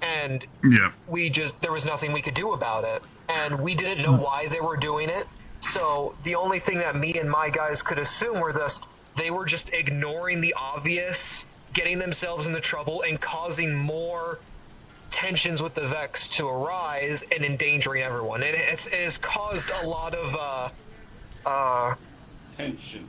[SPEAKER 14] And there was nothing we could do about it. and we didn't know why they were doing it. So the only thing that me and my guys could assume were they were just ignoring the obvious, getting themselves into trouble, and causing more tensions with the Vex to arise and endangering everyone. And it has caused a lot of
[SPEAKER 8] tension.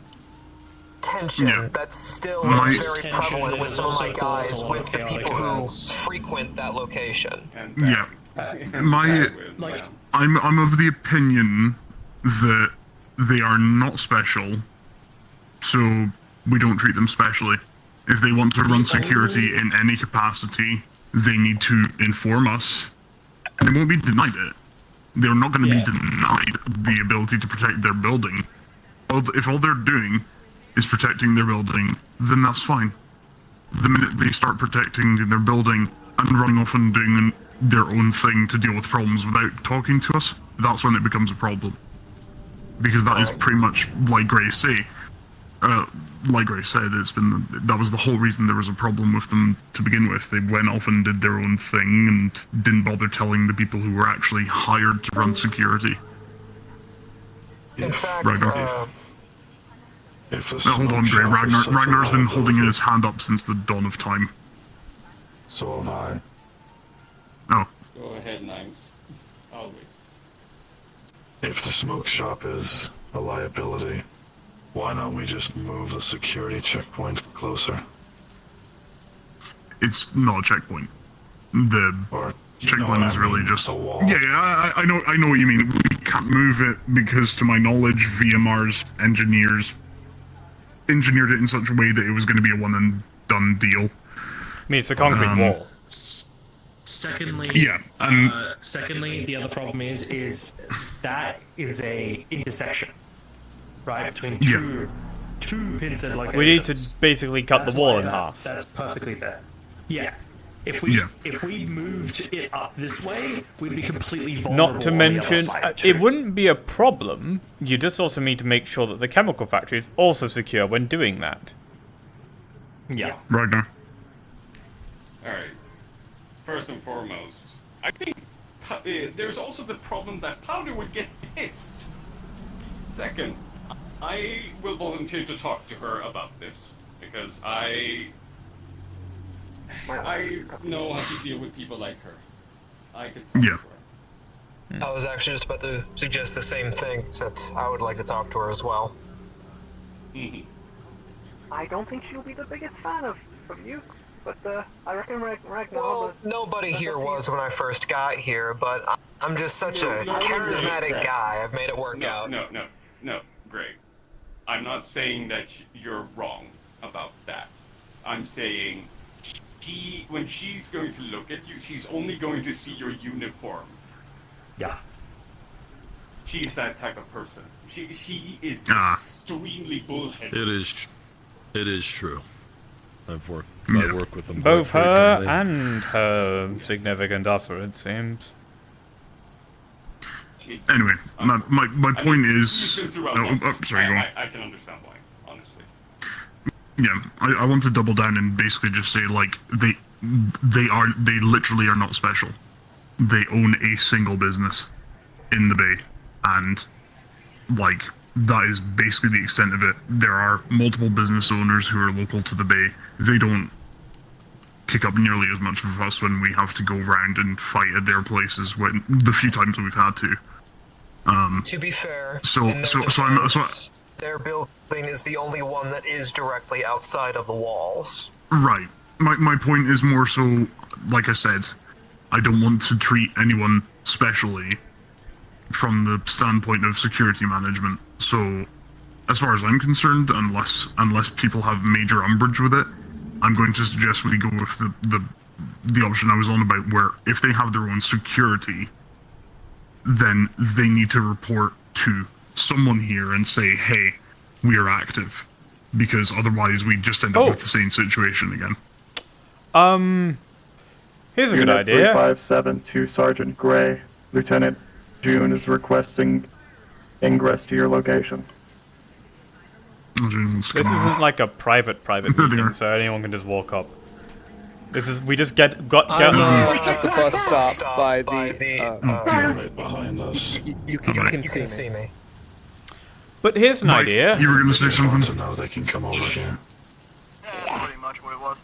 [SPEAKER 14] Yeah. That still is very prevalent with some of my guys, with the people who frequent that location.
[SPEAKER 19] Yeah. I'm of the opinion that they are not special, so we don't treat them specially. If they want to run security in any capacity, they need to inform us. And they won't be denied it. They're not going to be denied the ability to protect their building. If all they're doing is protecting their building, then that's fine. The minute they start protecting their building and running off and doing their own thing to deal with problems without talking to us, that's when it becomes a problem. Because that is pretty much like Grace said, that was the whole reason there was a problem with them to begin with. They went off and did their own thing and didn't bother telling the people who were actually hired to run security.
[SPEAKER 14] In fact,
[SPEAKER 19] Ragnar. Hold on, Gray. Ragnar's been holding his hand up since the dawn of time.
[SPEAKER 10] So have I.
[SPEAKER 19] Oh.
[SPEAKER 8] Go ahead, Nines. I'll wait.
[SPEAKER 10] If the smoke shop is a liability, why don't we just move the security checkpoint closer?
[SPEAKER 19] It's not a checkpoint. The checkpoint is really just a wall. Yeah, I know what you mean. We can't move it because, to my knowledge, VMR's engineers engineered it in such a way that it was going to be a one and done deal.
[SPEAKER 1] I mean, it's a concrete wall.
[SPEAKER 16] Secondly, secondly, the other problem is that is a intersection, right, between two pinhead locations.
[SPEAKER 1] We need to basically cut the wall in half.
[SPEAKER 16] That's perfectly fair. Yeah. If we moved it up this way, we'd be completely vulnerable.
[SPEAKER 1] Not to mention, it wouldn't be a problem. You just also need to make sure that the chemical factory is also secure when doing that.
[SPEAKER 16] Yeah.
[SPEAKER 19] Ragnar.
[SPEAKER 8] Alright. First and foremost, I think there's also the problem that Powder would get pissed. Second, I will volunteer to talk to her about this, because I know how to deal with people like her. I could talk to her.
[SPEAKER 14] I was actually just about to suggest the same thing, except I would like to talk to her as well.
[SPEAKER 7] I don't think she'll be the biggest fan of you, but I reckon Ragnar...
[SPEAKER 14] Well, nobody here was when I first got here, but I'm just such a charismatic guy. I've made it work out.
[SPEAKER 8] No, Greg. I'm not saying that you're wrong about that. I'm saying when she's going to look at you, she's only going to see your uniform.
[SPEAKER 16] Yeah.
[SPEAKER 8] She's that type of person. She is extremely bullheaded.
[SPEAKER 13] It is true. I work with them
[SPEAKER 1] both
[SPEAKER 13] quite
[SPEAKER 1] her
[SPEAKER 13] frequently.
[SPEAKER 1] and her significant other, it seems.
[SPEAKER 19] Anyway, my point is... sorry, go on.
[SPEAKER 8] I can understand why, honestly.
[SPEAKER 19] Yeah, I want to double down and basically just say, like, they literally are not special. They own a single business in the Bay, and, like, that is basically the extent of it. There are multiple business owners who are local to the Bay. They don't kick up nearly as much of a fuss when we have to go around and fight at their places when the few times we've had to.
[SPEAKER 14] To be fair,
[SPEAKER 19] their
[SPEAKER 14] building is the only one that is directly outside of the walls.
[SPEAKER 19] Right. My point is more so, like I said, I don't want to treat anyone specially from the standpoint of security management. So, as far as I'm concerned, unless people have major umbrage with it, I'm going to suggest we go with the option I was on about, where if they have their own security, then they need to report to someone here and say, hey, we are active. Because otherwise we just end up with the same situation again.
[SPEAKER 1] Here's a good
[SPEAKER 15] Unit
[SPEAKER 1] idea.
[SPEAKER 15] 3572 Sergeant Gray. Lieutenant June is requesting ingress to your location.
[SPEAKER 1] This isn't like a private meeting, so anyone can just walk up. We just got.
[SPEAKER 14] I'm at the bus stop by the.
[SPEAKER 10] behind us.
[SPEAKER 14] You can see me.
[SPEAKER 1] But here's an idea.
[SPEAKER 10] You were gonna say something? So now they can come over here.
[SPEAKER 17] That's pretty much what it was.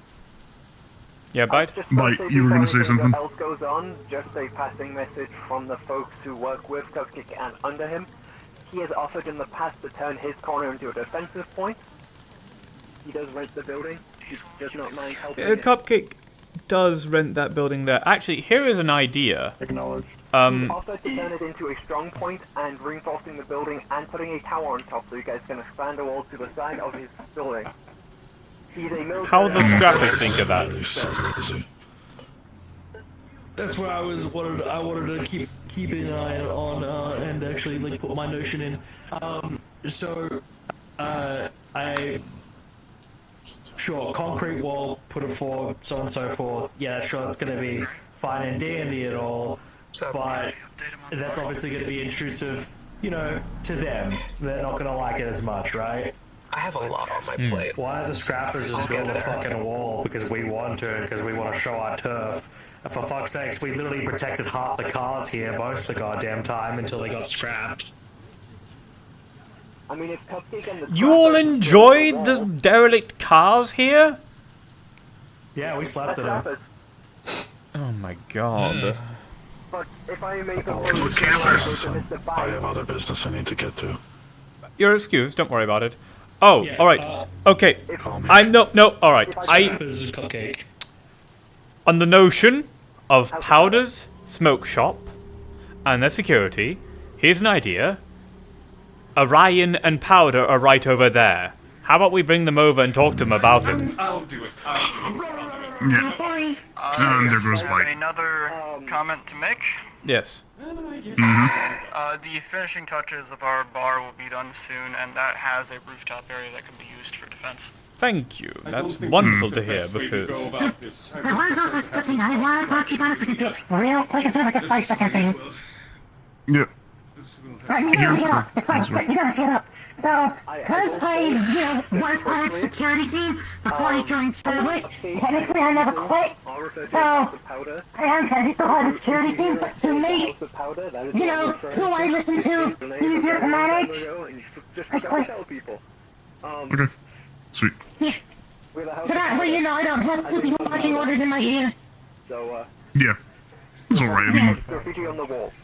[SPEAKER 1] Yeah, Bite?
[SPEAKER 10] Bite, you were gonna say something?
[SPEAKER 7] Else goes on, just a passing message from the folks who work with Cupcake and under him. He has offered in the past to turn his corner into a defensive point. He does rent the building. He does not mind helping.
[SPEAKER 1] Cupcake does rent that building there. Actually, here is an idea.
[SPEAKER 15] Acknowledged.
[SPEAKER 7] He's offered to turn it into a strong point and reinforcing the building and putting a tower on top so you guys can expand the wall to the side of his building.
[SPEAKER 1] How the scrappers think of that?
[SPEAKER 16] That's where I wanted to keep an eye on and actually like put my notion in. Sure, concrete wall, put a floor, so on and so forth. Yeah, sure, it's going to be fine and dandy and all, but that's obviously going to be intrusive, you know, to them. They're not going to like it as much, right?
[SPEAKER 14] I have a lot on my plate.
[SPEAKER 16] Why are the scrappers just build a fucking wall because we want to, because we want to show our turf? And for fuck's sakes, we literally protected half the cars here most of the goddamn time until they got scrapped.
[SPEAKER 7] I mean, if Cupcake and the
[SPEAKER 1] You all enjoyed the derelict cars here?
[SPEAKER 16] Yeah, we slept in them.
[SPEAKER 1] Oh my god.
[SPEAKER 7] But if I may
[SPEAKER 10] I have other business I need to get to.
[SPEAKER 1] You're excused, don't worry about it. Oh,
[SPEAKER 16] Yeah,
[SPEAKER 1] alright. Okay. I'm no, alright.
[SPEAKER 16] Cupcake.
[SPEAKER 1] On the notion of Powder's smoke shop and their security, here's an idea. Orion and Powder are right over there. How about we bring them over and talk to them about it?
[SPEAKER 8] I'll do it.
[SPEAKER 10] Yeah. There goes Bite.
[SPEAKER 17] Another comment to make.
[SPEAKER 1] Yes.
[SPEAKER 17] The finishing touches of our bar will be done soon, and that has a rooftop area that can be used for defense.
[SPEAKER 1] Thank you. That's wonderful to hear because.
[SPEAKER 11] I was also discussing, I want to talk to you about it for the real quick, it's like a 5-second thing.
[SPEAKER 10] Yeah.
[SPEAKER 11] Right, you gotta get up. It's like, you gotta get up. So, because I, worked on a security team before I joined service, technically I never quit. So, I am still on the security team, but to me, who I listen to, easier to manage, I quit.
[SPEAKER 10] Okay. Sweet.
[SPEAKER 11] Yeah. So that way, I don't have two people barking orders in my ear.
[SPEAKER 10] Yeah. It's alright, I mean,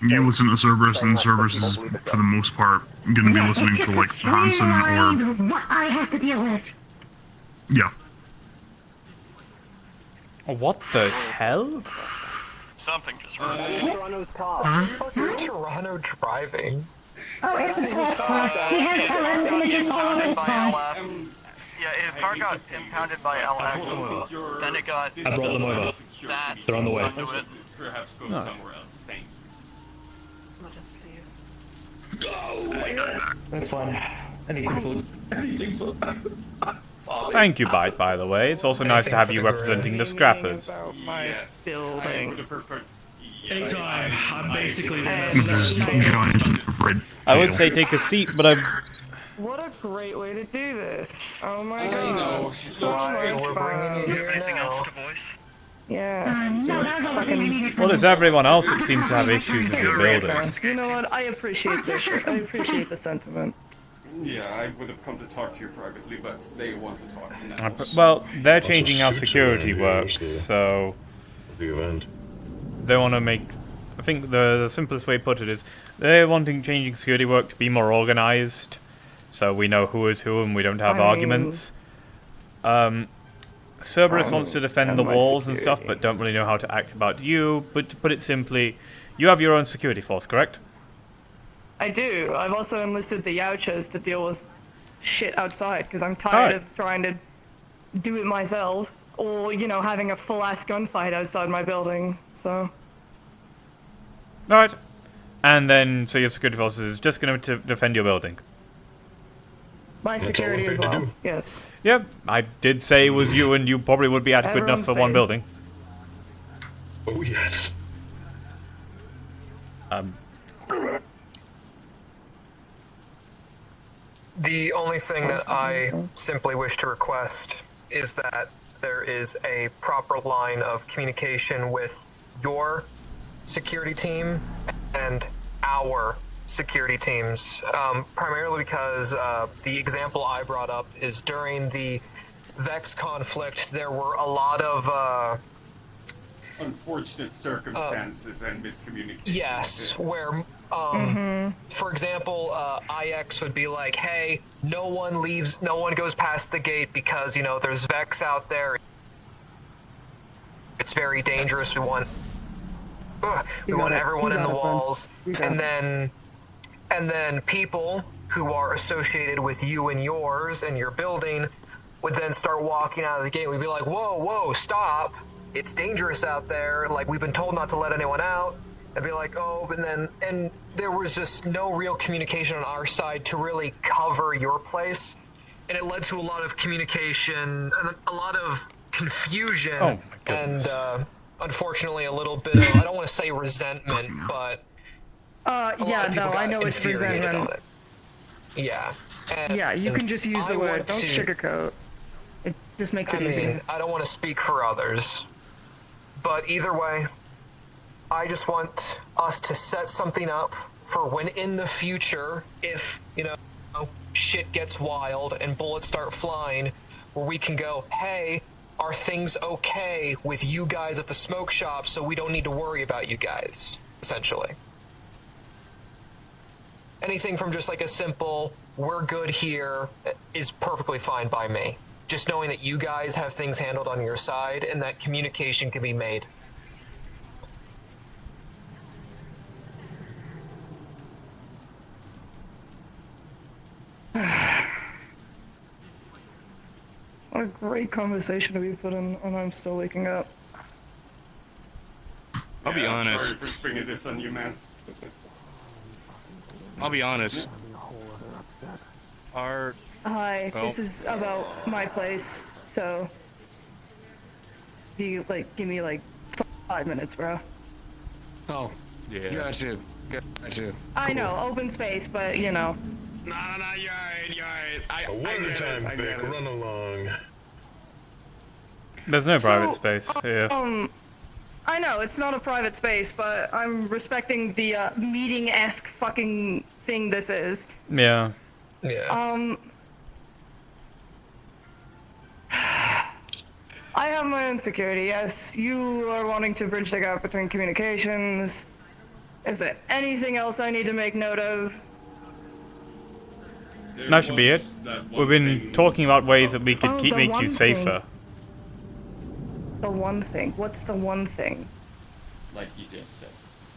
[SPEAKER 10] you listen to Cerberus, and Cerberus is, for the most part, gonna be listening to, like, Hansen or...
[SPEAKER 11] What I have to deal with.
[SPEAKER 10] Yeah.
[SPEAKER 1] What the hell?
[SPEAKER 17] Something just ran.
[SPEAKER 14] Is Toronto driving?
[SPEAKER 11] Oh, it's he has LF images all over his car.
[SPEAKER 17] Yeah, his car got impounded by LF. Then it got...
[SPEAKER 16] I brought them over. They're on the way.
[SPEAKER 8] Perhaps go somewhere else. Thanks.
[SPEAKER 16] That's fine. Anything for...
[SPEAKER 1] Thank you, Bite, by the way. It's also nice to have you representing the scrappers.
[SPEAKER 16] Building. Anytime. I'm basically
[SPEAKER 1] I would say take a seat, but I've...
[SPEAKER 6] What a great way to do this. Oh my god.
[SPEAKER 8] No,
[SPEAKER 14] we're bringing you here
[SPEAKER 17] Anything
[SPEAKER 14] now.
[SPEAKER 17] else to voice?
[SPEAKER 6] Yeah.
[SPEAKER 1] Well, there's everyone else that seems to have issues with your building.
[SPEAKER 6] You know what? I appreciate this. I appreciate the sentiment.
[SPEAKER 8] Yeah, I would have come to talk to you privately, but they want to talk now.
[SPEAKER 1] Well, they're changing how security works, so... They want to make... I think the simplest way to put it is, they're wanting changing security work to be more organized, so we know who is who and we don't have arguments. Cerberus wants to defend the walls and stuff, but don't really know how to act about you. But to put it simply, you have your own security force, correct?
[SPEAKER 6] I do. I've also enlisted the Yauchas to deal with shit outside, because I'm tired of trying to do it myself, or, having a full-ass gunfight outside my building, so...
[SPEAKER 1] Alright. And then, so your security force is just going to defend your building?
[SPEAKER 6] My security as well, yes.
[SPEAKER 1] Yeah, I did say it was you, and you probably would be adequate enough for one building.
[SPEAKER 10] Oh, yes.
[SPEAKER 14] The only thing that I simply wish to request is that there is a proper line of communication with your security team and our security teams, primarily because the example I brought up is during the Vex conflict, there were a lot of
[SPEAKER 8] unfortunate circumstances and miscommunication.
[SPEAKER 14] yes, where for example, IX would be like, hey, no one goes past the gate because, you know, there's Vex out there. It's very dangerous. We want everyone in the walls. And then people who are associated with you and yours and your building would then start walking out of the gate. We'd be like, whoa, stop. It's dangerous out there. Like, we've been told not to let anyone out. I'd be like, oh, and there was just no real communication on our side to really cover your place. And it led to a lot of communication, a lot of confusion, and unfortunately a little bit of, I don't want to say resentment, but
[SPEAKER 6] yeah, no, I know it's resentment.
[SPEAKER 14] Yeah.
[SPEAKER 6] Yeah, you can just use the word, don't sugarcoat. It just makes it easy.
[SPEAKER 14] I don't want to speak for others, but either way, I just want us to set something up for when in the future, if, you know, shit gets wild and bullets start flying, where we can go, hey, are things okay with you guys at the smoke shop so we don't need to worry about you guys, essentially. Anything from just like a simple, we're good here, is perfectly fine by me. Just knowing that you guys have things handled on your side and that communication can be made.
[SPEAKER 6] What a great conversation to be put in, and I'm still waking up.
[SPEAKER 4] I'll be honest.
[SPEAKER 8] Sorry for springing this on you, man.
[SPEAKER 4] I'll be honest.
[SPEAKER 6] Hi, this is about my place, so you give me 5 minutes, bro.
[SPEAKER 4] Oh, yeah. Gotcha.
[SPEAKER 6] I know, open space, but you know.
[SPEAKER 4] No, you're alright. I
[SPEAKER 5] Vic, run along.
[SPEAKER 1] There's no private space here.
[SPEAKER 6] I know, it's not a private space, but I'm respecting the meeting-esque fucking thing this is.
[SPEAKER 1] Yeah.
[SPEAKER 14] Yeah.
[SPEAKER 6] I have my own security, yes. You are wanting to bridge the gap between communications. Is there anything else I need to make note of?
[SPEAKER 1] That should be it. We've been talking about ways that we could make you safer.
[SPEAKER 6] The one thing. What's the one thing?
[SPEAKER 8] Like you just said.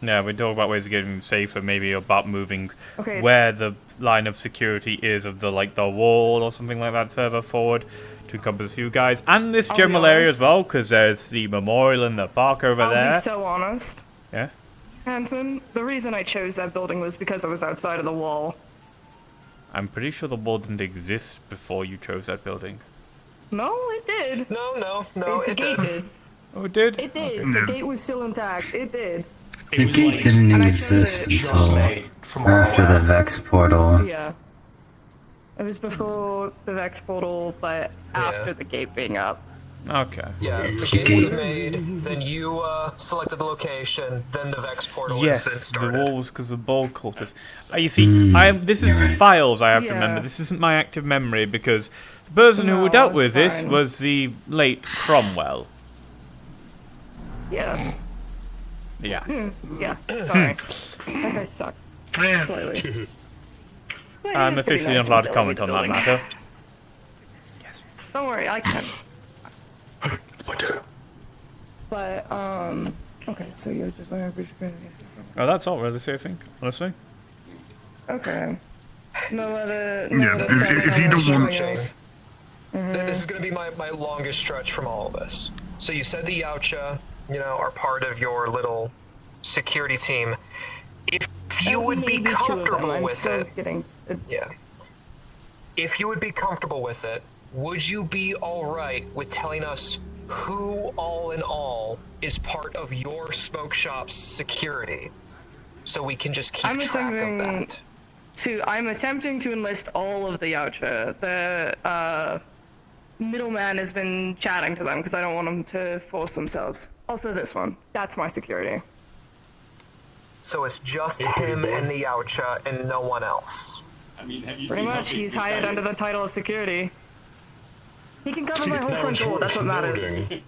[SPEAKER 1] Yeah, we talk about ways of getting safer, maybe about moving
[SPEAKER 6] Okay.
[SPEAKER 1] where the line of security is of the wall or something like that further forward to encompass you guys and this general area as well, because there's the memorial and the park over there.
[SPEAKER 6] I'll be so honest.
[SPEAKER 1] Yeah.
[SPEAKER 6] Hanson, the reason I chose that building was because it was outside of the wall.
[SPEAKER 1] I'm pretty sure the wall didn't exist before you chose that building.
[SPEAKER 6] No, it did.
[SPEAKER 14] No,
[SPEAKER 6] The gate did.
[SPEAKER 1] Oh, it did?
[SPEAKER 6] It did.
[SPEAKER 1] Okay.
[SPEAKER 6] The gate was still intact. It did.
[SPEAKER 23] The gate didn't exist until after the Vex portal.
[SPEAKER 6] Yeah. It was before the Vex portal, but after the gate being up.
[SPEAKER 1] Okay.
[SPEAKER 14] Yeah, the gate was made, then you selected the location, then the Vex portal incident
[SPEAKER 1] Yes,
[SPEAKER 14] started.
[SPEAKER 1] the walls because of ball cultists. You see, this is files I have to remember. This isn't my active memory because the person who dealt with this was the late Cromwell.
[SPEAKER 6] Yeah.
[SPEAKER 1] Yeah.
[SPEAKER 6] Yeah. Sorry. That guy sucked. Slightly.
[SPEAKER 1] I'm officially not allowed to comment on that matter.
[SPEAKER 6] Don't worry, I can. But, okay, so you're just
[SPEAKER 1] Oh, that's all really safe, I think, honestly.
[SPEAKER 6] okay. No other.
[SPEAKER 14] if you don't want to. This is going to be my longest stretch from all of this. So you said the Yautja, are part of your little security team. If you would be comfortable with it, yeah. If you would be comfortable with it, would you be alright with telling us who all in all is part of your smoke shop's security? So we can just keep track of that.
[SPEAKER 6] I'm attempting to enlist all of the Yautja. middleman has been chatting to them because I don't want them to force themselves. Also this one. That's my security.
[SPEAKER 14] So it's just him and the Yautja and no one else.
[SPEAKER 8] I mean, have you
[SPEAKER 6] Pretty
[SPEAKER 8] seen how
[SPEAKER 6] much,
[SPEAKER 8] big
[SPEAKER 6] he's
[SPEAKER 8] this
[SPEAKER 6] hired
[SPEAKER 8] guy
[SPEAKER 6] under the
[SPEAKER 8] is?
[SPEAKER 6] title of security. He can cover my whole
[SPEAKER 10] Now,
[SPEAKER 6] front
[SPEAKER 10] it's
[SPEAKER 6] door, that's what
[SPEAKER 10] worth
[SPEAKER 6] matters.
[SPEAKER 10] noting-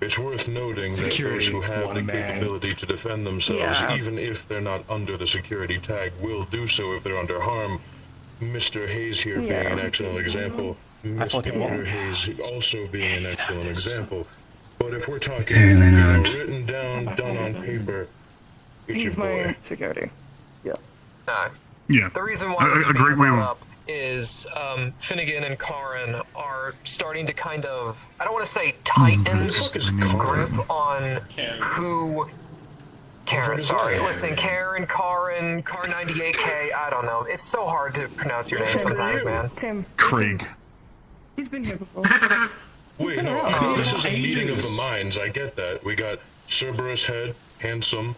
[SPEAKER 10] It's worth noting that
[SPEAKER 16] Security,
[SPEAKER 10] those who have
[SPEAKER 16] one
[SPEAKER 10] the
[SPEAKER 16] man.
[SPEAKER 10] capability to defend themselves,
[SPEAKER 6] Yeah.
[SPEAKER 10] even if they're not under the security tag, will do so if they're under harm. Mr. Hayes here being an excellent example. Miss
[SPEAKER 1] thought it
[SPEAKER 10] Powder
[SPEAKER 1] was.
[SPEAKER 10] Hayes also being an excellent example. But if we're talking
[SPEAKER 23] Apparently not.
[SPEAKER 10] written down, done on paper, it's
[SPEAKER 6] He's
[SPEAKER 10] your boy.
[SPEAKER 6] my security. Yeah.
[SPEAKER 19] Yeah.
[SPEAKER 14] The reason why
[SPEAKER 19] A
[SPEAKER 14] this is
[SPEAKER 19] great
[SPEAKER 14] being
[SPEAKER 19] way
[SPEAKER 14] brought
[SPEAKER 19] of.
[SPEAKER 14] up is Finnegan and Karin are starting to kind of, I don't want to say tighten grip on who... Karen, sorry. Listen, Karen, Karin, Car98K, I don't know. It's so hard to pronounce your name sometimes, man.
[SPEAKER 6] Tim.
[SPEAKER 19] Craig.
[SPEAKER 6] He's been here before.
[SPEAKER 10] Wait, no, this is a meeting of the minds, I get that. We got Cerberus Head, Handsome,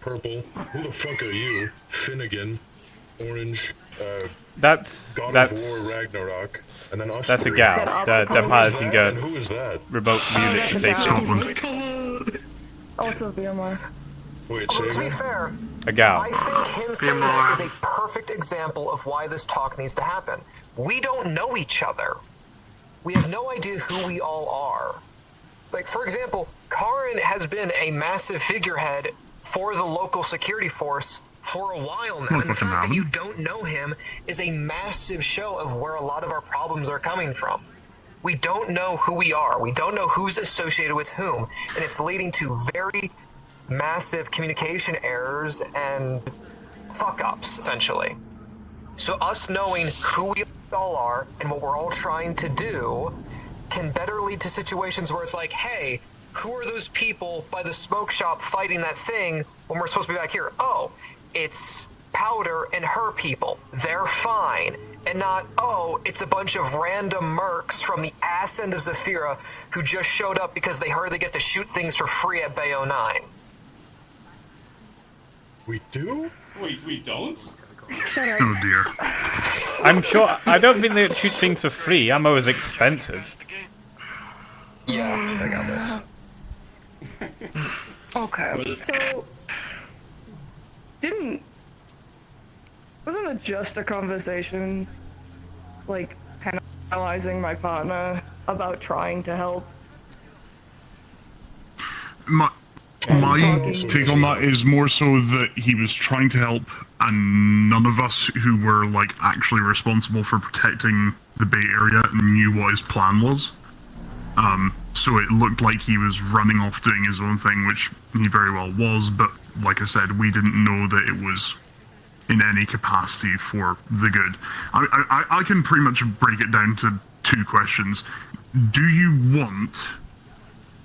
[SPEAKER 10] Purple, who the fuck are you? Finnegan, Orange,
[SPEAKER 1] That's
[SPEAKER 10] God of War Ragnarok, and then us
[SPEAKER 1] that's a
[SPEAKER 10] three.
[SPEAKER 1] gal. The piloting
[SPEAKER 10] And who is that?
[SPEAKER 1] remote unit to safety.
[SPEAKER 6] Also VMR.
[SPEAKER 10] Wait,
[SPEAKER 14] Although, to
[SPEAKER 10] say
[SPEAKER 14] be
[SPEAKER 10] again?
[SPEAKER 14] fair,
[SPEAKER 1] A gal.
[SPEAKER 14] I think him saying that is a perfect example of why this talk needs to happen. We don't know each other. We have no idea who we all are. Like, for example, Karin has been a massive figurehead for the local security force for a while now. And the fact that you don't know him is a massive show of where a lot of our problems are coming from. We don't know who we are. We don't know who's associated with whom. And it's leading to very massive communication errors and fuck-ups, essentially. So us knowing who we all are and what we're all trying to do can better lead to situations where it's like, hey, who are those people by the smoke shop fighting that thing when we're supposed to be back here? Oh, it's Powder and her people. They're fine. And not, oh, it's a bunch of random mercs from the ass end of Zafira who just showed up because they heard they get to shoot things for free at Bay 09.
[SPEAKER 10] We do?
[SPEAKER 8] Wait, we don't?
[SPEAKER 6] Shut up.
[SPEAKER 19] Oh dear.
[SPEAKER 1] I'm sure. I don't think they shoot things for free. Ammo is expensive.
[SPEAKER 14] Yeah, I got this.
[SPEAKER 6] Okay, so wasn't it just a conversation, like, penalizing my partner about trying to help?
[SPEAKER 19] My take on that is more so that he was trying to help, and none of us who were like actually responsible for protecting the Bay Area knew what his plan was. So it looked like he was running off doing his own thing, which he very well was, but like I said, we didn't know that it was in any capacity for the good. I can pretty much break it down to two questions. Do you want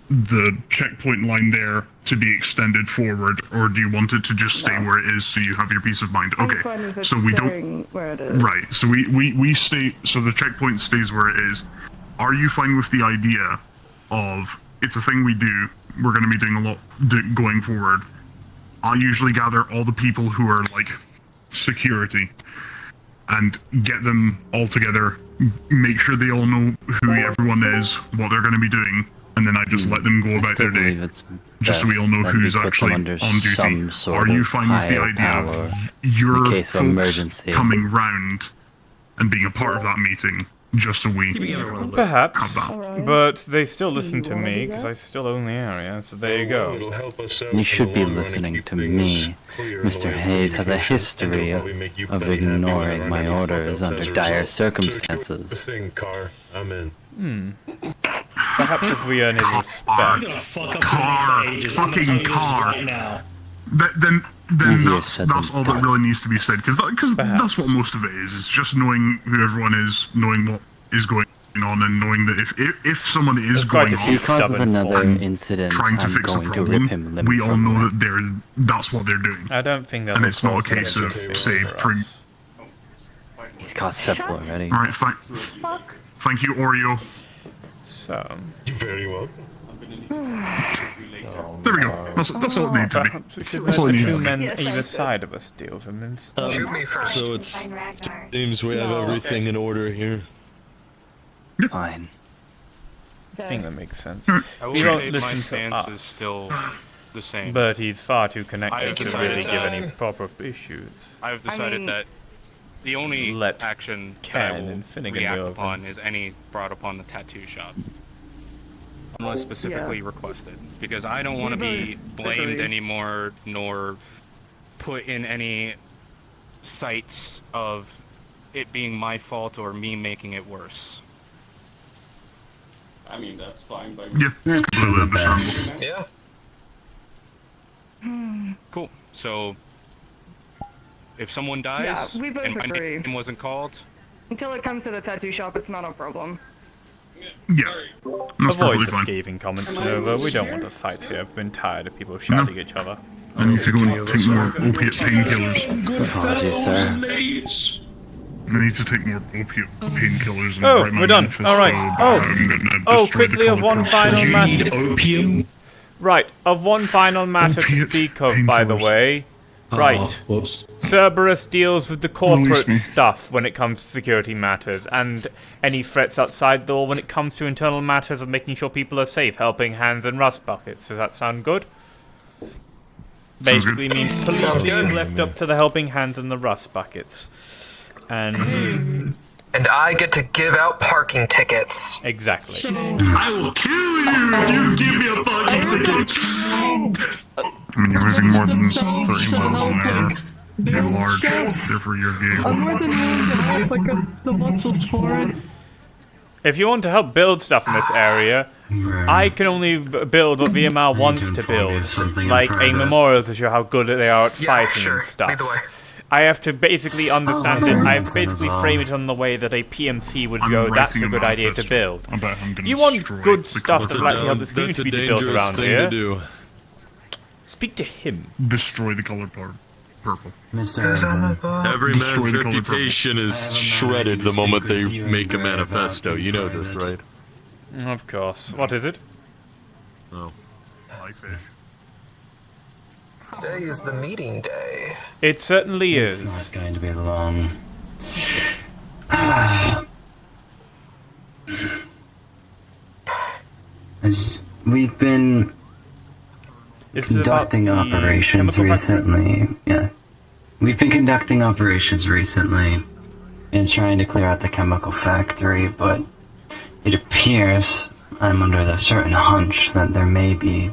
[SPEAKER 19] the checkpoint line there to be extended forward, or do you want it to just stay where it is so you have your peace of mind? Okay, so we don't...
[SPEAKER 6] Where it is.
[SPEAKER 19] Right, so we stay... So the checkpoint stays where it is. Are you fine with the idea of, it's a thing we do, we're going to be doing a lot going forward. I usually gather all the people who are, like, security, and get them all together, make sure they all know who everyone is, what they're going to be doing, and then I just let them go about their day, just so we all know who's actually on duty. Are you fine with the idea of your folks coming round and being a part of that meeting, just so we
[SPEAKER 1] Perhaps,
[SPEAKER 19] have that?
[SPEAKER 1] but they still listen to me because I still own the area. So there you go.
[SPEAKER 23] You should be listening to me. Mr. Hayes has a history of ignoring my orders under dire circumstances.
[SPEAKER 10] I'm in.
[SPEAKER 1] Perhaps if we earn his respect.
[SPEAKER 19] Fucking car. Then that's all that really needs to be said, because that's what most of it is. It's just knowing who everyone is, knowing what is going on, and knowing that if someone is going
[SPEAKER 23] If he
[SPEAKER 19] off
[SPEAKER 23] causes another
[SPEAKER 19] and
[SPEAKER 23] incident,
[SPEAKER 19] trying to
[SPEAKER 23] I'm
[SPEAKER 19] fix a
[SPEAKER 23] going to rip him
[SPEAKER 19] problem,
[SPEAKER 23] limb
[SPEAKER 19] we all
[SPEAKER 23] from
[SPEAKER 19] know
[SPEAKER 23] limb.
[SPEAKER 19] that that's what they're doing.
[SPEAKER 1] I don't think that.
[SPEAKER 19] And it's not a case of say.
[SPEAKER 23] He's caused several already.
[SPEAKER 19] All right, thank you, Oreo.
[SPEAKER 1] So.
[SPEAKER 10] You're very welcome.
[SPEAKER 19] There we go. That's all it needed to be.
[SPEAKER 1] Perhaps we should
[SPEAKER 19] That's all
[SPEAKER 1] let
[SPEAKER 19] it
[SPEAKER 1] the
[SPEAKER 19] needed
[SPEAKER 1] two
[SPEAKER 19] to
[SPEAKER 1] men
[SPEAKER 19] be.
[SPEAKER 1] either side of us deal with him instead.
[SPEAKER 14] Shoot me first.
[SPEAKER 13] So it seems we have everything in order here.
[SPEAKER 23] Fine.
[SPEAKER 1] I think that makes sense.
[SPEAKER 12] I will
[SPEAKER 1] He won't
[SPEAKER 12] say my
[SPEAKER 1] listen to
[SPEAKER 12] stance
[SPEAKER 1] us.
[SPEAKER 12] is still the same.
[SPEAKER 1] But he's far too connected to
[SPEAKER 12] decided
[SPEAKER 1] really give any
[SPEAKER 12] that-
[SPEAKER 1] proper issues.
[SPEAKER 12] I've decided that the only action that I
[SPEAKER 1] Ken
[SPEAKER 12] will
[SPEAKER 1] and Finnegan
[SPEAKER 12] react
[SPEAKER 1] go
[SPEAKER 12] upon is any brought upon the tattoo shop. Unless specifically requested. Because I don't want to be blamed anymore, nor put in any sights of it being my fault or me making it worse.
[SPEAKER 8] I mean, that's fine by me.
[SPEAKER 19] Yeah,
[SPEAKER 23] that's
[SPEAKER 19] completely understandable.
[SPEAKER 6] Hmm.
[SPEAKER 12] Cool. So, if someone dies
[SPEAKER 6] Yeah, we both
[SPEAKER 12] and my
[SPEAKER 6] agree.
[SPEAKER 12] name wasn't called,
[SPEAKER 6] Until it comes to the tattoo shop, it's not a problem.
[SPEAKER 19] Yeah. That's
[SPEAKER 1] Avoid
[SPEAKER 19] perfectly
[SPEAKER 1] the
[SPEAKER 19] fine.
[SPEAKER 1] scathing comments, Nova. We don't want to fight here. I've been tired of people shouting at each other.
[SPEAKER 19] I need to go and take more opiate painkillers.
[SPEAKER 1] Apologies, sir.
[SPEAKER 19] I need to take more opiate painkillers and
[SPEAKER 1] Oh,
[SPEAKER 19] write my
[SPEAKER 1] we're done.
[SPEAKER 19] manifesto.
[SPEAKER 1] All right.
[SPEAKER 19] I'm gonna destroy the
[SPEAKER 1] Quickly of
[SPEAKER 19] colour
[SPEAKER 1] one
[SPEAKER 19] purple.
[SPEAKER 1] final matter.
[SPEAKER 5] opium?
[SPEAKER 1] Right, of one final matter to speak of, by the way. Right.
[SPEAKER 5] Whoops.
[SPEAKER 1] Cerberus deals with the corporate
[SPEAKER 19] Release me.
[SPEAKER 1] stuff when it comes to security matters, and any threats outside though when it comes to internal matters of making sure people are safe, helping hands and rust buckets. Does that sound good? Basically means policing is left up to the helping hands and the rust buckets. And
[SPEAKER 14] I get to give out parking tickets.
[SPEAKER 1] Exactly.
[SPEAKER 10] I will kill you if you give me a fucking ticket.
[SPEAKER 19] I mean, you're moving more than 30 miles an hour. You're large, therefore you're gay.
[SPEAKER 3] I'm more than willing to help. I got the muscles for it.
[SPEAKER 1] if you want to help build stuff in this area, I can only build what VMR wants to build, like a memorial to show how good they are at fighting and stuff. I have to basically understand it. I have to basically frame it on the way that a PMC would go. That's a good idea to build. If you want good stuff that will actually help this community be built around here, speak to him.
[SPEAKER 19] Destroy the color purple.
[SPEAKER 13] Every
[SPEAKER 19] Destroy
[SPEAKER 13] man's
[SPEAKER 19] the color
[SPEAKER 13] reputation is shredded the moment they make a manifesto. You know this, right?
[SPEAKER 1] Of course. What is it?
[SPEAKER 13] Oh.
[SPEAKER 14] Today is the meeting day.
[SPEAKER 1] It certainly
[SPEAKER 23] It's
[SPEAKER 1] is.
[SPEAKER 23] not going to be long. As we've been
[SPEAKER 1] This is about
[SPEAKER 23] conducting
[SPEAKER 1] the
[SPEAKER 23] operations
[SPEAKER 1] chemical factory?
[SPEAKER 23] recently. Yeah. We've been conducting operations recently and trying to clear out the chemical factory, but it appears I'm under the certain hunch that there may be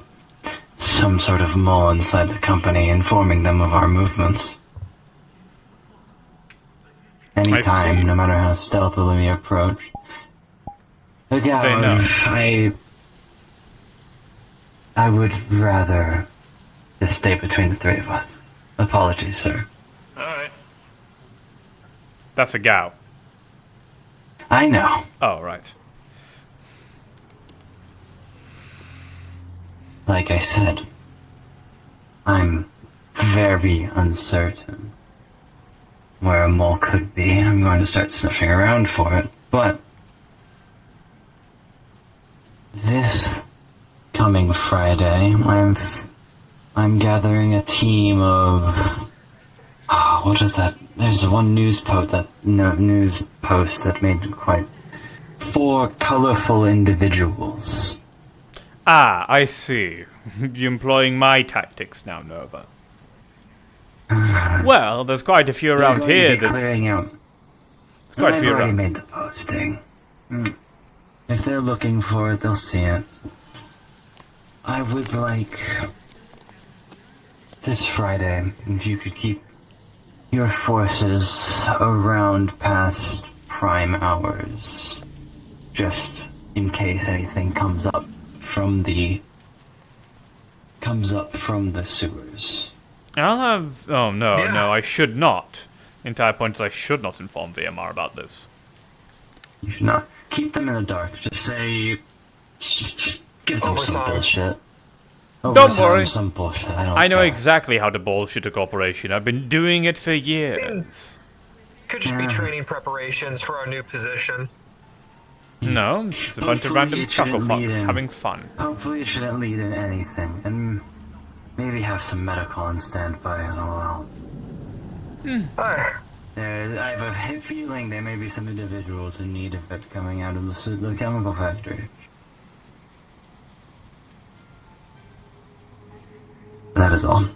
[SPEAKER 23] some sort of mole inside the company informing them of our movements. Anytime, no matter how stealthily we approach. Look out,
[SPEAKER 1] They know.
[SPEAKER 23] I would rather just stay between the three of us. Apologies, sir.
[SPEAKER 17] Alright.
[SPEAKER 1] That's a gal.
[SPEAKER 23] I know.
[SPEAKER 1] Oh, right.
[SPEAKER 23] Like I said, I'm very uncertain where a mole could be. I'm going to start sniffing around for it, but this coming Friday, I'm gathering a team of what is that? There's one news post that made quite 4 colorful individuals.
[SPEAKER 1] Ah, I see. You're employing my tactics now, Nova. Well, there's quite a few around here that's...
[SPEAKER 23] clearing out.
[SPEAKER 1] Quite a
[SPEAKER 23] I've
[SPEAKER 1] few
[SPEAKER 23] already
[SPEAKER 1] around.
[SPEAKER 23] made the posting. If they're looking for it, they'll see it. I would like this Friday, if you could keep your forces around past prime hours, just in case anything comes up from the sewers.
[SPEAKER 1] I'll have... Oh, no, no, I should not. The entire point is I should not inform VMR about this.
[SPEAKER 23] You should not keep them in the dark. Just say, just give them some
[SPEAKER 14] Overtime.
[SPEAKER 23] bullshit.
[SPEAKER 1] Don't
[SPEAKER 23] Overtime,
[SPEAKER 1] worry.
[SPEAKER 23] some bullshit.
[SPEAKER 1] I know
[SPEAKER 23] care.
[SPEAKER 1] exactly how to bullshit a corporation. I've been doing it for years.
[SPEAKER 14] Could just be training preparations for our new position.
[SPEAKER 1] No, it's just a bunch of
[SPEAKER 23] Hopefully
[SPEAKER 1] random
[SPEAKER 23] it shouldn't
[SPEAKER 1] chuckle
[SPEAKER 23] lead
[SPEAKER 1] fucks
[SPEAKER 23] in-
[SPEAKER 1] having fun.
[SPEAKER 23] Hopefully it shouldn't lead in anything, and maybe have some medical on standby as well. I have a feeling there may be some individuals in need of it coming out of the chemical factory. that is all.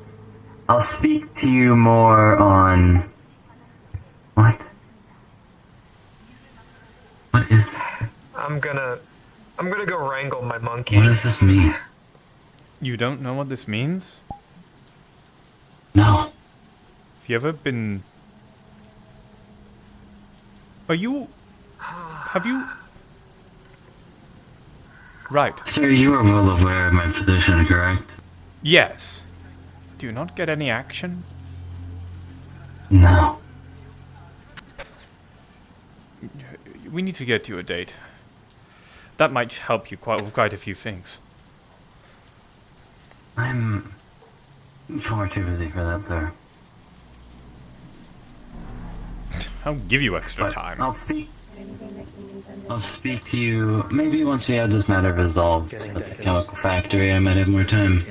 [SPEAKER 23] I'll speak to you more on... What? What is...
[SPEAKER 14] I'm gonna go wrangle my monkey.
[SPEAKER 23] What does this mean?
[SPEAKER 1] You don't know what this means?
[SPEAKER 23] No.
[SPEAKER 1] Have you ever been... Have you... Right.
[SPEAKER 23] Sir, you are well aware of my position, correct?
[SPEAKER 1] Yes. Do you not get any action?
[SPEAKER 23] No.
[SPEAKER 1] We need to get you a date. That might help you with quite a few things.
[SPEAKER 23] I'm far too busy for that, sir.
[SPEAKER 1] I'll give you extra time.
[SPEAKER 23] I'll speak to you maybe once we have this matter resolved at the chemical factory. I might have more time.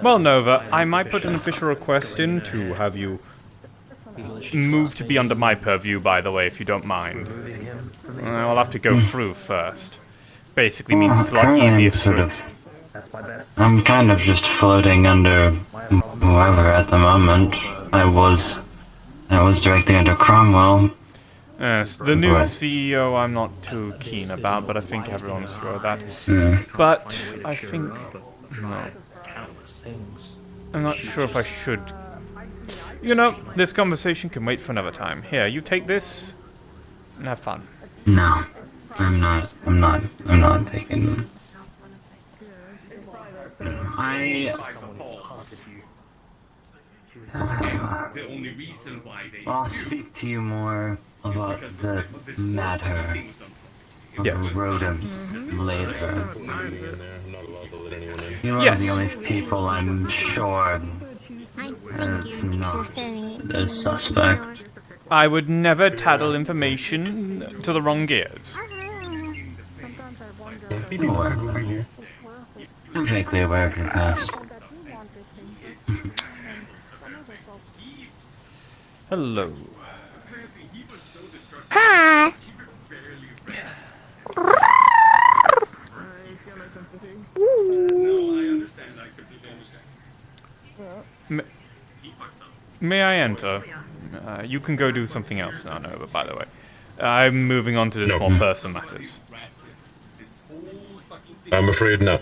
[SPEAKER 1] Well, Nova, I might put an official request in to have you move to be under my purview, by the way, if you don't mind. I'll have to go through first. Basically means it's a lot easier to...
[SPEAKER 23] I'm kind of just floating under whoever at the moment. I was directly under Cromwell.
[SPEAKER 1] Yes, the new CEO I'm not too keen about, but I think everyone's sure of that.
[SPEAKER 23] Yeah.
[SPEAKER 1] But I think... No. I'm not sure if I should... You know, this conversation can wait for another time. Here, you take this and have fun.
[SPEAKER 23] No, I'm not taking them. I'll speak to you more about the matter of rodents later. You are the only people I'm sure is not the suspect.
[SPEAKER 1] I would never tattle information to the wrong ears.
[SPEAKER 23] I'm vaguely aware of your past.
[SPEAKER 1] Hello.
[SPEAKER 11] Hi.
[SPEAKER 1] May I enter? You can go do something else now, Nova, by the way. I'm moving on to the small person matters.
[SPEAKER 10] I'm afraid not.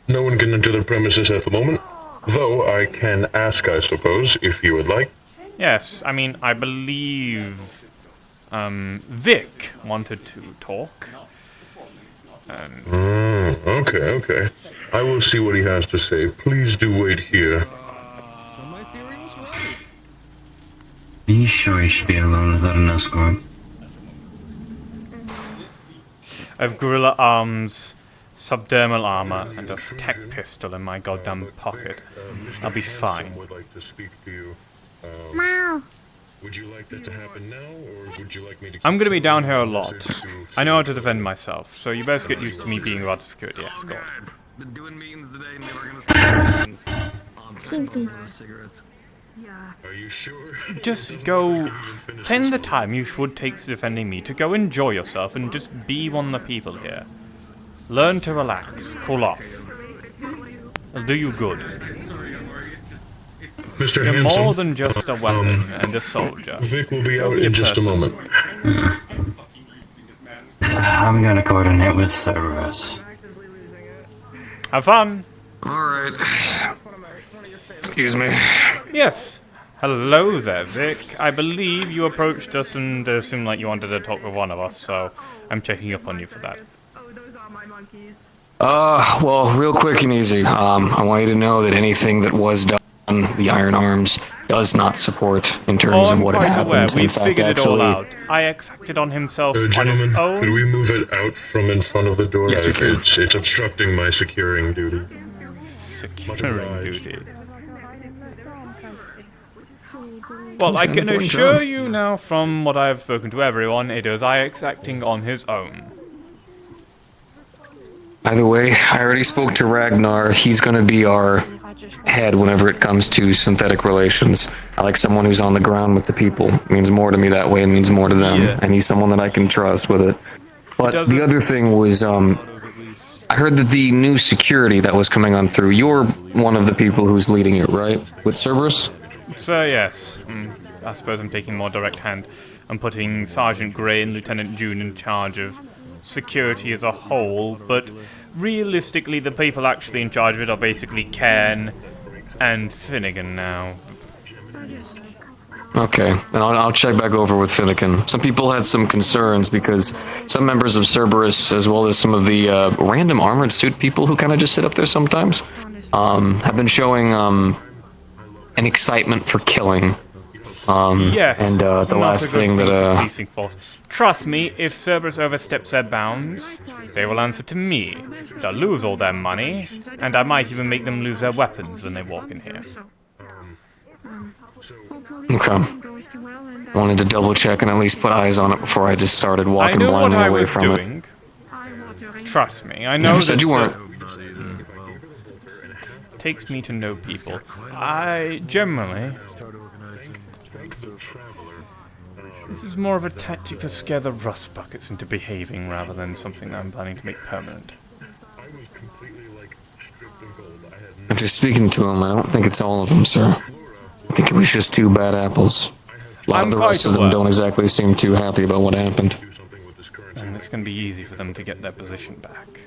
[SPEAKER 10] No one can enter the premises at the moment. Though I can ask, I suppose, if you would like.
[SPEAKER 1] Yes, I mean, I believe Vic wanted to talk.
[SPEAKER 10] Okay. I will see what he has to say. Please do wait here.
[SPEAKER 23] Are you sure you should be alone without an escort?
[SPEAKER 1] I have gorilla arms, subdermal armor, and a tech pistol in my goddamn pocket. I'll be fine.
[SPEAKER 11] Wow.
[SPEAKER 10] Would you like that to happen now, or would you like me to...
[SPEAKER 1] I'm gonna be down here a lot. I know how to defend myself, so you best get used to me being a security escort.
[SPEAKER 14] Been doing meetings today, never gonna
[SPEAKER 10] Are you sure?
[SPEAKER 1] Just go... Take the time you should take to defending me to go enjoy yourself and just be one of the people here. Learn to relax, cool off. It'll do you good.
[SPEAKER 10] Mr.
[SPEAKER 1] You're
[SPEAKER 10] Hanson,
[SPEAKER 1] more than just a weapon and a soldier.
[SPEAKER 10] Vic will be out in just a moment.
[SPEAKER 23] I'm gonna coordinate with Cerberus.
[SPEAKER 1] Have fun!
[SPEAKER 14] Alright. Excuse me.
[SPEAKER 1] Yes. Hello there, Vic. I believe you approached us and it seemed like you wanted to talk with one of us, so I'm checking up on you for that.
[SPEAKER 14] Well, real quick and easy. I want you to know that anything that was done, the Iron Arms, does not support in terms of what had happened.
[SPEAKER 1] We
[SPEAKER 14] In fact,
[SPEAKER 1] figured it all
[SPEAKER 14] actually,
[SPEAKER 1] out. IX acted on himself on his
[SPEAKER 10] Gentlemen,
[SPEAKER 1] own.
[SPEAKER 10] could we move it out from in front of the door?
[SPEAKER 14] Yes, we can.
[SPEAKER 10] It's obstructing my securing duty.
[SPEAKER 1] Securing duty. Well, I can assure you now from what I have spoken to everyone, it is IX acting on his own.
[SPEAKER 14] Either way, I already spoke to Ragnar. He's going to be our head whenever it comes to synthetic relations. I like someone who's on the ground with the people. It means more to me that way. It means more to them.
[SPEAKER 1] Yeah.
[SPEAKER 14] And he's someone that I can trust with it. But the other thing was,
[SPEAKER 20] I heard that the new security that was coming on through, you're one of the people who's leading it, right? With Cerberus?
[SPEAKER 1] So yes, I suppose I'm taking more direct hand. I'm putting Sergeant Grey and Lieutenant June in charge of security as a whole, but realistically the people actually in charge of it are basically Ken and Finnegan now.
[SPEAKER 20] Okay, and I'll check back over with Finnegan. Some people had some concerns because some members of Cerberus, as well as some of the random armored suit people who kind of just sit up there sometimes, have been showing an excitement for killing.
[SPEAKER 1] Yes,
[SPEAKER 20] and the last thing that
[SPEAKER 1] policing force. Trust me, if Cerberus oversteps their bounds, they will answer to me. They'll lose all their money, and I might even make them lose their weapons when they walk in here.
[SPEAKER 20] Okay. I wanted to double check and at least put eyes on it before I just started walking blindly away from it.
[SPEAKER 1] Trust me, I know
[SPEAKER 20] Never said you weren't.
[SPEAKER 1] Takes me to know people. I generally... This is more of a tactic to scare the rust buckets into behaving rather than something I'm planning to make permanent.
[SPEAKER 20] After speaking to him, I don't think it's all of them, sir. I think it was just 2 bad apples. A lot of the rest of them don't exactly seem too happy about what happened.
[SPEAKER 1] And it's going to be easy for them to get their position back.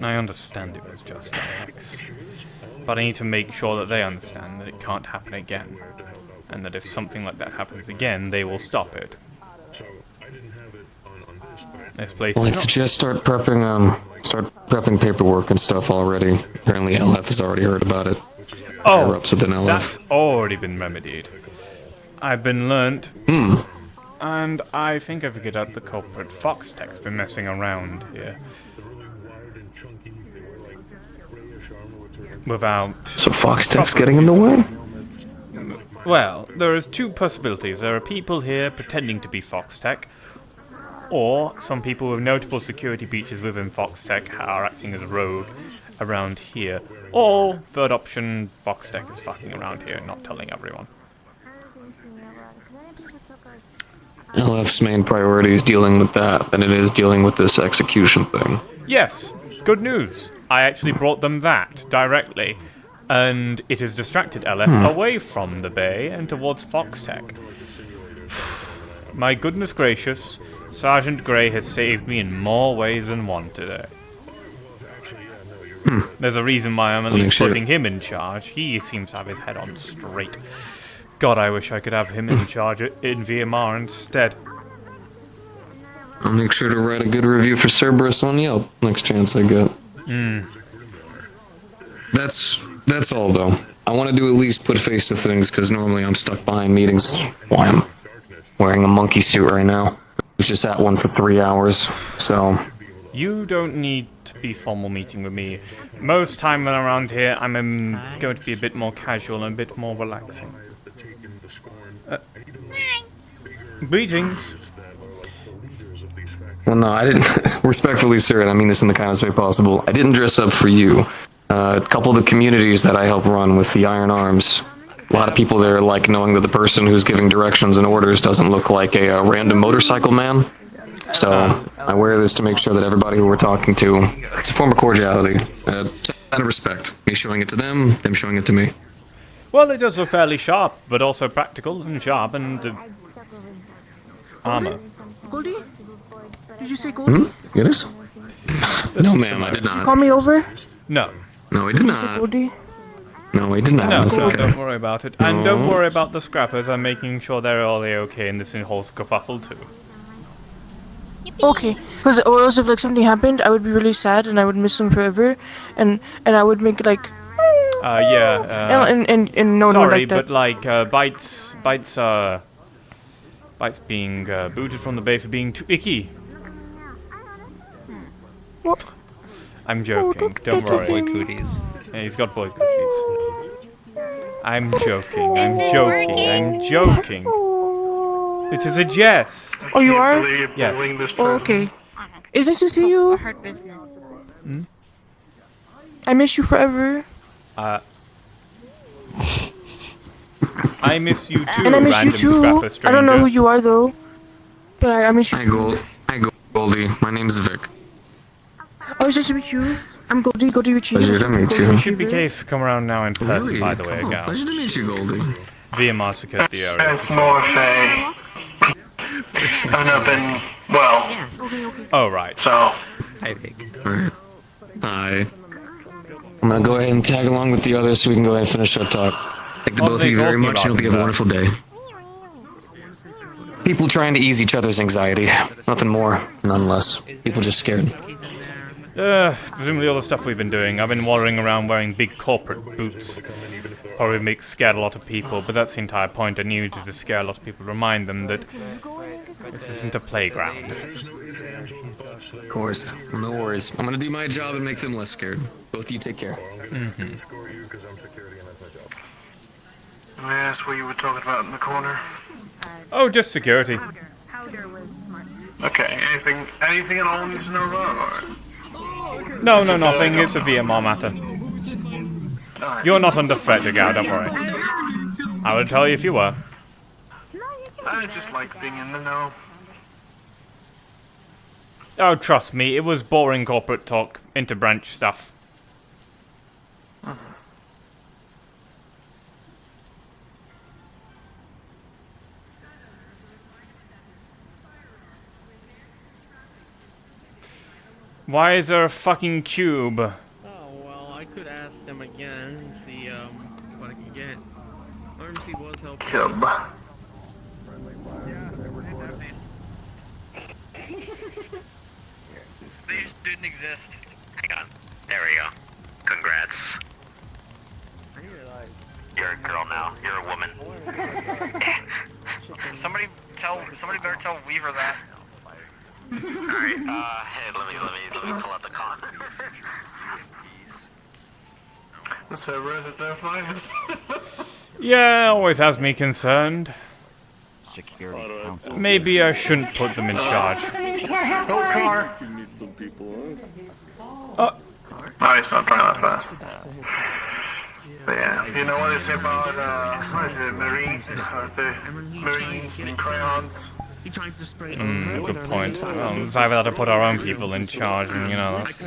[SPEAKER 1] I understand it was just Alex, but I need to make sure that they understand that it can't happen again, and that if something like that happens again, they will stop it. This place
[SPEAKER 20] Well, I'd suggest start prepping paperwork and stuff already. Apparently LF has already heard about it.
[SPEAKER 1] Oh,
[SPEAKER 20] ups within LF.
[SPEAKER 1] that's already been remedied. I've been learnt, and I think I figured out the culprit. Foxtech's been messing around here. Without...
[SPEAKER 20] So Foxtech's getting in the way?
[SPEAKER 1] Well, there is 2 possibilities. There are people here pretending to be Foxtech, or some people with notable security breaches within Foxtech are acting as a rogue around here. Or, third option, Foxtech is fucking around here and not telling everyone.
[SPEAKER 20] LF's main priority is dealing with that, than it is dealing with this execution thing.
[SPEAKER 1] Yes, good news. I actually brought them that directly, and it has distracted LF away from the bay and towards Foxtech. My goodness gracious, Sergeant Grey has saved me in more ways than one today. There's a reason why I'm at least putting him in charge. He seems to have his head on straight. God, I wish I could have him in charge in VMR instead.
[SPEAKER 20] I'll make sure to write a good review for Cerberus on Yelp next chance I get. That's all though. I want to do at least put face to things because normally I'm stuck behind meetings. Why I'm wearing a monkey suit right now. I was just at one for 3 hours, so...
[SPEAKER 1] You don't need to be formal meeting with me. Most time when I'm around here, I'm going to be a bit more casual and a bit more relaxing. Greetings.
[SPEAKER 20] Well, no, I didn't. Respectfully, sir, and I mean this in the kindest way possible. I didn't dress up for you. A couple of the communities that I help run with the Iron Arms, a lot of people there like knowing that the person who's giving directions and orders doesn't look like a random motorcycle man. So I wear this to make sure that everybody who we're talking to, it's a form of cordiality, out of respect. Me showing it to them showing it to me.
[SPEAKER 1] Well, it does look fairly sharp, but also practical and sharp and armor.
[SPEAKER 11] Goldie? Did you say Goldie?
[SPEAKER 20] It is? No, ma'am, I did not.
[SPEAKER 11] Did you call me over?
[SPEAKER 1] No.
[SPEAKER 20] No, he did not.
[SPEAKER 11] Goldie?
[SPEAKER 20] No, he did not.
[SPEAKER 1] No,
[SPEAKER 20] That's okay.
[SPEAKER 1] don't worry about it. And don't worry about the scrappers. I'm making sure they're all okay in this whole kerfuffle too.
[SPEAKER 11] Okay, because or else if like something happened, I would be really sad and I would miss them forever, and I would make like. And no,
[SPEAKER 1] sorry,
[SPEAKER 11] no, like
[SPEAKER 1] but like Bites being booted from the bay for being too icky.
[SPEAKER 11] What?
[SPEAKER 1] I'm joking. Don't worry.
[SPEAKER 12] Boy cooties.
[SPEAKER 1] Yeah, he's got boy cooties. I'm joking. I'm joking. I'm joking. It is a jest.
[SPEAKER 11] Oh, you are?
[SPEAKER 1] Yes.
[SPEAKER 11] Oh, okay. It's nice to see you.
[SPEAKER 9] Hard business.
[SPEAKER 11] I miss you forever.
[SPEAKER 1] I miss you too,
[SPEAKER 11] And I miss
[SPEAKER 1] random
[SPEAKER 11] you too.
[SPEAKER 1] scrapper stranger.
[SPEAKER 11] I don't know who you are though, but I miss you.
[SPEAKER 20] Hi, My name's Vic.
[SPEAKER 11] Oh, nice to meet you. I'm Goldie. Goldie Richie.
[SPEAKER 20] Pleasure to meet you.
[SPEAKER 1] You should be safe to come around now in person,
[SPEAKER 20] Really?
[SPEAKER 1] by the way,
[SPEAKER 20] Oh,
[SPEAKER 1] gal.
[SPEAKER 20] pleasure to meet you, Goldie.
[SPEAKER 1] VMR secured the area.
[SPEAKER 17] It's more of a... I've not been... well...
[SPEAKER 1] Oh, right.
[SPEAKER 17] So...
[SPEAKER 20] Alright. Hi. I'm gonna go ahead and tag along with the others so we can go ahead and finish our talk. Thank the both of you very much, and hope you have a wonderful day. People trying to ease each other's anxiety. Nothing more, none less. People just scared.
[SPEAKER 1] Presumably all the stuff we've been doing. I've been wandering around wearing big corporate boots. Probably scared a lot of people, but that's the entire point. I needed to scare a lot of people, remind them that this isn't a playground.
[SPEAKER 20] Of course. Well, no worries. I'm gonna do my job and make them less scared. Both of you take care.
[SPEAKER 1] Mm-hmm.
[SPEAKER 17] May I ask what you were talking about in the corner?
[SPEAKER 1] Oh, just security.
[SPEAKER 17] Okay, anything at all you need to know about?
[SPEAKER 1] No, nothing. It's a VMR matter. You're not under threat, Gal, don't worry. I would tell you if you were.
[SPEAKER 17] I just like being in the know.
[SPEAKER 1] Oh, trust me, it was boring corporate talk, interbranch stuff. Why is there a fucking cube?
[SPEAKER 18] Oh, well, I could ask them again and see, what I can get. RMC was helping.
[SPEAKER 17] Cube.
[SPEAKER 21] These didn't exist. Hang on. There we go. Congrats. You're a girl now. You're a woman.
[SPEAKER 17] Somebody better tell Weaver that.
[SPEAKER 21] Alright, hey, let me pull out the con.
[SPEAKER 17] The server is at their finest.
[SPEAKER 1] Yeah, always has me concerned.
[SPEAKER 22] Security council.
[SPEAKER 1] Maybe I shouldn't put them in charge.
[SPEAKER 17] Oh, car!
[SPEAKER 22] You need some people,
[SPEAKER 17] Nice, I'm trying that fast. But yeah, you know what they say about, what is it, Marines? The Marines and crayons?
[SPEAKER 1] Good point. Well, it's either that to put our own people in charge, and you know, that's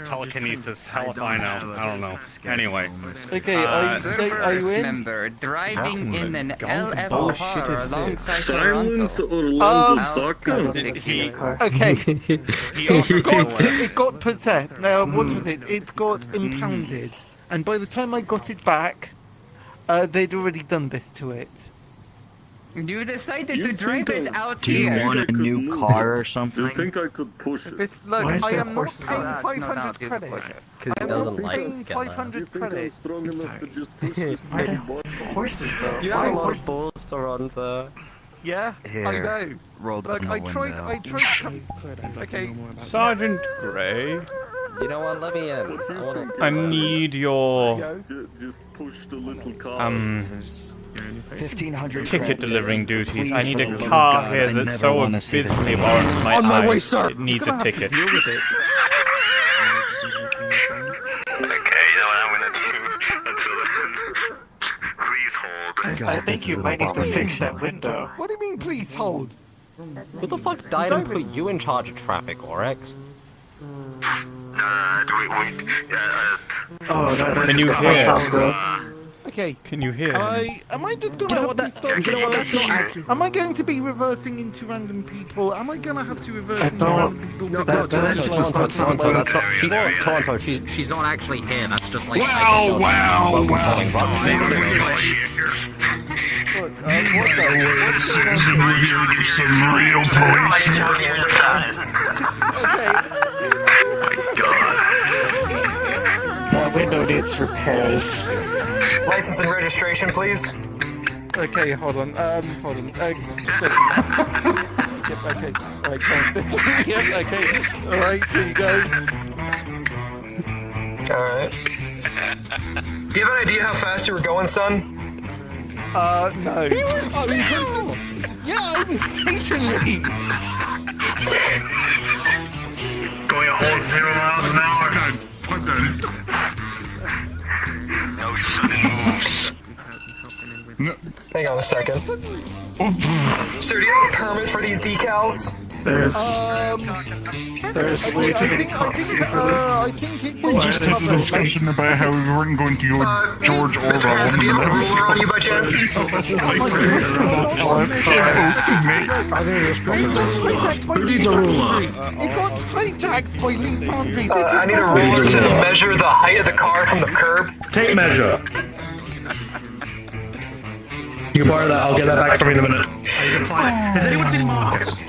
[SPEAKER 12] Telekinesis, hell if I know. I don't know. Anyway.
[SPEAKER 2] Okay, are you in?
[SPEAKER 24] Member driving in an LF car alongside
[SPEAKER 22] Silence
[SPEAKER 24] Orlando
[SPEAKER 22] Saka.
[SPEAKER 2] Okay. It got possessed. Now, what was it? It got impounded. And by the time I got it back, they'd already done this to it.
[SPEAKER 24] You decided to drive it out
[SPEAKER 22] Do
[SPEAKER 24] here.
[SPEAKER 22] you want a new car or something?
[SPEAKER 15] Do you think I could push it?
[SPEAKER 2] Look, I am not paying 500 credits. I'm not paying 500 credits.
[SPEAKER 15] Strong enough to just push this
[SPEAKER 22] Horses, though.
[SPEAKER 25] You have a lot of balls to run, sir.
[SPEAKER 2] Yeah, I know.
[SPEAKER 22] Roll
[SPEAKER 2] Look, I tried to... Okay.
[SPEAKER 1] Sergeant Grey.
[SPEAKER 25] You know what? Let me in.
[SPEAKER 1] I need your
[SPEAKER 15] Just push the little car.
[SPEAKER 22] 1,500
[SPEAKER 1] ticket delivering
[SPEAKER 22] credits.
[SPEAKER 1] duties.
[SPEAKER 22] Please,
[SPEAKER 1] I need
[SPEAKER 22] for
[SPEAKER 1] a
[SPEAKER 22] the love of
[SPEAKER 1] car
[SPEAKER 22] God,
[SPEAKER 1] here
[SPEAKER 22] I
[SPEAKER 1] that's
[SPEAKER 22] never
[SPEAKER 1] so
[SPEAKER 22] wanna see this
[SPEAKER 1] abysmally
[SPEAKER 22] again.
[SPEAKER 1] orange to my
[SPEAKER 22] On my
[SPEAKER 1] eyes.
[SPEAKER 22] way, sir.
[SPEAKER 1] It needs
[SPEAKER 2] You're
[SPEAKER 1] a
[SPEAKER 2] gonna have to
[SPEAKER 1] ticket.
[SPEAKER 2] deal with it.
[SPEAKER 21] Okay, you know what I'm gonna do? Until then, please hold.
[SPEAKER 22] I think you might need to fix that window.
[SPEAKER 2] What do you mean, please hold?
[SPEAKER 25] Who the fuck died and put you in charge of traffic, Oryx?
[SPEAKER 1] Can you hear?
[SPEAKER 2] Okay.
[SPEAKER 1] Can you hear?
[SPEAKER 2] Am I just gonna have to start?
[SPEAKER 25] You know what? That's not actually.
[SPEAKER 2] Am I going to be reversing into random people? Am I gonna have to reverse into random people?
[SPEAKER 25] Toronto, she's not actually here. That's just like.
[SPEAKER 22] Well. We're here to do some real
[SPEAKER 2] That window needs repairs.
[SPEAKER 14] License and registration, please.
[SPEAKER 2] Okay, hold on. Hold on. Yep, okay. Alright, go on this way. Yep, okay. Alright, here you go.
[SPEAKER 14] Alright. Do you have an idea how fast you were going, son?
[SPEAKER 2] No. He was still! Yeah, I was stationary!
[SPEAKER 17] Going a whole 0 miles an hour.
[SPEAKER 21] No sudden moves.
[SPEAKER 14] Hang on a second. Sir, do you have a permit for these decals?
[SPEAKER 15] There's way too many cops here for this.
[SPEAKER 2] I think it
[SPEAKER 19] We just had a discussion about how we weren't going to go George
[SPEAKER 14] Mr.
[SPEAKER 19] Orwell
[SPEAKER 14] Hanson, do you have a
[SPEAKER 19] on
[SPEAKER 14] ruler on you by chance?
[SPEAKER 2] Who needs a ruler? It got hijacked by Lee Foundry.
[SPEAKER 14] I need a ruler to measure the height of the car from the curb.
[SPEAKER 4] Tape measure. You can borrow that, I'll get that back from you in a minute. You're fine. Has anyone seen Mars?
[SPEAKER 14] Did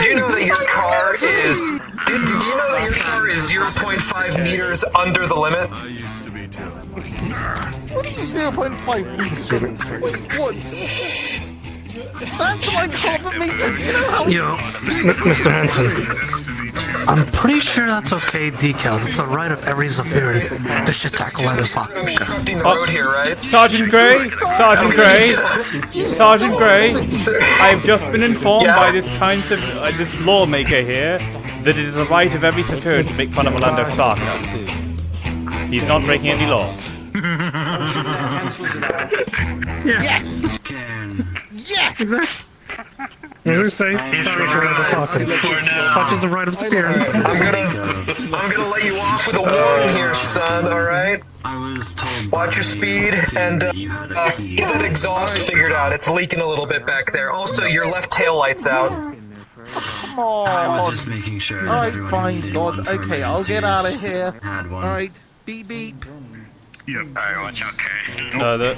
[SPEAKER 14] you know that your car is... Did you know that your car is 0.5 meters under the limit?
[SPEAKER 13] I used to be too.
[SPEAKER 2] What do you mean 0.5 meters? Wait, what? That's like half a meter. You know how...
[SPEAKER 4] Yo, Mr. Hanson. I'm pretty sure that's okay decals. It's a right of every Zephyrian to shit tackle at us on.
[SPEAKER 14] Obstructing the road here, right?
[SPEAKER 1] Sergeant Gray, Sergeant Gray, Sergeant Gray. I've just been informed by this this lawmaker here that it is a right of every Zephyrian to make fun of Orlando Soccer. He's not breaking any laws.
[SPEAKER 2] Yes! Yes!
[SPEAKER 4] Exactly. I would say, sorry for the talking. Fuck is the right of appearance.
[SPEAKER 14] I'm gonna let you off with a warning here, son, alright?
[SPEAKER 23] I was told.
[SPEAKER 14] Watch your speed and get that exhaust figured out. It's leaking a little bit back there. Also, your left tail light's out.
[SPEAKER 2] Come on.
[SPEAKER 23] I was just making sure.
[SPEAKER 2] Alright, fine, God. Okay, I'll get out of here.
[SPEAKER 23] Had one.
[SPEAKER 2] Alright, beep beep.
[SPEAKER 22] Yep.
[SPEAKER 21] Alright, watch out, okay.
[SPEAKER 1] No, that.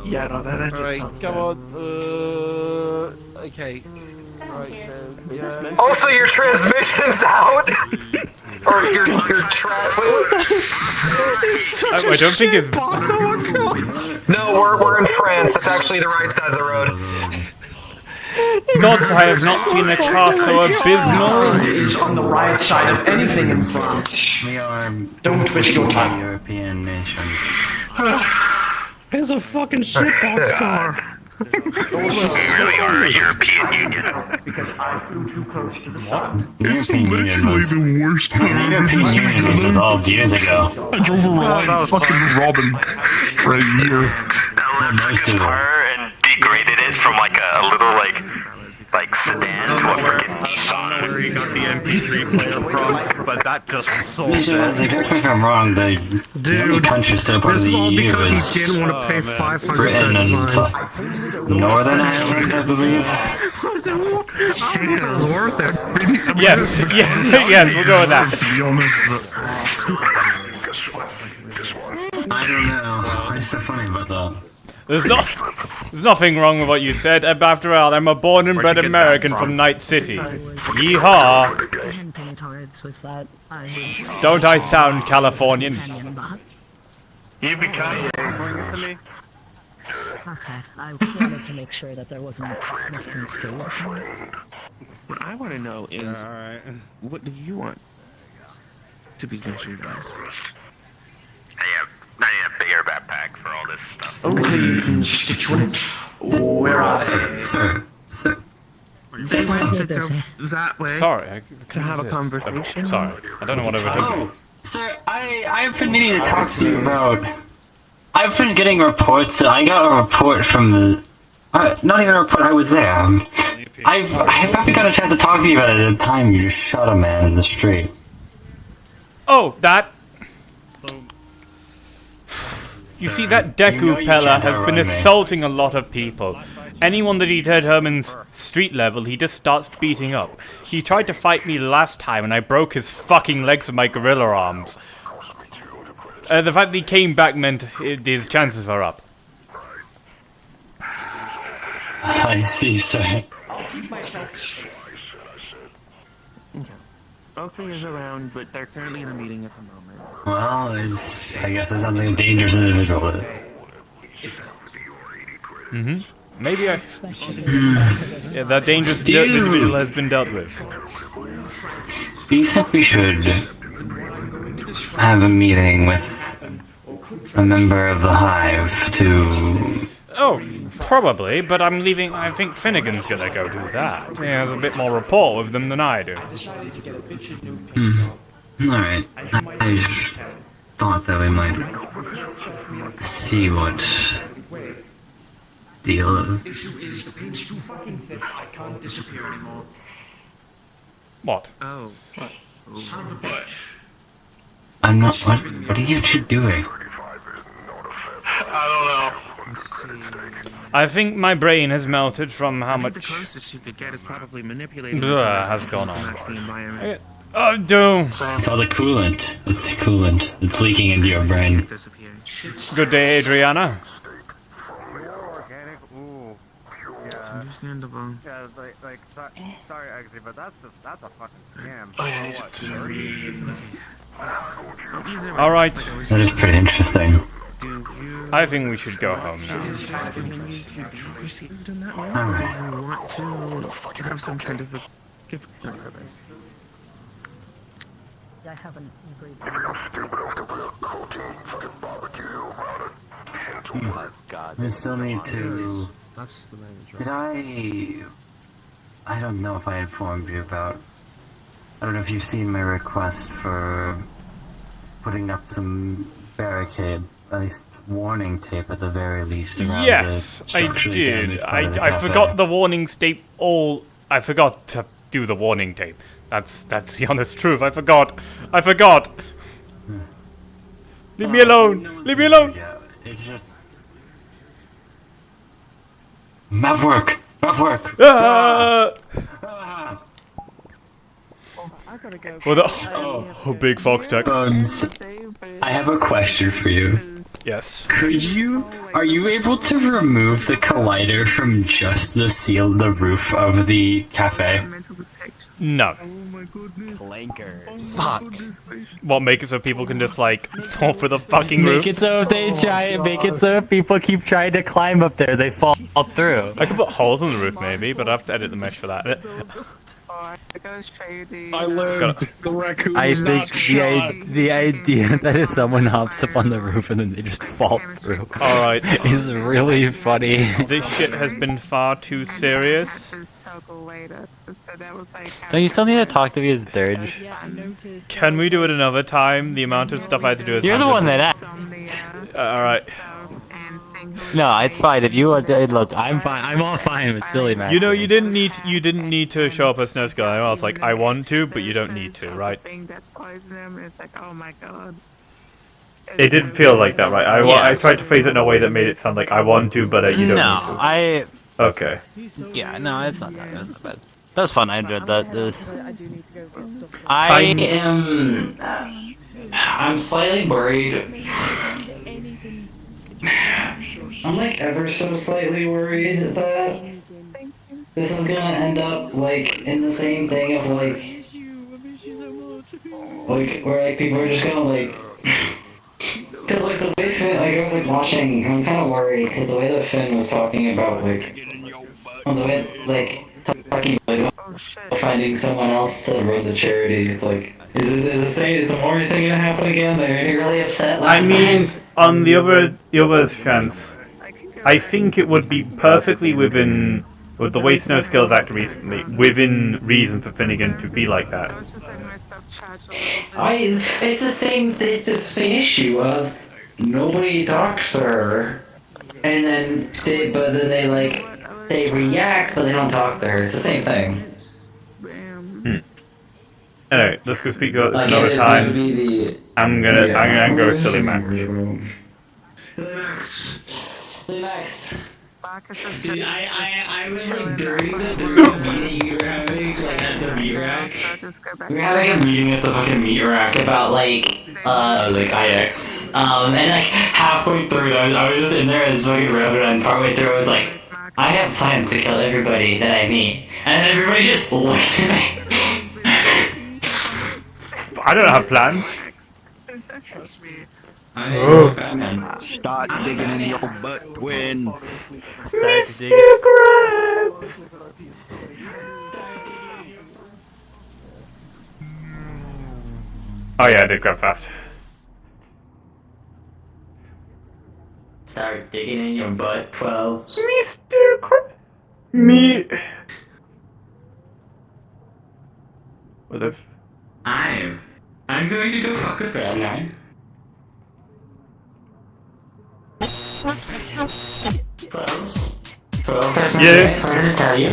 [SPEAKER 4] Yeah, no, that engine
[SPEAKER 2] Alright,
[SPEAKER 4] sounds
[SPEAKER 2] come
[SPEAKER 4] bad.
[SPEAKER 2] on. Okay. Alright,
[SPEAKER 14] Also, your transmission's out! Or your track.
[SPEAKER 1] I don't think it's.
[SPEAKER 14] No, we're in France. That's actually the right side of the road.
[SPEAKER 1] Gods, I have not seen a car so abysmal.
[SPEAKER 4] Is on the right side of anything in France.
[SPEAKER 23] We are.
[SPEAKER 4] Don't waste your time.
[SPEAKER 23] European nations.
[SPEAKER 4] It's a fucking shitbox car.
[SPEAKER 21] We really are a European Union.
[SPEAKER 4] Because I flew too close to the sun.
[SPEAKER 19] It's literally the worst car.
[SPEAKER 23] European Union was dissolved years ago.
[SPEAKER 19] I drove a Reliant fucking Robin for a year.
[SPEAKER 21] That left took his car and degraded it from like a little like sedan to a freaking Nissan.
[SPEAKER 12] Where he got the MP3 player from, but that just sold it.
[SPEAKER 23] Correct me if I'm wrong, but
[SPEAKER 4] Dude,
[SPEAKER 23] countries still part of
[SPEAKER 4] this
[SPEAKER 23] the
[SPEAKER 4] is all
[SPEAKER 23] EU
[SPEAKER 4] because
[SPEAKER 23] is
[SPEAKER 4] he didn't want to pay $500.
[SPEAKER 23] Britain and Northern Ireland, I believe.
[SPEAKER 4] It was worth it.
[SPEAKER 1] Yes, yes, we'll go with that.
[SPEAKER 19] To be honest,
[SPEAKER 23] I don't know. What's so funny about that?
[SPEAKER 1] There's nothing wrong with what you said. After all, I'm a born and bred American from Night City. Yeehaw! Don't I sound Californian?
[SPEAKER 22] You become.
[SPEAKER 18] Bring it to me.
[SPEAKER 6] Okay, I wanted to make sure that there wasn't misconstrued.
[SPEAKER 18] What I want to know is, what do you want to be mentioned as?
[SPEAKER 21] I need a bigger backpack for all this stuff.
[SPEAKER 4] Okay, constituents. Where are they?
[SPEAKER 23] Sir.
[SPEAKER 18] They want to go that way.
[SPEAKER 1] Sorry,
[SPEAKER 18] to have a conversation.
[SPEAKER 1] Sorry, I don't know what I would do.
[SPEAKER 23] Oh, sir, I've been meaning to talk to you about. I've been getting reports. I got a report from the. Not even a report. I was there. I haven't got a chance to talk to you about it at the time you just shot a man in the street.
[SPEAKER 1] Oh, that. You see, that Deku Pella has been assaulting a lot of people. Anyone that he determines street level, he just starts beating up. He tried to fight me last time and I broke his fucking legs with my gorilla arms. The fact that he came back meant his chances were up.
[SPEAKER 23] I see, sir.
[SPEAKER 18] I'll keep myself. Oakley is around, but they're currently in a meeting at the moment.
[SPEAKER 23] Well, I guess there's something dangerous individual.
[SPEAKER 1] Maybe yeah, that dangerous individual has been dealt with.
[SPEAKER 23] Do you think we should have a meeting with a member of the Hive to...
[SPEAKER 1] Oh, probably, but I'm leaving. I think Finnegan's gonna go do that. He has a bit more rapport with them than I do.
[SPEAKER 23] Alright. I just thought that we might see what deal is.
[SPEAKER 3] Issue is the paint's too fucking thick. I can't disappear anymore.
[SPEAKER 1] What?
[SPEAKER 18] Oh. What?
[SPEAKER 3] Son of a bitch.
[SPEAKER 23] I'm not. What are you two doing?
[SPEAKER 17] I
[SPEAKER 1] I think my brain has melted from how
[SPEAKER 18] The
[SPEAKER 1] much
[SPEAKER 18] closest you could get is probably manipulating
[SPEAKER 1] has gone
[SPEAKER 18] to
[SPEAKER 1] on.
[SPEAKER 18] match the environment.
[SPEAKER 1] Oh, doom!
[SPEAKER 23] It's all the coolant. It's the coolant. It's leaking into your brain.
[SPEAKER 1] Good day, Adriana.
[SPEAKER 18] It's understandable.
[SPEAKER 5] Yeah, sorry, actually, but that's a fucking scam.
[SPEAKER 17] Oh yeah, he's
[SPEAKER 1] All right.
[SPEAKER 23] That is pretty interesting.
[SPEAKER 1] I think we should go home now.
[SPEAKER 18] Do we need to be received in that way?
[SPEAKER 23] Alright.
[SPEAKER 18] Or do we want to have some kind of a gift for this?
[SPEAKER 6] I haven't agreed.
[SPEAKER 23] Oh my god. We still need to... Did I don't know if I informed you about... I don't know if you've seen my request for putting up some barricade, at least warning tape at the very least around
[SPEAKER 1] Yes,
[SPEAKER 23] the
[SPEAKER 1] I
[SPEAKER 23] structurally
[SPEAKER 1] did.
[SPEAKER 23] damaged part of the
[SPEAKER 1] I
[SPEAKER 23] cafe.
[SPEAKER 1] forgot the warning tape. I forgot to do the warning tape. That's the honest truth. I forgot. Leave me alone. Leave me alone.
[SPEAKER 23] Yeah, it's just... Map work! Map work!
[SPEAKER 1] Ah!
[SPEAKER 11] I gotta go.
[SPEAKER 1] Well, oh, big fox tech.
[SPEAKER 23] Bones, I have a question for you.
[SPEAKER 1] Yes.
[SPEAKER 23] Are you able to remove the collider from just the roof of the cafe?
[SPEAKER 1] No.
[SPEAKER 25] Clanker.
[SPEAKER 1] Fuck. What, make it so people can just like fall for the fucking roof?
[SPEAKER 7] Make it so if people keep trying to climb up there, they fall through.
[SPEAKER 1] I could put holes in the roof maybe, but I have to edit the mesh for that.
[SPEAKER 18] I learned the raccoon.
[SPEAKER 7] I think the idea that if someone hops up on the roof and then they just fall through
[SPEAKER 1] Alright.
[SPEAKER 7] is really funny.
[SPEAKER 1] This shit has been far too serious.
[SPEAKER 7] Don't you still need to talk to me as Dirge?
[SPEAKER 1] Can we do it another time? The amount of stuff I have to do is...
[SPEAKER 7] You're the one that asked.
[SPEAKER 1] Alright.
[SPEAKER 7] No, it's fine. If you want to, look, I'm fine. I'm all fine with silly man.
[SPEAKER 1] You know, you didn't need to show up as Snow Skull. I was like, I want to, but you don't need to, right? It didn't feel like that, right? I tried to phrase it in a way that made it sound like I want to, but you don't need to. Okay.
[SPEAKER 7] Yeah, no, it's not that. That's not bad. That was fun. I enjoyed that.
[SPEAKER 23] I'm slightly worried. I'm like ever so slightly worried that this is gonna end up like in the same thing of like where like people are just gonna like, cause like the way Finn, like I was like watching, I'm kind of worried because the way that Finn was talking about like, the way like talking like finding someone else to run the charity, it's like is the Maury thing gonna happen again? They're gonna be really upset.
[SPEAKER 1] I mean, on the other chance, I think it would be perfectly within, with the way Snow Skills act recently, within reason for Finnegan to be like that.
[SPEAKER 23] It's the same issue of nobody talks to her, and then they react, but they don't talk to her. It's the same thing.
[SPEAKER 1] Anyway, let's go speak about this another time. I'm gonna go silly match.
[SPEAKER 23] Relax. Dude, I was like during the meeting you were having, like at the meat rack. We were having a meeting at the fucking meat rack about like IX. And like halfway through, I was just in there as fucking rabbit, and partway through I was like, I have plans to kill everybody that I meet. And then everybody just looks at me.
[SPEAKER 1] I don't have plans.
[SPEAKER 8] Start digging in your butt, twin.
[SPEAKER 1] Mr. Krabs! Oh yeah, I did grab fast.
[SPEAKER 23] Start digging in your butt, 12.
[SPEAKER 1] Mr. Krabs! Me. What if?
[SPEAKER 23] I'm going to go fuck with Red 9.
[SPEAKER 1] Yeah.
[SPEAKER 23] I'm gonna tell you.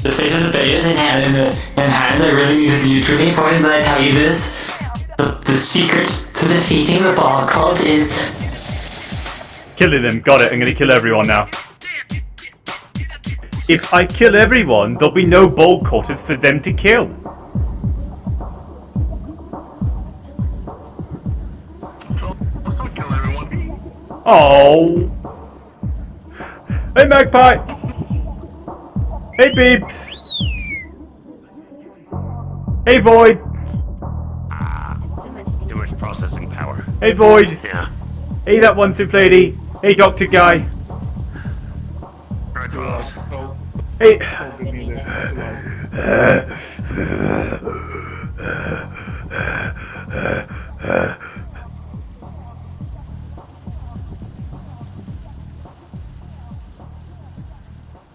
[SPEAKER 23] The face of the biggest and hands are really it's really important that I tell you this. The secret to defeating the ball cult is
[SPEAKER 1] killing them. Got it. I'm gonna kill everyone now. If I kill everyone, there'll be no ball cutters for them to kill. Oh. Hey Magpie. Hey Beeps. Hey Void.
[SPEAKER 21] Too much processing power.
[SPEAKER 1] Hey Void.
[SPEAKER 21] Yeah.
[SPEAKER 1] Hey that one soup lady. Hey Doctor Guy.
[SPEAKER 21] Right to us.
[SPEAKER 1] Hey.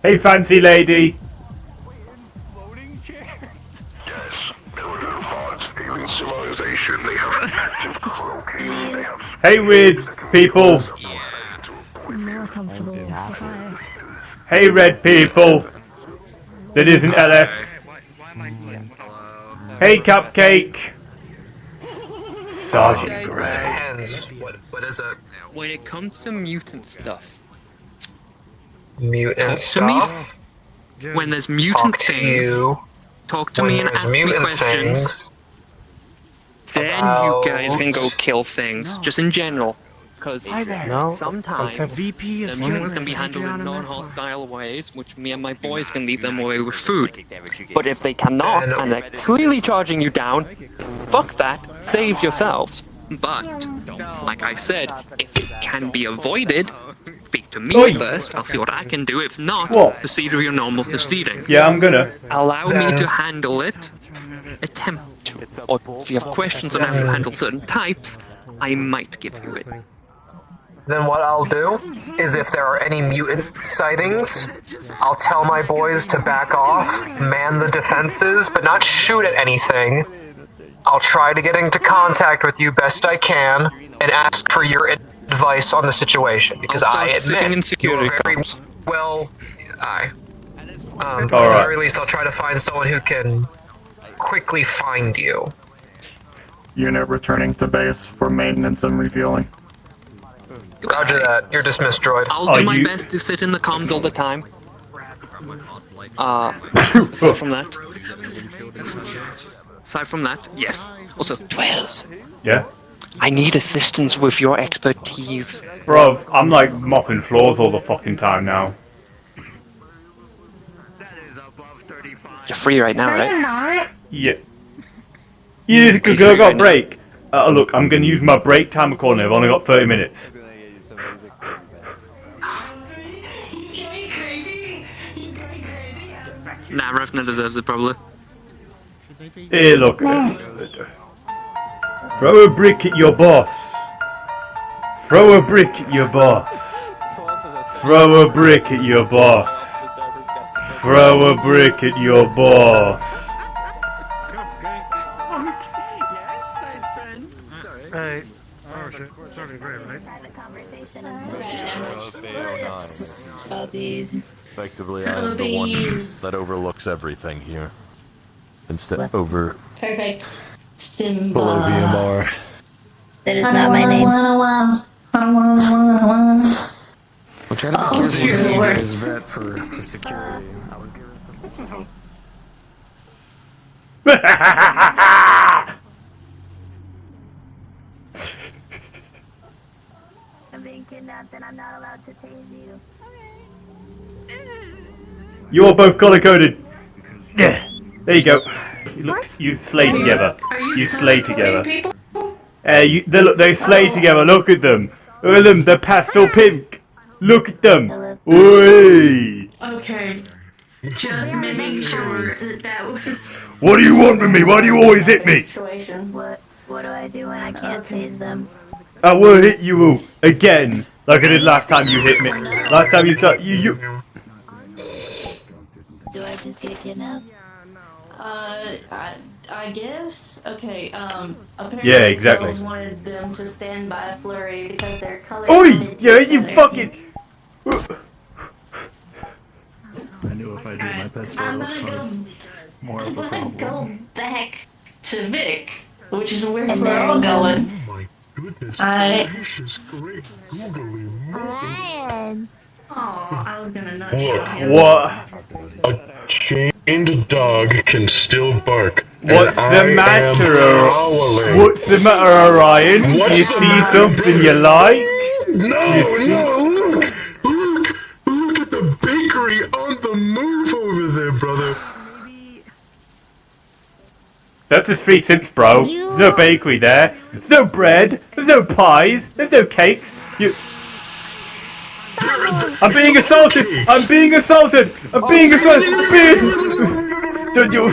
[SPEAKER 1] Hey fancy lady.
[SPEAKER 17] Alien civilization, they have active croaking, they have
[SPEAKER 1] Hey weird people.
[SPEAKER 6] More comfortable. Hi.
[SPEAKER 1] Hey red people. That isn't LF. Hey Cupcake. Sergeant Grey.
[SPEAKER 14] What is it?
[SPEAKER 18] When it comes to mutant stuff,
[SPEAKER 14] Mutant
[SPEAKER 18] to me,
[SPEAKER 14] stuff?
[SPEAKER 18] when there's mutant
[SPEAKER 14] Talk to
[SPEAKER 18] things,
[SPEAKER 14] you.
[SPEAKER 18] talk to
[SPEAKER 14] When
[SPEAKER 18] me and
[SPEAKER 14] there's
[SPEAKER 18] ask me
[SPEAKER 14] mutant
[SPEAKER 18] questions.
[SPEAKER 14] things
[SPEAKER 18] Then you guys can go kill things, just in general. Because sometimes the mutants can be handled in non-hostile ways, which me and my boys can lead them away with food. But if they cannot, and they're clearly charging you down, fuck that, save yourselves. But, like I said, if it can be avoided, speak to me first, I'll see what I can do. If not, proceed with your normal proceedings.
[SPEAKER 1] Yeah, I'm gonna.
[SPEAKER 18] Allow me to handle it, attempt to. Or if you have questions on how to handle certain types, I might give you it.
[SPEAKER 14] Then what I'll do is if there are any mutant sightings, I'll tell my boys to back off, man the defenses, but not shoot at anything. I'll try to get into contact with you best I can and ask for your advice on the situation, because I admit you're very well. At the very least, I'll try to find someone who can quickly find you.
[SPEAKER 15] Unit returning to base for maintenance and refueling.
[SPEAKER 14] Roger that. You're dismissed, droid.
[SPEAKER 18] I'll do my best to sit in the comms all the time. Aside from that, yes. Also, 12s.
[SPEAKER 1] Yeah?
[SPEAKER 18] I need assistance with your expertise.
[SPEAKER 1] Bruv, I'm like mopping floors all the fucking time now.
[SPEAKER 18] You're free right now, right?
[SPEAKER 1] Yeah. You just go got a break. Look, I'm gonna use my break time accordingly. I've only got 30 minutes.
[SPEAKER 18] Nah, Refner deserves it, probably.
[SPEAKER 1] Hey, look. Throw a brick at your boss. Throw a brick at your boss. Throw a brick at your boss. Throw a brick at your boss.
[SPEAKER 4] Hey. Oh shit. Sorry, great, right?
[SPEAKER 13] Effectively, I am the one that overlooks everything here. Instead, over.
[SPEAKER 9] Perfect. Simba.
[SPEAKER 13] Below VMR.
[SPEAKER 9] That is not my name.
[SPEAKER 4] We'll try to be careful with you guys vet for security.
[SPEAKER 9] I'm being kidnapped and I'm not allowed to tase you.
[SPEAKER 1] You are both color coded. Yeah. There you go. You slay together. You slay together. They slay together. Look at them. Look at them. They're pastel pink. Look at them. Oi.
[SPEAKER 9] Okay. Just making sure that was.
[SPEAKER 1] What do you want with me? Why do you always hit me?
[SPEAKER 9] What do I do when I can't tase them?
[SPEAKER 1] I will hit you all again, like I did last time you hit me. Last time you start you.
[SPEAKER 9] Do I just get kidnapped? I guess. Okay. Apparently
[SPEAKER 1] Yeah, exactly.
[SPEAKER 9] girls wanted them to stand by Flurry because their color.
[SPEAKER 1] Oi! Yeah, you fucking.
[SPEAKER 9] I'm gonna go back to Vic, which is where we're all going.
[SPEAKER 17] Oh my goodness
[SPEAKER 9] I-
[SPEAKER 17] gracious, great googly
[SPEAKER 9] Ryan. Oh, I was gonna not
[SPEAKER 17] Look,
[SPEAKER 9] show him.
[SPEAKER 1] What?
[SPEAKER 17] a chained dog can still bark.
[SPEAKER 1] What's
[SPEAKER 17] and
[SPEAKER 1] the
[SPEAKER 17] I am
[SPEAKER 1] matter?
[SPEAKER 17] howling.
[SPEAKER 1] What's the matter, Orion? Do you
[SPEAKER 17] What's the
[SPEAKER 1] see
[SPEAKER 17] matter?
[SPEAKER 1] something you like?
[SPEAKER 17] No,
[SPEAKER 1] You see-
[SPEAKER 17] no, look at the bakery on the move over there, brother.
[SPEAKER 1] That's just 3 cents, bro. There's no bakery there. There's no bread. There's no pies. There's no cakes. I'm being assaulted! I'm being assaulted! I'm being assaulted! Don't you...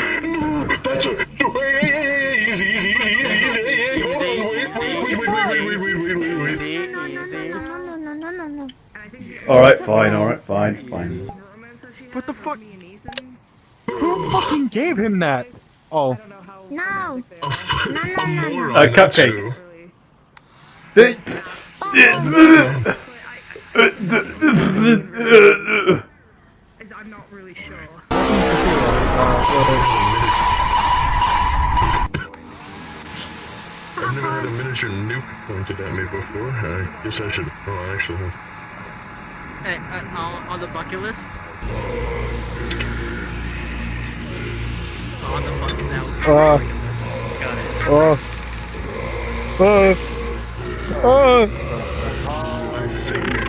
[SPEAKER 1] Alright, fine.
[SPEAKER 7] What the fuck? Who fucking gave him that? Oh.
[SPEAKER 9] No.
[SPEAKER 1] A cupcake.
[SPEAKER 17] I've never had a miniature nuke pointed at me before. I guess I should. Oh, I actually have.
[SPEAKER 7] Hey, on the bucket list? On the bucket now.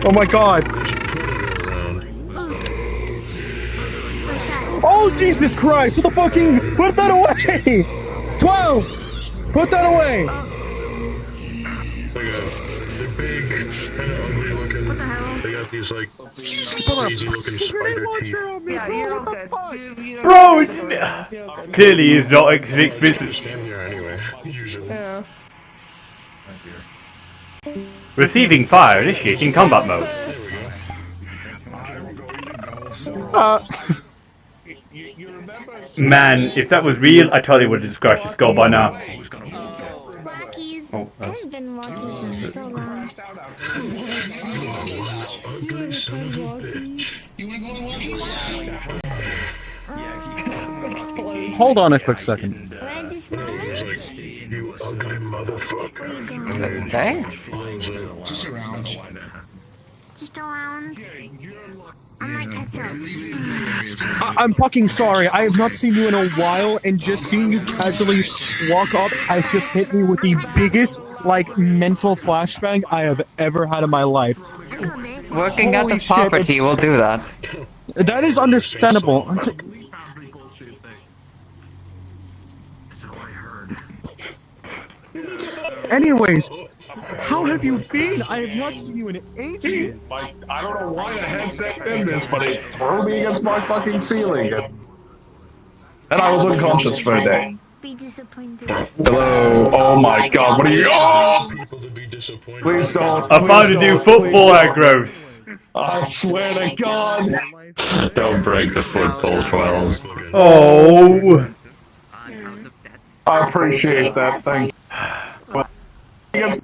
[SPEAKER 7] Oh my god! Oh Jesus Christ! What the fucking... Put that away! 12! Put that away!
[SPEAKER 17] They're big, kind of ugly looking. What the hell? They got these like crazy looking spider teeth.
[SPEAKER 14] Yeah, you're all good.
[SPEAKER 1] Bro, it's... Clearly he's not expensive.
[SPEAKER 17] Stand here anyway. Usually.
[SPEAKER 14] Yeah.
[SPEAKER 1] Receiving fire, initiating combat mode. Man, if that was real, I totally would have scratched his skull by now. Oh,
[SPEAKER 9] I haven't been walking in so long.
[SPEAKER 17] Ugly son of a bitch.
[SPEAKER 7] Hold on a quick second.
[SPEAKER 17] You ugly motherfucker.
[SPEAKER 18] Okay.
[SPEAKER 17] Just around.
[SPEAKER 9] Just around. I might catch up.
[SPEAKER 7] I'm fucking sorry. I have not seen you in a while, and just seeing you casually walk up has just hit me with the biggest, like, mental flashbang I have ever had in my life.
[SPEAKER 18] Working at
[SPEAKER 7] Holy
[SPEAKER 18] the
[SPEAKER 7] shit,
[SPEAKER 18] property
[SPEAKER 7] it's-
[SPEAKER 18] will do that.
[SPEAKER 7] That is understandable. Anyways, how have you been? I have not seen you in ages.
[SPEAKER 2] Like, I don't know why the headset did this, but it threw me against my fucking ceiling. And I was unconscious for a day.
[SPEAKER 9] Be disappointed.
[SPEAKER 2] Hello. Oh my god, what are you? Oh! Please don't.
[SPEAKER 1] I found a new football gross.
[SPEAKER 2] I swear to God.
[SPEAKER 13] Don't break the football 12s.
[SPEAKER 1] Oh.
[SPEAKER 2] I appreciate that, thank you.
[SPEAKER 13] That's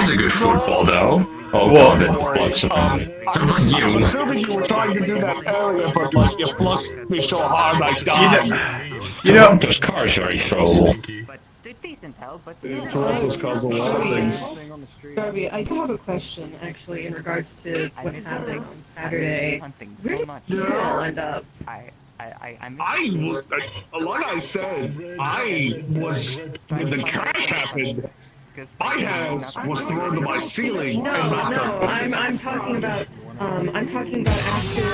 [SPEAKER 13] a good football, though. Oh,
[SPEAKER 1] what?
[SPEAKER 13] God, it flux around me.
[SPEAKER 2] I'm assuming you were trying to do that earlier, but like you flushed me so hard I died.
[SPEAKER 1] You know,
[SPEAKER 13] those cars are very throwable.
[SPEAKER 2] Toronto's caused a lot of things.
[SPEAKER 10] Darby, I do have a question actually in regards to what happened on Saturday. Where did you all end up?
[SPEAKER 2] Like I said, I was, when the crash happened, my house was thrown to my ceiling.
[SPEAKER 10] No, I'm talking about, after.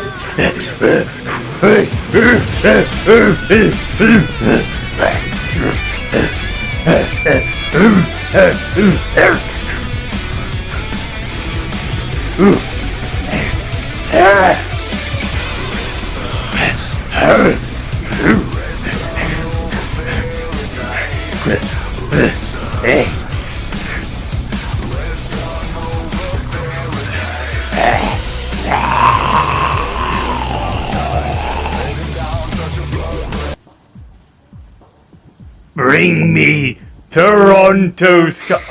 [SPEAKER 1] bring me Toronto Sky.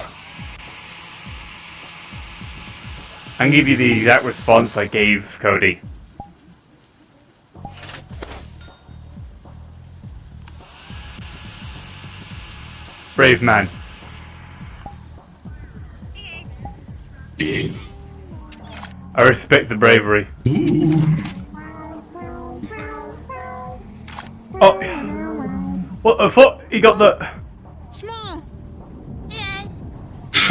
[SPEAKER 1] I can give you the exact response I gave Cody. Brave man. I respect the bravery. Oh, what the fuck? He got the.
[SPEAKER 11] Small. Yes.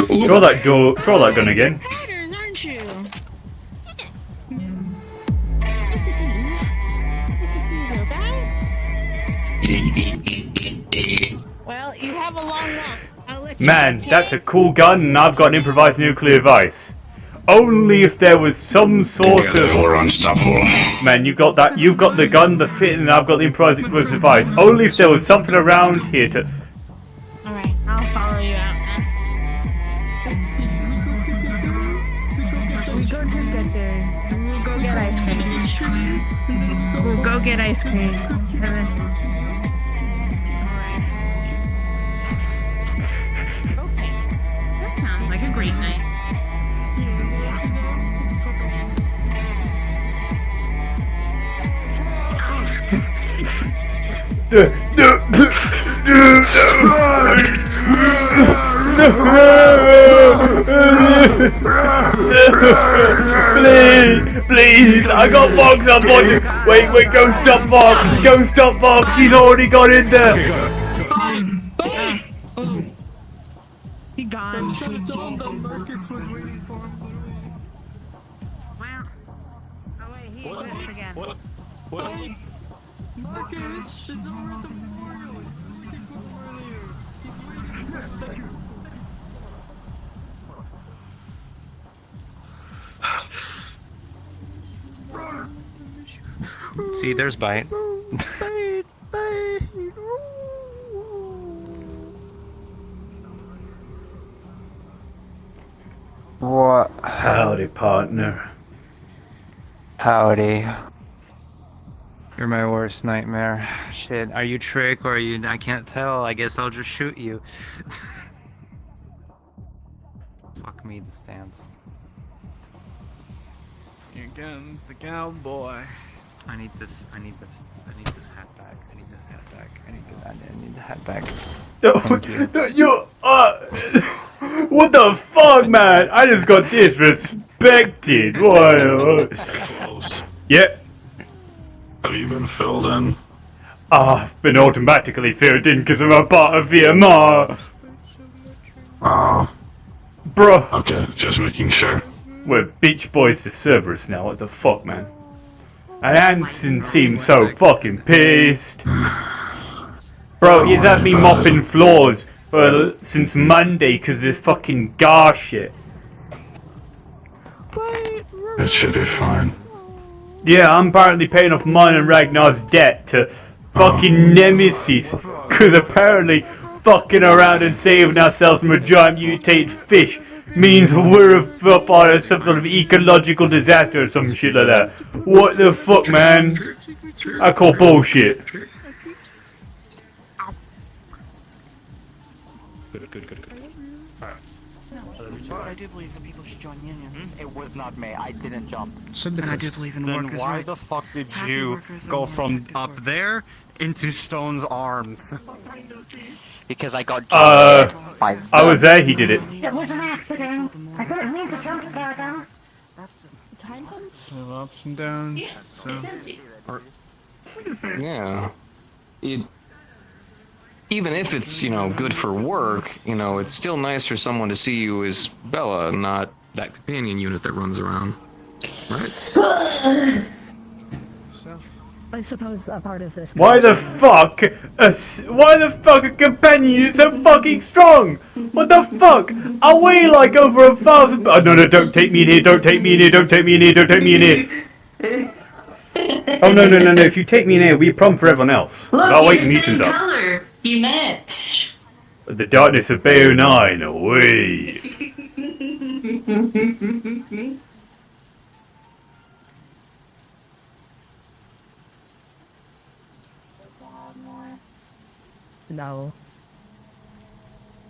[SPEAKER 1] Draw that gun again.
[SPEAKER 11] Fighters, aren't you? Nice to see you. Nice to see you, little guy. Well, you have a long walk. I'll let you
[SPEAKER 1] Man,
[SPEAKER 11] take.
[SPEAKER 1] that's a cool gun, and I've got an improvised nuclear device. Only if there was some sort of. Man, you got that. You've got the gun, the fit, and I've got the improvised device. Only if there was something around here to.
[SPEAKER 11] Alright, I'll follow you out, man. We're going to get there. We'll go get ice cream. We'll go get ice cream. Okay. That sounds like a great night.
[SPEAKER 1] Please, I got Box up on you. Wait, go stop Box. Go stop Box. He's already got in there.
[SPEAKER 11] He gone.
[SPEAKER 4] See, there's Bite.
[SPEAKER 12] What?
[SPEAKER 1] Howdy, partner.
[SPEAKER 12] Howdy. You're my worst nightmare. Shit, are you Trick or are you... I can't tell. I guess I'll just shoot you. Fuck me, the stance.
[SPEAKER 16] Here comes the cowboy.
[SPEAKER 12] I need this hat back. I need the hat back. Thank you.
[SPEAKER 1] What the fuck, man? I just got disrespected. What? Yeah.
[SPEAKER 19] Have you been filled in?
[SPEAKER 1] I've been automatically filled in because I'm a part of VMR. Bro.
[SPEAKER 19] Okay, just making sure.
[SPEAKER 1] We're Beach Boys to Cerberus now, what the fuck, man? And Hanson seems so fucking pissed. Bro, he's had me mopping floors since Monday because of this fucking gar shit.
[SPEAKER 19] It should be fine.
[SPEAKER 1] Yeah, I'm apparently paying off mine and Ragnar's debt to fucking Nemesis because apparently fucking around and saving ourselves from a giant mutated fish means we're a part of some sort of ecological disaster or some shit like that. What the fuck, man? I call bullshit. Good. Alright.
[SPEAKER 8] I do believe that people should join unions. It was not me. I didn't jump.
[SPEAKER 16] And I do believe in workers'
[SPEAKER 12] why
[SPEAKER 16] rights.
[SPEAKER 12] the fuck did
[SPEAKER 16] Happy
[SPEAKER 12] you
[SPEAKER 16] workers
[SPEAKER 12] go
[SPEAKER 16] are
[SPEAKER 12] from up there into Stone's arms?
[SPEAKER 8] Because I got
[SPEAKER 1] I was there, he did it.
[SPEAKER 9] It was an accident. I didn't mean to jump there, though.
[SPEAKER 16] Ups and downs. So.
[SPEAKER 20] Yeah. Even if it's, good for work, it's still nice for someone to see you as Bella, not that companion unit that runs around. Right?
[SPEAKER 6] I suppose a part of this.
[SPEAKER 1] Why the fuck a companion unit so fucking strong? What the fuck? I weigh like over 1,000. Oh, no, don't take me in here, don't take me in here, don't take me in here, don't take me in here. Oh, no, if you take me in here, we'll be a problem for everyone else.
[SPEAKER 9] Look,
[SPEAKER 1] I'll
[SPEAKER 9] you're
[SPEAKER 1] wake
[SPEAKER 9] the same
[SPEAKER 1] mutants up.
[SPEAKER 9] color. You match.
[SPEAKER 1] The darkness of Bayo 9, away.
[SPEAKER 6] No.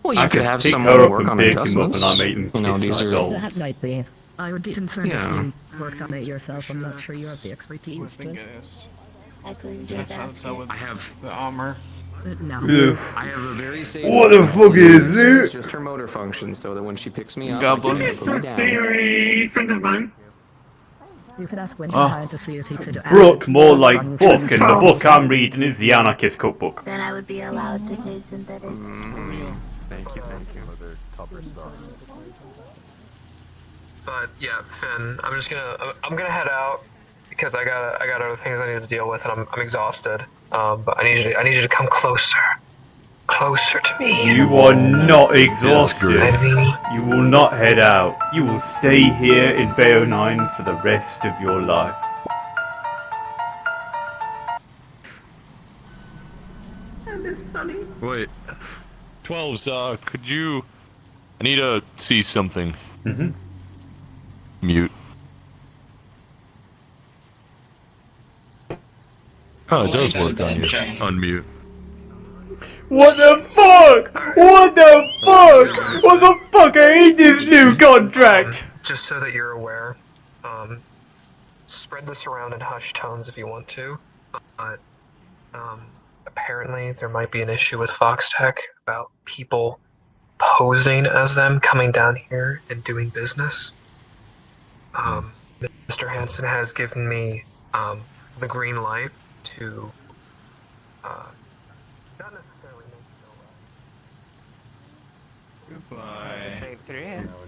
[SPEAKER 20] Well, you could have
[SPEAKER 1] pick
[SPEAKER 20] someone
[SPEAKER 1] her up
[SPEAKER 20] work
[SPEAKER 1] and
[SPEAKER 20] on
[SPEAKER 1] pick him up
[SPEAKER 20] adjustments.
[SPEAKER 1] and I make them kiss
[SPEAKER 20] These
[SPEAKER 1] like
[SPEAKER 20] are
[SPEAKER 1] dolls.
[SPEAKER 6] That might be. I would be concerned
[SPEAKER 20] Yeah.
[SPEAKER 6] if you worked on it yourself. I'm not sure you have the expertise to.
[SPEAKER 9] I couldn't do
[SPEAKER 16] That's
[SPEAKER 9] that.
[SPEAKER 16] how
[SPEAKER 20] I have.
[SPEAKER 16] the armor.
[SPEAKER 6] No.
[SPEAKER 20] I have a very safe.
[SPEAKER 3] What the fuck is
[SPEAKER 20] It's
[SPEAKER 3] it?
[SPEAKER 20] just her motor function, so that when she picks me up,
[SPEAKER 3] Goblin.
[SPEAKER 20] I can put me down.
[SPEAKER 6] You could ask Winter
[SPEAKER 3] Oh.
[SPEAKER 6] to see if he could.
[SPEAKER 1] Brook, more like book, and the book I'm reading is the Anarchist Cookbook.
[SPEAKER 9] Then I would be allowed to say synthetic.
[SPEAKER 13] Thank you.
[SPEAKER 14] But yeah, Finn, I'm gonna head out because I got other things I need to deal with, and I'm exhausted. But I need you to come closer to me.
[SPEAKER 1] You are not exhausted.
[SPEAKER 14] Yes,
[SPEAKER 1] You will not head out. You will stay here in Bay 09 for the rest of your life.
[SPEAKER 10] I miss Sunny.
[SPEAKER 13] Wait. 12s, could you... I need to see something.
[SPEAKER 1] Mm-hmm.
[SPEAKER 13] Mute. Oh, it does work on you. Unmute.
[SPEAKER 1] What the fuck? What the fuck? What the fuck? I hate this new contract.
[SPEAKER 14] Just so that you're aware, spread this around in hushed tones if you want to. But apparently there might be an issue with Foxtech about people posing as them coming down here and doing business. Mr. Hansen has given me the green light to not necessarily make
[SPEAKER 16] Goodbye.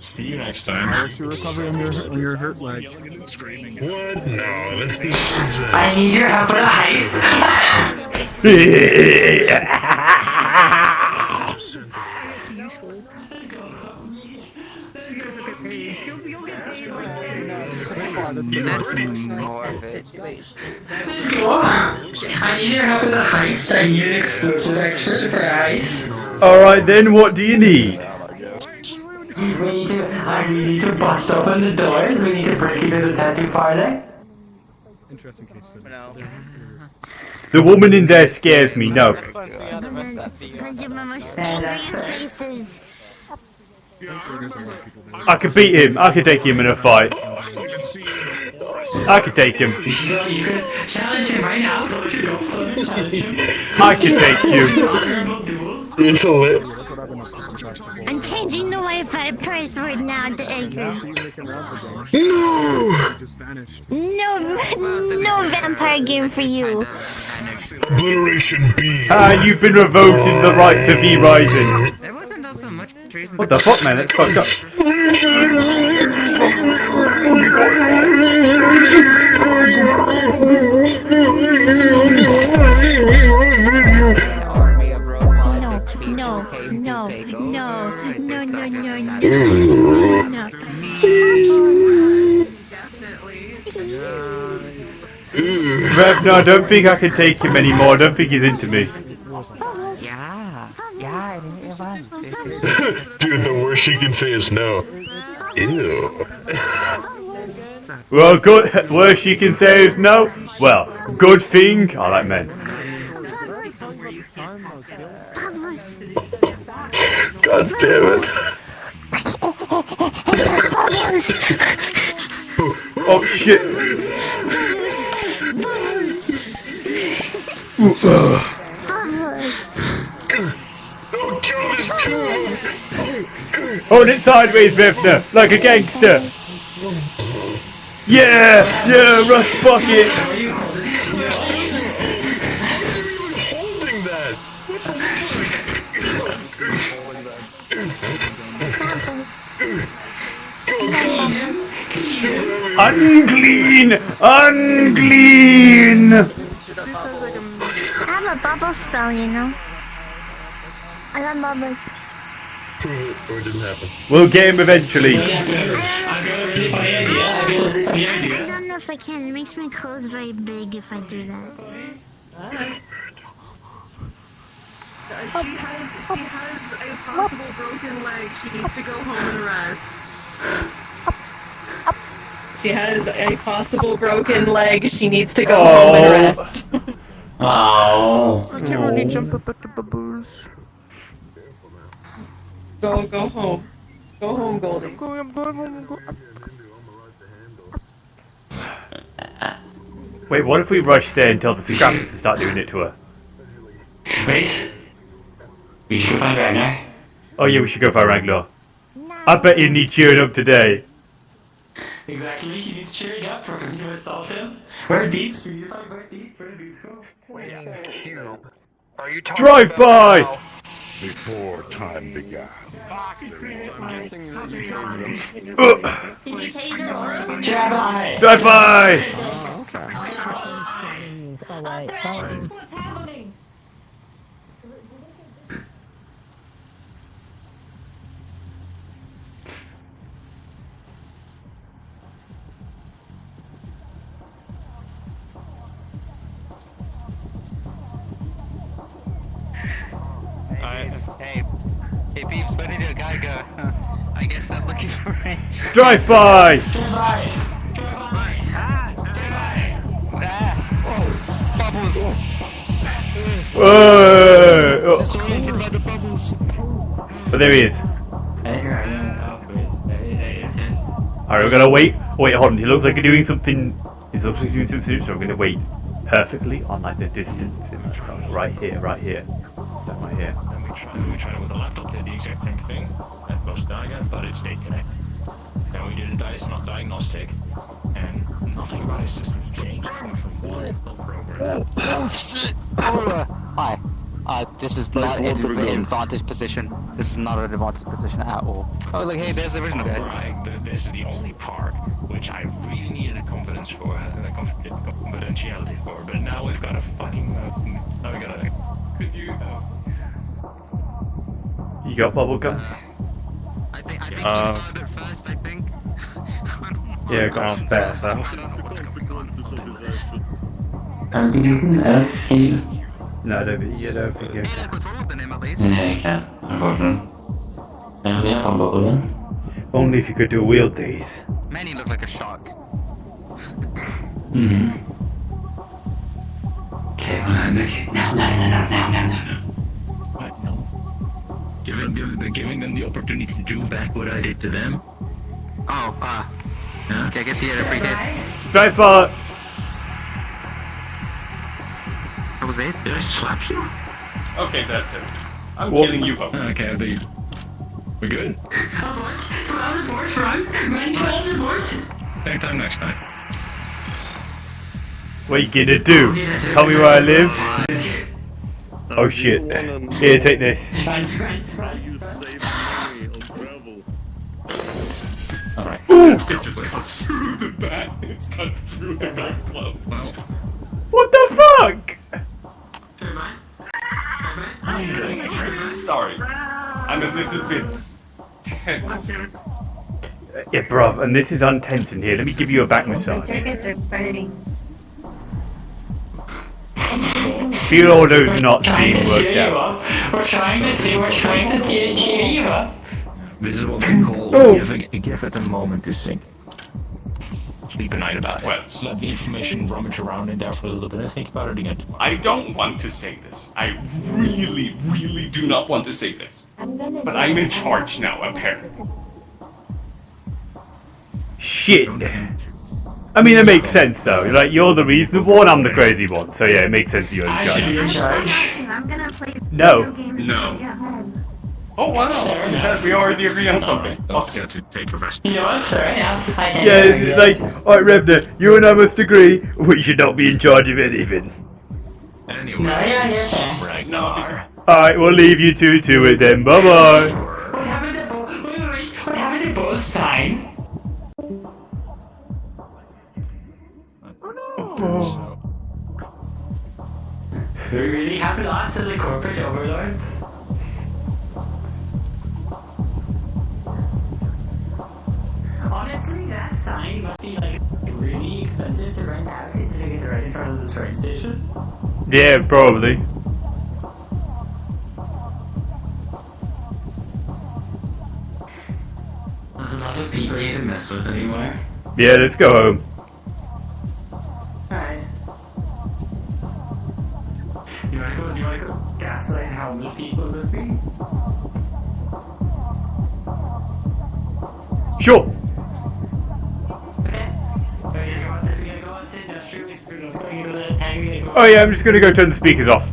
[SPEAKER 19] See you next time.
[SPEAKER 7] I'll let you recover on your hurt leg.
[SPEAKER 19] What? No, let's be
[SPEAKER 23] I need your help with a heist.
[SPEAKER 10] That's more of it.
[SPEAKER 23] I need your help with a heist. I need an exclusive expert for a heist.
[SPEAKER 1] Alright then, what do you need?
[SPEAKER 23] I need to bust open the doors. We need to break into the tattoo parlor.
[SPEAKER 7] Interesting case.
[SPEAKER 1] The woman in there scares me, no. I could beat him. I could take him in a fight. I could take him.
[SPEAKER 23] You could challenge him right now.
[SPEAKER 1] I could take you.
[SPEAKER 19] It's lit.
[SPEAKER 9] I'm changing the Wi-Fi password now to Acres. No vampire game for you.
[SPEAKER 19] Obliteration B.
[SPEAKER 1] You've been revoked in the rights of E-Rising.
[SPEAKER 10] There wasn't also much reason.
[SPEAKER 1] What the fuck, man? That's fucked up. Rev, no, I don't think I can take him anymore. I don't think he's into me.
[SPEAKER 8] Yeah, it was.
[SPEAKER 19] Dude, the worst she can say is no. Ew.
[SPEAKER 1] Well, good. Worst you can say is no. Well, good thing. I like men.
[SPEAKER 19] God damn it.
[SPEAKER 1] Oh shit. Hold it sideways, Vivna, like a gangster. Yeah, yeah, rust buckets.
[SPEAKER 19] Holding that.
[SPEAKER 1] Unclean! Unclean!
[SPEAKER 9] I have a bubble spell, you know. I got bubbles.
[SPEAKER 19] Or it didn't happen.
[SPEAKER 1] We'll get him eventually.
[SPEAKER 9] I don't know if I can. It makes my clothes very big if I do that.
[SPEAKER 10] She has a possible broken leg. She needs to go home and rest. She has a possible broken leg. She needs to go home and rest.
[SPEAKER 23] Oh.
[SPEAKER 10] I can only jump up at the bubbles. Go home. Go home, Goldie.
[SPEAKER 16] I'm going home.
[SPEAKER 1] Wait, what if we rush there and tell the scrappers to start doing it to her?
[SPEAKER 23] Wait. We should go find Ragnar.
[SPEAKER 1] Oh yeah, we should go find Ragnar. I bet you need cheering up today.
[SPEAKER 23] Exactly, he needs cheering up. We're going to assault him. Where Deeds? We need to find where Deeds. Where Deeds go?
[SPEAKER 14] Cube. Are you talking
[SPEAKER 1] Drive
[SPEAKER 14] about
[SPEAKER 1] by!
[SPEAKER 14] now?
[SPEAKER 3] Before time began.
[SPEAKER 9] Did you taser or?
[SPEAKER 1] Drive by!
[SPEAKER 9] Alright. What's happening?
[SPEAKER 8] Hey, peeps, where did your guy go? I guess I'm looking for it.
[SPEAKER 1] Drive by!
[SPEAKER 8] Bubbles!
[SPEAKER 1] Oh, there he is. Alright, we're gonna wait. Wait, hold on. He looks like he's doing something. He's looks like he's doing something, so we're gonna wait perfectly on like the distance. Right here, right here. Step right here.
[SPEAKER 5] We tried it with a laptop, did the exact same thing. That was again, but it stayed connected. Then we did a diagnostic, and nothing about his system changed from one program.
[SPEAKER 8] Oh shit! Hi. This is not an advantage position. This is not an advantage position at all. Oh, look, hey, there's the original guy.
[SPEAKER 5] Right, this is the only part which I really needed a confidence for, confidentiality for, but now we've got a fucking, now we got a, could you,
[SPEAKER 1] You got bubblegum?
[SPEAKER 8] I think he started it first, I think.
[SPEAKER 1] Yeah, got spare, so. No, I don't think you can.
[SPEAKER 23] Yeah, you can, unfortunately. And we have a bubble.
[SPEAKER 1] Only if you could do wheel days.
[SPEAKER 8] Manny looked like a shark.
[SPEAKER 23] Okay, well, no.
[SPEAKER 5] Giving them the opportunity to do back what I did to them.
[SPEAKER 8] Oh, okay, I guess he had a free hit.
[SPEAKER 1] Drive for it!
[SPEAKER 8] That was it?
[SPEAKER 5] Did I slap you?
[SPEAKER 19] Okay, that's it. I'm killing you both.
[SPEAKER 5] Okay, we're good. Same time next time.
[SPEAKER 1] What you gonna do? Tell me where I live? Oh shit. Here, take this.
[SPEAKER 5] Alright.
[SPEAKER 1] Ooh!
[SPEAKER 5] It just cuts through the back. It cuts through the golf club. Well.
[SPEAKER 1] What the fuck?
[SPEAKER 19] Sorry. I'm a little bit tense.
[SPEAKER 1] Yeah, bruv, and this is untense in here. Let me give you a back massage.
[SPEAKER 10] Circuits are burning.
[SPEAKER 1] Feel all those knots being worked out.
[SPEAKER 23] We're trying to cheer you up.
[SPEAKER 5] This is what we call give it a moment to sink. Sleep a night about it. Well, let the information rummage around in there for a little bit and think about it again tomorrow.
[SPEAKER 19] I don't want to say this. I really, really do not want to say this. But I'm in charge now, apparently.
[SPEAKER 1] Shit. I mean, it makes sense though. Like, you're the reasonable one, I'm the crazy one. So yeah, it makes sense you're in charge.
[SPEAKER 10] I'm gonna play
[SPEAKER 1] No.
[SPEAKER 19] No. Oh wow! We already agree on something.
[SPEAKER 5] Let's get to take a rest.
[SPEAKER 23] You know what, sir?
[SPEAKER 1] Yeah, it's like, alright Revner, you and I must agree, we should not be in charge of anything.
[SPEAKER 5] Anyway,
[SPEAKER 23] No, you're sir.
[SPEAKER 5] Ragnar.
[SPEAKER 1] Alright, we'll leave you two to it then. Bye bye.
[SPEAKER 23] What happened to both time?
[SPEAKER 1] Oh.
[SPEAKER 23] Do we really have lost to the corporate overlords? Honestly, that sign must be like really expensive to rent out considering it's right in front of the train station.
[SPEAKER 1] Yeah, probably.
[SPEAKER 23] There's a lot of people here to mess with anymore.
[SPEAKER 1] Yeah, let's go home.
[SPEAKER 23] Alright. Do you wanna go gaslight homeless people with me?
[SPEAKER 1] Sure.
[SPEAKER 23] Okay. Are you gonna go on this?
[SPEAKER 1] Oh yeah, I'm just gonna go turn the speakers off.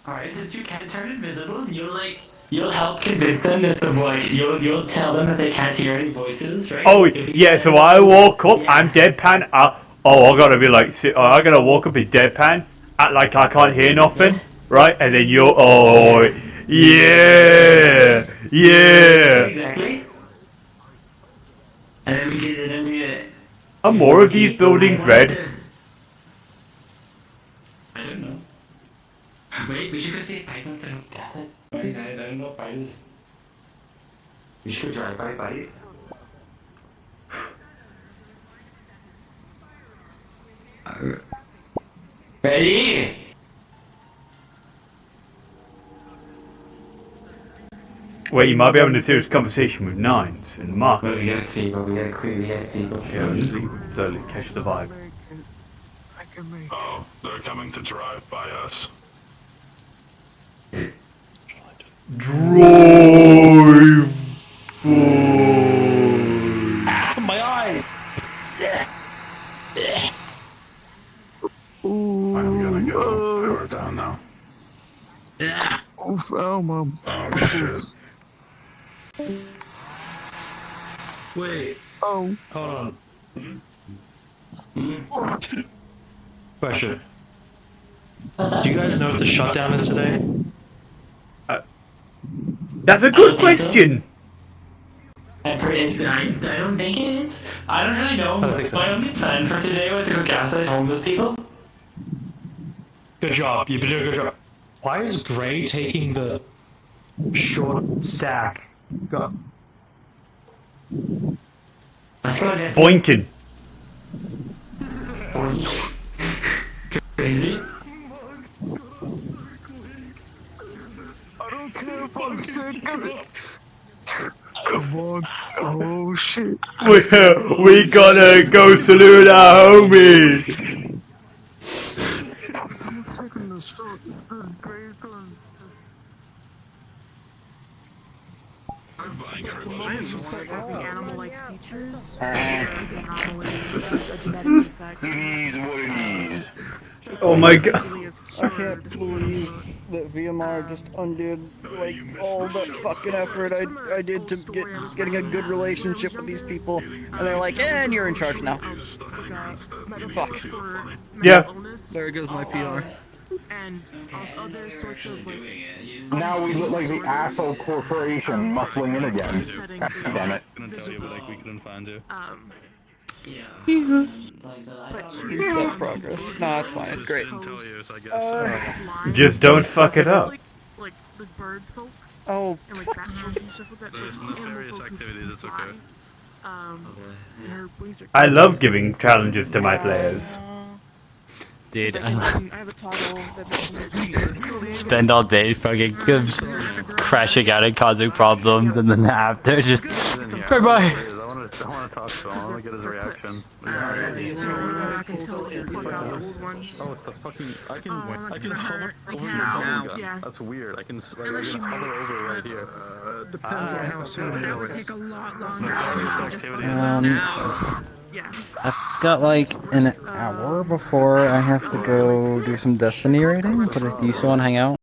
[SPEAKER 15] Alright, since you can't turn invisible, you'll help convince them that the voice, you'll tell them that they can't hear any voices, right?
[SPEAKER 1] Oh yeah, so I walk up, I'm deadpan. I gotta be like, I gotta walk up in deadpan, act like I can't hear nothing, right? And then you're, yeah.
[SPEAKER 15] Exactly. And then we did it.
[SPEAKER 1] Are more of these buildings red?
[SPEAKER 15] I don't know. Wait, we should go see if Python's gonna guess it. I don't know if Python's. We should drive by bite. Ready?
[SPEAKER 1] Wait, you might be having a serious conversation with Nines and Mark.
[SPEAKER 15] We gotta creep.
[SPEAKER 1] Yeah, slowly catch the vibe.
[SPEAKER 17] Oh, they're coming to drive by us.
[SPEAKER 1] Drive.
[SPEAKER 15] My eyes.
[SPEAKER 17] I'm gonna go. Power down now.
[SPEAKER 7] Oof, oh, mom.
[SPEAKER 17] Oh shit.
[SPEAKER 15] Wait.
[SPEAKER 7] Oh.
[SPEAKER 15] Hold on.
[SPEAKER 4] Question. Do you guys know if the shutdown is today?
[SPEAKER 1] That's a good question.
[SPEAKER 15] I don't think it is. I don't really know. My only plan for today was to go gaslight homeless people.
[SPEAKER 4] Good job. You've been doing a good job. Why is Gray taking the short stack? Go.
[SPEAKER 15] Let's go, Nancy.
[SPEAKER 1] Boinking.
[SPEAKER 15] Crazy.
[SPEAKER 7] I don't care if I'm sick of it. Come on. Oh shit.
[SPEAKER 1] We gotta go salute our homie.
[SPEAKER 17] I'm buying everybody.
[SPEAKER 6] Animal like features.
[SPEAKER 1] Oh my god.
[SPEAKER 7] I can't believe that VMR just undid like all that fucking effort I did to getting a good relationship with these people, and they're like, and you're in charge now. Fuck.
[SPEAKER 1] Yeah.
[SPEAKER 7] There goes my PR.
[SPEAKER 6] And other sorts of like.
[SPEAKER 2] Now we look like the asshole corporation muscling in again. God damn it.
[SPEAKER 12] Couldn't tell you, but like we couldn't find you.
[SPEAKER 7] Step progress. No, it's fine. It's great.
[SPEAKER 1] Just don't fuck it up.
[SPEAKER 6] Like the bird folk.
[SPEAKER 7] Oh.
[SPEAKER 6] And like bat folk and stuff like that.
[SPEAKER 12] There's nefarious activities, it's okay.
[SPEAKER 6] Her wings are.
[SPEAKER 1] I love giving challenges to my players.
[SPEAKER 21] Dude,
[SPEAKER 6] I have a toggle that
[SPEAKER 21] spend all day fucking crashing out and causing problems, and then after just bye bye.
[SPEAKER 12] I want to talk to him. I want to get his reaction. Oh, it's the fucking. I can hover over your bubble gun. That's weird. I can hover over it right here.
[SPEAKER 7] Depends on how soon you know it.
[SPEAKER 6] take a lot longer.
[SPEAKER 21] I've got like an hour before I have to go do some Destiny raiding, but if you still want to hang out.